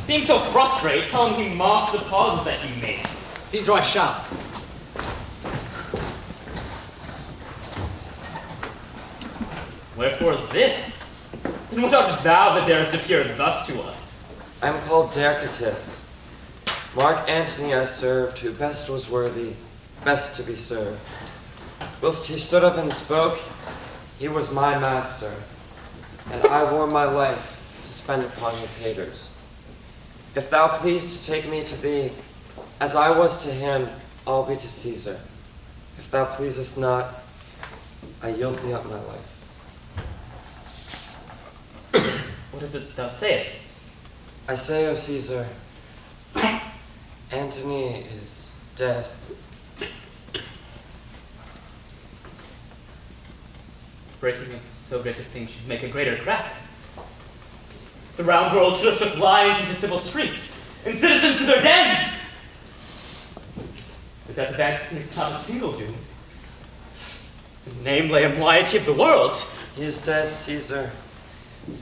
Being so frustrated, tell him he mocks the pauses that he makes. Caesar, I shall. Wherefore is this? And what art thou that darest appear thus to us? I am called Dercetus. Mark Antony I served, who best was worthy, best to be served. Whilst he stood up and spoke, he was my master, and I wore my life to spend upon his haters. If thou please to take me to thee, as I was to him, I'll be to Caesar. If thou pleasest not, I yield thee up my life. What is it thou sayest? I say, O Caesar, Antony is dead. Breaking so great a thing should make a greater crack. The round world should have shook lions into civil streets, and citizens to their dens. The death of Antony is not a single doom. The namely impiety of the world. He is dead, Caesar,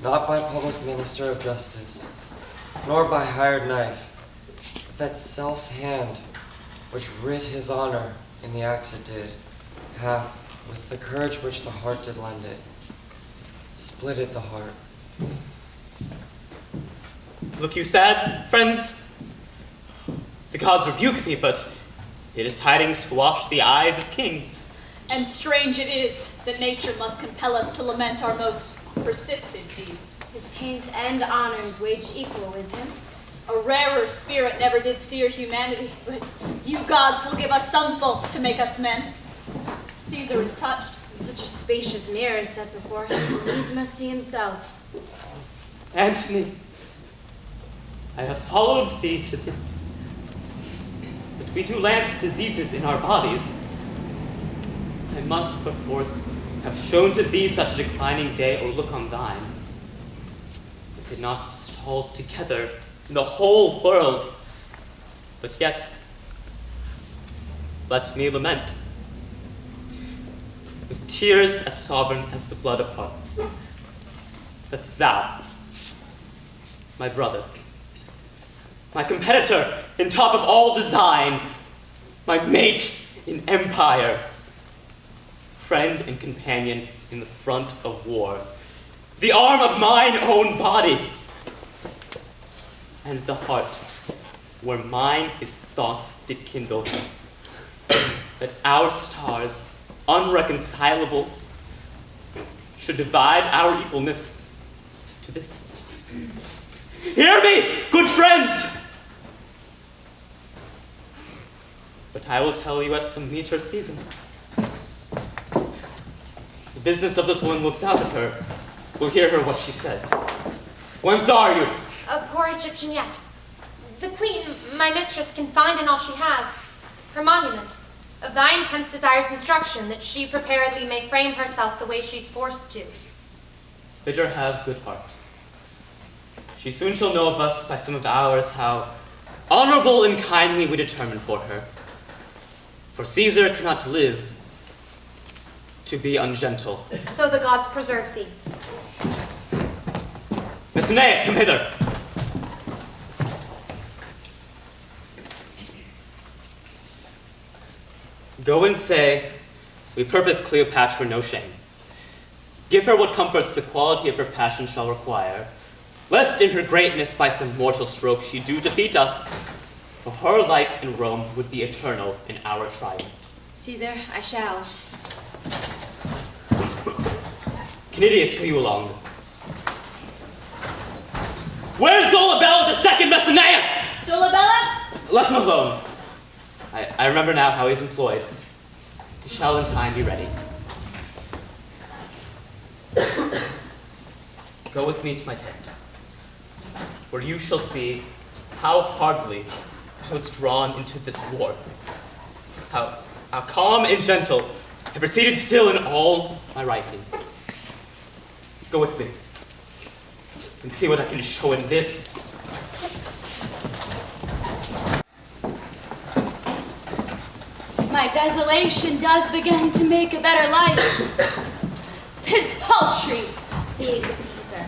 not by public minister of justice, nor by hired knife, but that self-hand which writ his honor in the acts it did, hath, with the courage which the heart did lend it, splitted the heart. Look you sad, friends? The gods rebuke me, but it is tidings to wash the eyes of kings. And strange it is that nature must compel us to lament our most persistent deeds. His taints and honors waged equal with him. A rarer spirit never did steer humanity, but you gods will give us some faults to make us men. Caesar is touched. Such a spacious mirror is set before him, needs must see himself. Antony, I have followed thee to this. But we do lance diseases in our bodies. I must perforce have shown to thee such a declining day or look on thine. We could not stall together in the whole world, but yet let me lament, with tears as sovereign as the blood of hearts, that thou, my brother, my competitor in top of all design, my mate in empire, friend and companion in the front of war, the arm of mine own body, and the heart where mine his thoughts did kindle, that our stars, unreconcilable, should divide our equalness to this. Hear me, good friends! But I will tell you at some meeter season. The business of this woman looks out of her. We'll hear her what she says. Whence are you? A poor Egyptian yet. The queen, my mistress, can find in all she has her monument of thy intense desires instruction, that she preparedly may frame herself the way she's forced to. Bid her have good heart. She soon shall know of us by some of ours how honorable and kindly we determine for her. For Caesar cannot live to be ungentle. So the gods preserve thee. Miss Aeneas, come hither. Go and say, we purpose Cleopatra no shame. Give her what comforts the quality of her passion shall require, lest in her greatness by some mortal stroke she do defeat us, for her life in Rome would be eternal in our triumph. Caesar, I shall. Canidius, go you along. Where's Dolabella the second Messenias? Dolabella? Let him alone. I remember now how he's employed. He shall in time be ready. Go with me to my tent, where you shall see how hardly I was drawn into this war. How calm and gentle I proceeded still in all my writings. Go with me and see what I can show in this. My desolation does begin to make a better life. 'Tis paltry, big Caesar,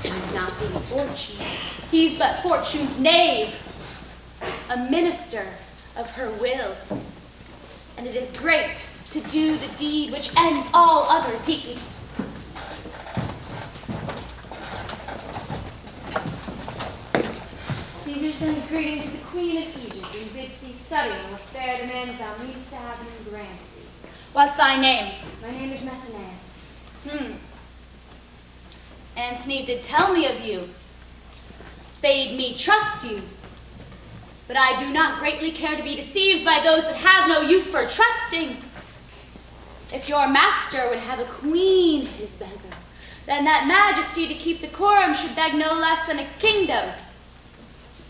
and not being fortune. He's but fortune's knave, a minister of her will. And it is great to do the deed which ends all other deeds. Caesar sends greeting to the Queen of Egypt and bids thee study on what fair demands thou needst to have him grant thee. What's thy name? My name is Messenias. Antony did tell me of you, bade me trust you. But I do not greatly care to be deceived by those that have no use for trusting. If your master would have a queen, his beggar, then that majesty to keep decorum should beg no less than a kingdom.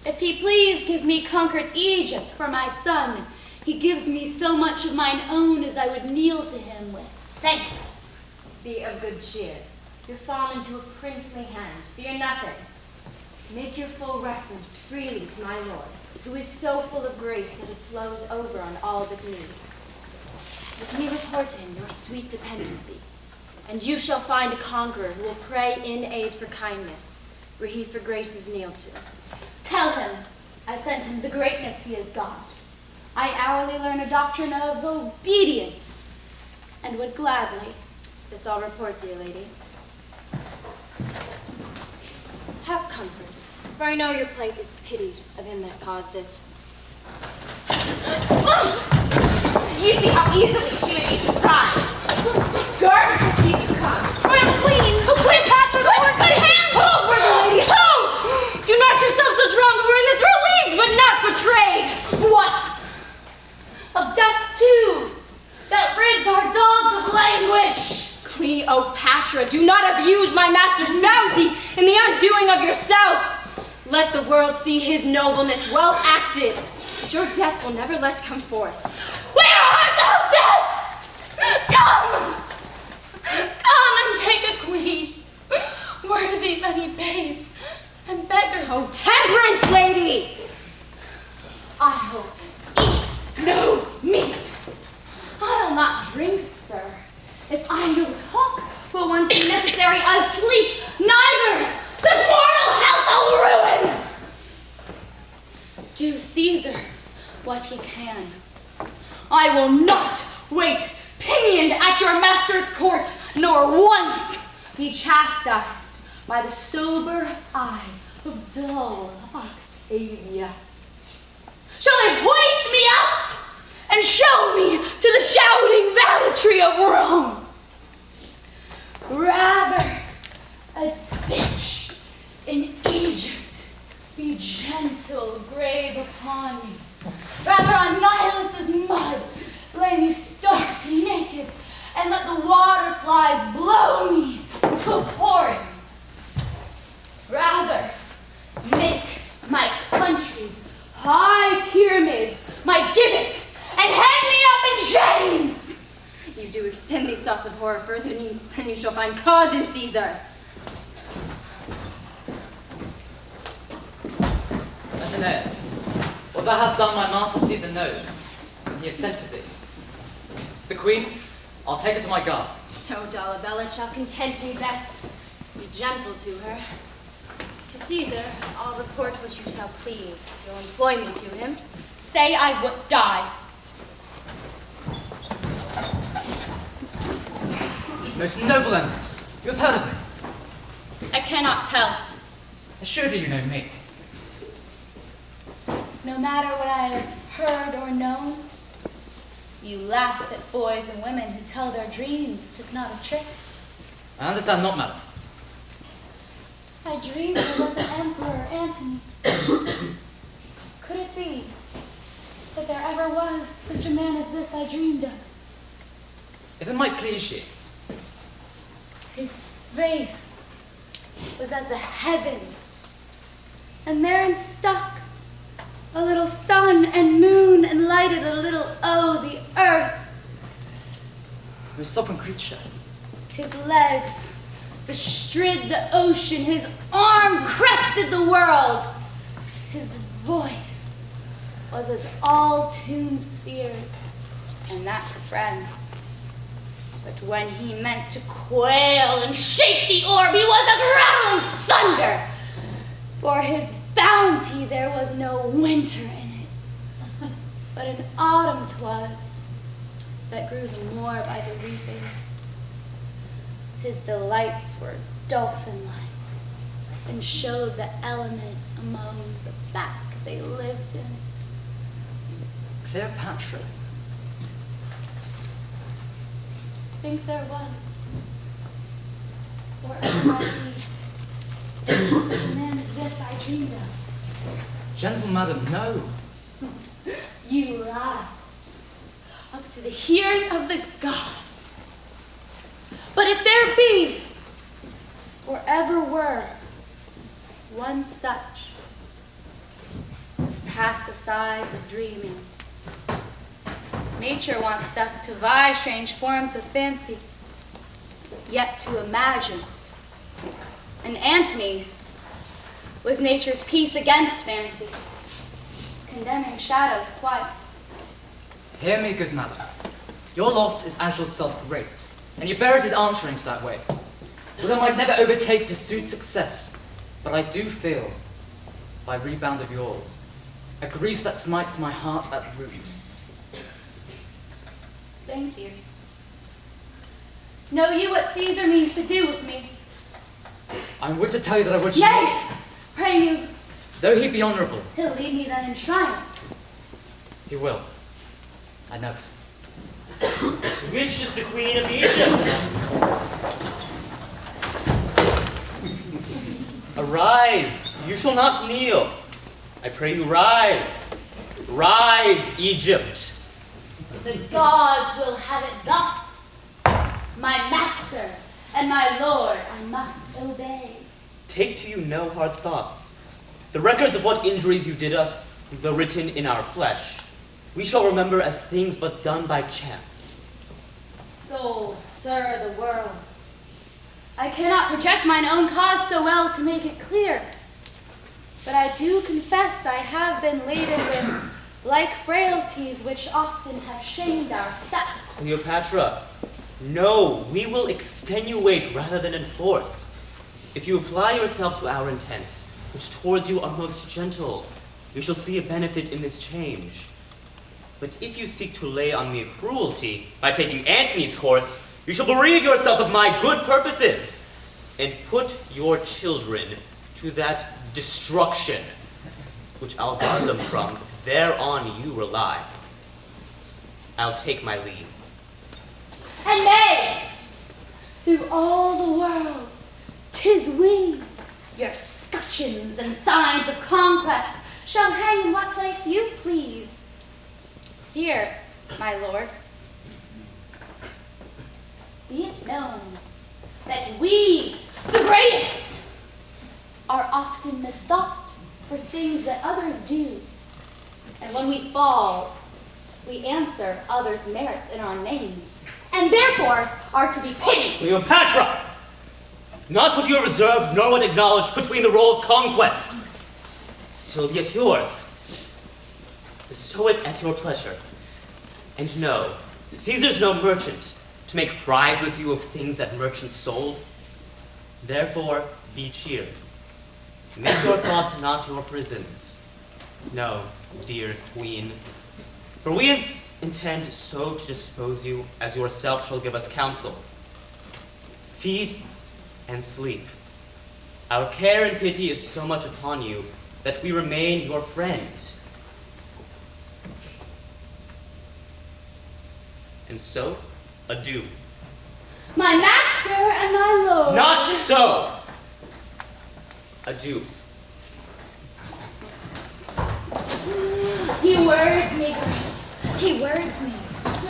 If he please give me conquered Egypt for my son, he gives me so much of mine own as I would kneel to him with thanks. Be of good cheer. You're fallen into a princely hand. Fear nothing. Make your full reference freely to my lord, who is so full of grace that it flows over on all but me. Let me report to him your sweet dependency, and you shall find a conqueror who will pray in aid for kindness, where he for grace is kneeled to. Tell him I sent him the greatness he has got. I hourly learn a doctrine of obedience, and would gladly. This I'll report, dear lady. Have comfort, for I know your plight is pitied of him that caused it. You see how easily she would be surprised. Guard the seat to come. Royal Queen! Oh, Cleopatra! Good hand! Hold, brother lady, hold! Do not yourself so strong, for we're in this relieved, but not betrayed. What? Of death too, that rids our dogs of languish. Cleopatra, do not abuse my master's bounty in the undoing of yourself. Let the world see his nobleness well acted. Your death will never let come forth. Where art thou, death? Come! Come and take a queen, worthy many babes and beggars. Oh, temperance, lady! I will eat no meat. I'll not drink, sir. If I no talk, will once be necessary asleep, neither this mortal house I'll ruin. Do Caesar what he can. I will not wait pinioned at your master's court, nor once be chastised by the sober eye of dull Octavia. Shall they hoist me up and show me to the shouting valetry of Rome? Rather, a ditch in Egypt be gentle grave upon me. Rather on Nilus's mud lay me stark naked, and let the water flies blow me into a pouring. Rather, make my country's high pyramids my gibbet, and hang me up in chains. You do extend these thoughts of horror further than you shall find cause in Caesar. Aeneas, what thou hast done my master Caesar knows, and he has sent for thee. The queen, I'll take her to my garden. So Dolabella shall content me best. Be gentle to her. To Caesar, I'll report what you shall please. You'll employ me to him. Say I would die. Most noble Empress, you have heard of me. I cannot tell. Assuredly you know me. No matter what I have heard or known, you laugh at boys and women who tell their dreams 'tis not a trick. I understand not, madam. I dreamed there was an emperor, Antony. Could it be that there ever was such a man as this I dreamed of? If it might please you. His face was as the heavens, and therein stuck a little sun and moon, and lighted a little the earth. You're a sovereign creature. His legs bestrid the ocean, his arm crested the world. His voice was as all tuned spheres, and that to friends. But when he meant to quail and shake the orb, he was as rattling thunder. For his bounty there was no winter in it, but an autumn 'twas that grew the more by the reaping. His delights were dolphin-like, and showed the element among the back they lived in. Cleopatra. Think there was, or it might be the man as this I dreamed of. Gentle madam, no. You lie, up to the hearing of the gods. But if there be, or ever were, one such, it's past the size of dreaming. Nature wants stuff to vie strange forms with fancy, yet to imagine. And Antony was nature's peace against fancy, condemning shadows quite. Hear me, good madam. Your loss is as yourself great, and your merit is answering to that weight. Well, I might never overtake pursued success, but I do feel, by rebound of yours, a grief that smites my heart at root. Thank you. Know you what Caesar means to do with me? I would to tell you that I would. Yea, pray you. Though he be honourable, He'll lead me then in triumph. he will. I know it. Which is the queen of Egypt? Arise, you shall not kneel. I pray you rise. Rise, Egypt. The gods will have it thus. My master and my lord I must obey. Take to you no hard thoughts. The records of what injuries you did us, though written in our flesh, we shall remember as things but done by chance. So, sir, the world. I cannot project mine own cause so well to make it clear. But I do confess I have been laden with like frailties which often have shamed our sex. Cleopatra, no, we will extenuate rather than enforce. If you apply yourself to our intents, which towards you are most gentle, you shall see a benefit in this change. But if you seek to lay on me cruelty by taking Antony's course, you shall bereave yourself of my good purposes, and put your children to that destruction, which I'll guard them from, if thereon you rely. I'll take my leave. And nay, through all the world, 'tis we, your scutcheons and signs of conquest, shall hang in what place you please. Here, my lord, be it known that we, the greatest, are often misthought for things that others do. And when we fall, we answer others' merits in our names, and therefore are to be pitied. Cleopatra! Not what you have reserved, nor what acknowledged between the role of conquest. Still yet yours. Bestow it at your pleasure. And know, Caesar's no merchant, to make prize with you of things that merchants sold? Therefore, be cheered. Make your thoughts not your prisons. No, dear queen, for we intend so to dispose you as yourself shall give us counsel. Feed and sleep. Our care and pity is so much upon you that we remain your friend. And so, adieu. My master and my lord. Not so! Adieu. He words me, Grace. He words me.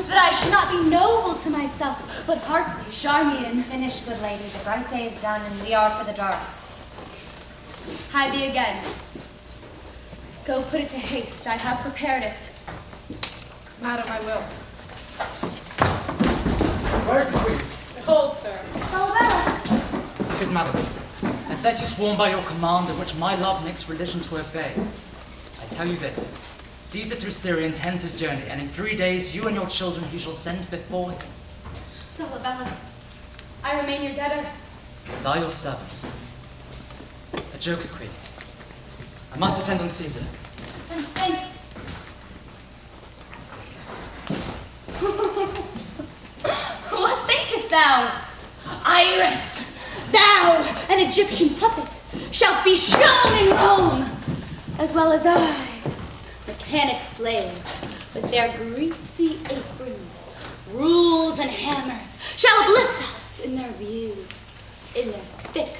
That I should not be noble to myself, but heartily charmian. Finish, good lady. The bright day is done, and we are for the dark. Hie thee again. Go put it to haste. I have prepared it. Madam, I will. Where's the queen? Behold, sir. Falabella. Good madam, as that you sworn by your command, in which my love makes religion to obey, I tell you this: Caesar through Syria intends his journey, and in 3 days you and your children he shall send before him. Falabella, I remain your debtor. And I your servant. Adieu, good queen. I must attend on Caesar. And thanks. What thinkest thou? Iris, thou, an Egyptian puppet, shalt be shown in Rome, as well as I, mechanic slaves, with their greasy aprons, rules and hammers, shall uplift us in their view, in their thick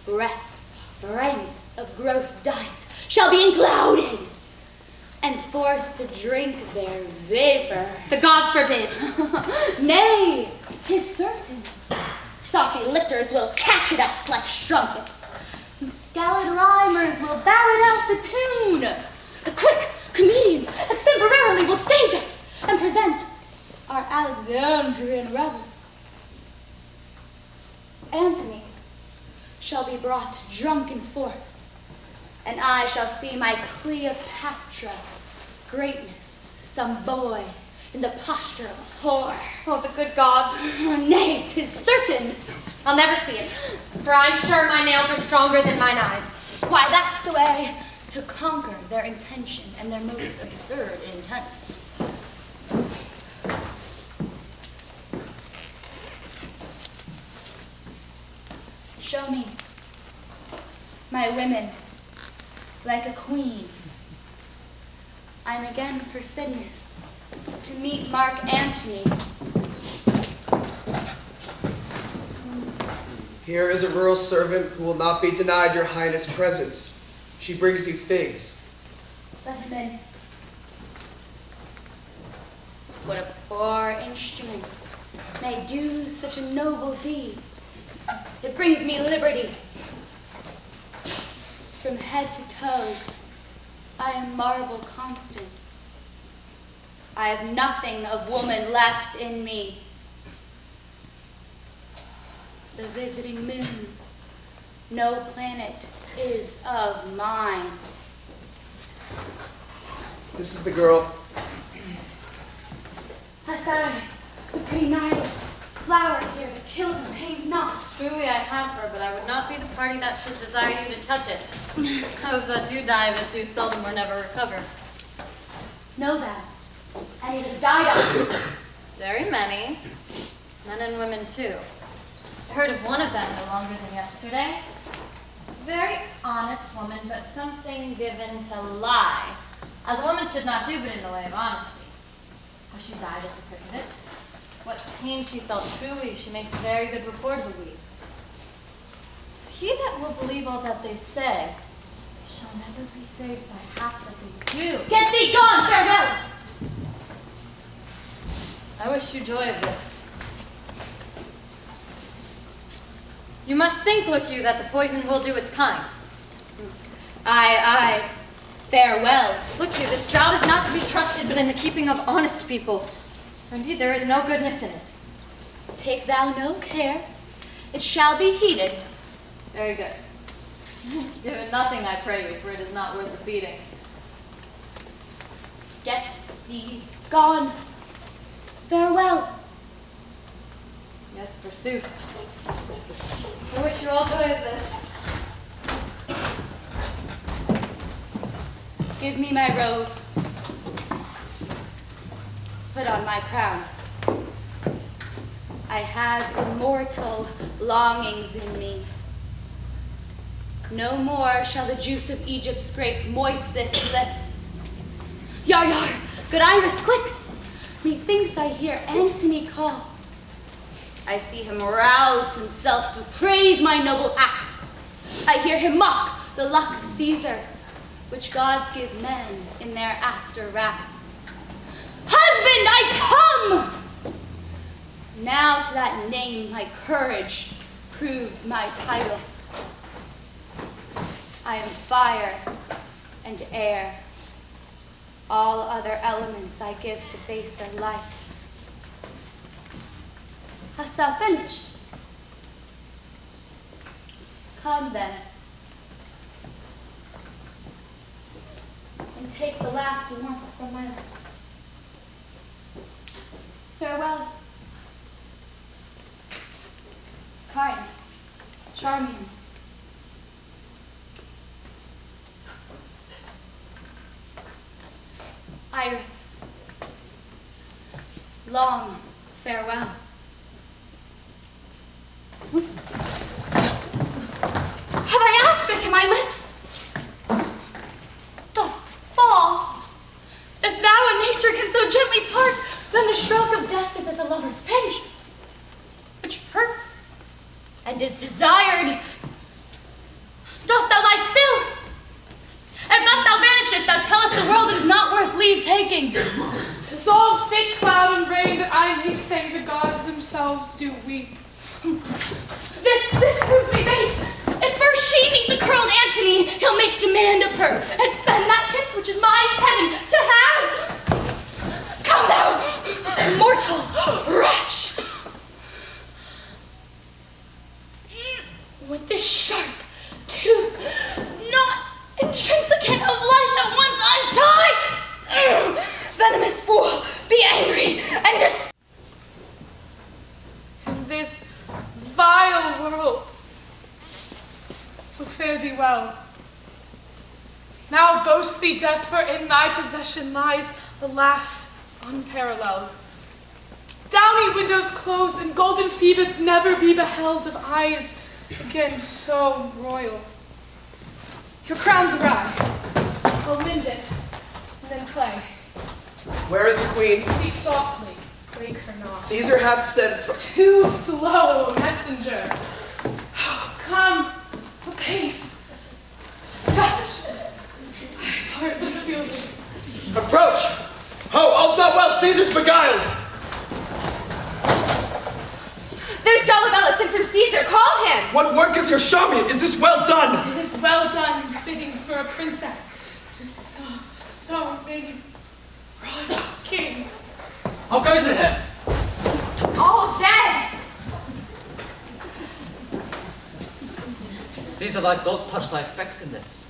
breaths, rank of gross diet, shall be enclouded, and forced to drink their vapor. The gods forbid. Nay, 'tis certain. Saucy lictors will catch it us like strumpets, and scalled rhymers will ballad out the tune. The quick comedians extemporarily will stage us and present our Alexandrian revels. Antony shall be brought drunken forth, and I shall see my Cleopatra greatness, some boy in the posture of a whore. Oh, the good gods. Nay, 'tis certain. I'll never see it, for I'm sure my nails are stronger than mine eyes. Why, that's the way to conquer their intention and their most absurd intents. Show me my women like a queen. I'm again for Sidness to meet Mark Antony. Here is a rural servant who will not be denied your highness' presence. She brings you figs. Let him in. What a poor instrument may do such a noble deed. It brings me liberty. From head to toe, I am marble constant. I have nothing of woman left in me. The visiting moon, no planet is of mine. This is the girl. Hassan, the pretty Nihilist, flower here that kills and pains not. Truly I have her, but I would not be the party that should desire you to touch it. Those that do die of it do seldom or never recover. Know that. And it has died of. Very many. Men and women too. I heard of one of them no longer than yesterday. Very honest woman, but something given to lie. As a woman should not do, but in the way of honesty. How she died at the thick of it. What pain she felt truly, she makes a very good report of a week. He that will believe all that they say shall never be saved by half that they do. Get thee gone, farewell! I wish you joy of this. You must think, look you, that the poison will do its kind. Aye, farewell. Look you, this drought is not to be trusted, but in the keeping of honest people. For indeed there is no goodness in it. Take thou no care. It shall be heeded. Very good. Do it nothing, I pray you, for it is not worth the beating. Get thee gone. Farewell. Yes, forsooth. I wish you all joy of this. Give me my robe. Put on my crown. I have immortal longings in me. No more shall the juice of Egypt scrape moist this lip. Yar, yar, good Iris, quick! Methinks I hear Antony call. I see him rouse himself to praise my noble act. I hear him mock the luck of Caesar, which gods give men in their after wrath. Husband, I come! Now to that name my courage proves my title. I am fire and air. All other elements I give to baser life. Hast thou finished? Come then, and take the last warmth from my lips. Farewell. Kind, charming. Iris, long farewell. Have I aspic in my lips? Dost fall? If thou and nature can so gently part, then the stroke of death is as a lover's pinch, which hurts and is desired. Dost thou lie still? If thus thou vanishest, thou tellest the world it is not worth leave taking. Dissolve thick cloud and rain, that I may say the gods themselves do weep. This proves me base. If first she meet the curled Antony, he'll make demand of her, and spend that kiss which is my heaven to have. Come thou, mortal wretch. With this sharp tooth, not intrinsicate of life at once untied. Venomous fool, be angry and In this vile world, so fare thee well. Now boast thee death, for in thy possession lies, alas, unparalleled. Downy windows closed, and golden Phoebus never be beheld of eyes again so royal. Your crown's awry. I'll mend it, and then play. Where is the queen? Speak softly, wake her not. Caesar hath said... Too slow a messenger. Come, apace. Stash. I hardly feel thee. Approach! Ho, all's not well, Caesar's beguiled! There's Dolabella sent from Caesar, call him! What work is her Charmian? Is this well done? It is well done, fitting for a princess. It is so many royal kings. How goes it here? All dead! Caesar, thy thoughts touch thy effects in this.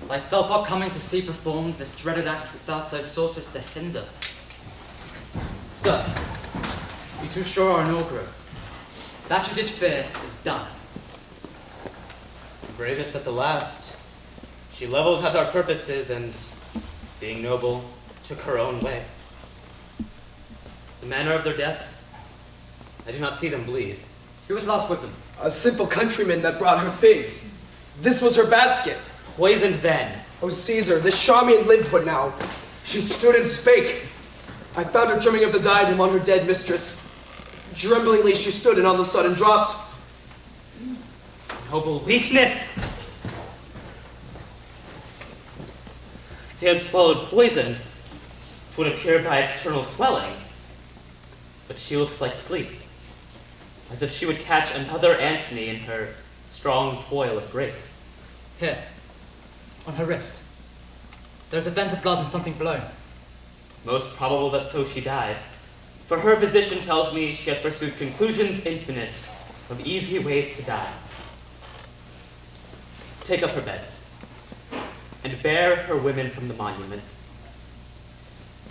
Thyself art coming to see performed this dreaded act which thou so soughtest to hinder. Sir, you too sure are an augurer. That you did fear is done. Bravest at the last. She leveled at our purposes and, being noble, took her own way. The manner of their deaths, I do not see them bleed. Who was last with them? A simple countryman that brought her figs. This was her basket. Poisoned then. O Caesar, this Charmian lived but now. She stood and spake. I found her trimming up the diadem on her dead mistress. Tremblingly she stood and on the sudden dropped. Noble weakness! If they had swallowed poison, it would appear by external swelling. But she looks like sleep, as if she would catch another Antony in her strong toil of grace. Here, on her wrist. There's a vent of blood and something blown. Most probable that so she died, for her physician tells me she hath pursued conclusions infinite of easy ways to die. Take up her bed, and bear her women from the monument.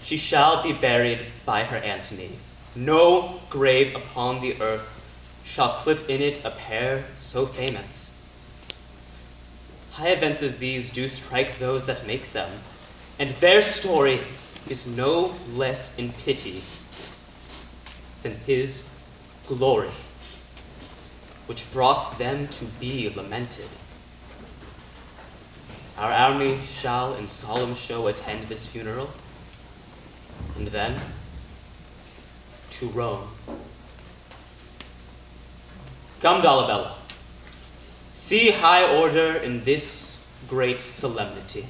She shall be buried by her Antony, No grave upon the earth shall clip in it a pair so famous. High events as these do strike those that make them, and their story is no less in pity than his glory, which brought them to be lamented. Our army shall in solemn show attend this funeral, and then to Rome. Come, Dolabella, see high order in this great solemnity.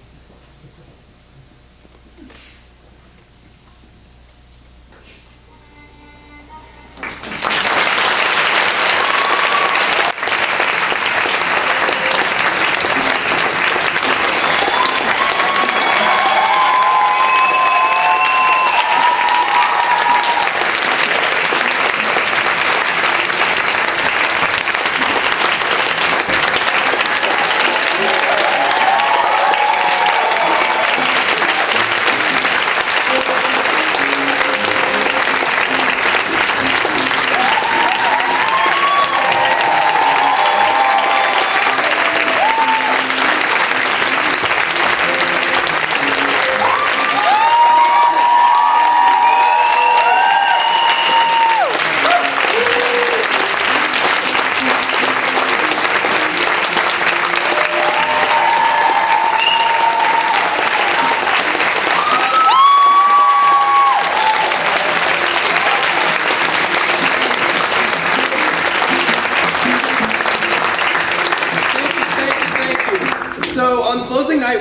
So on closing night,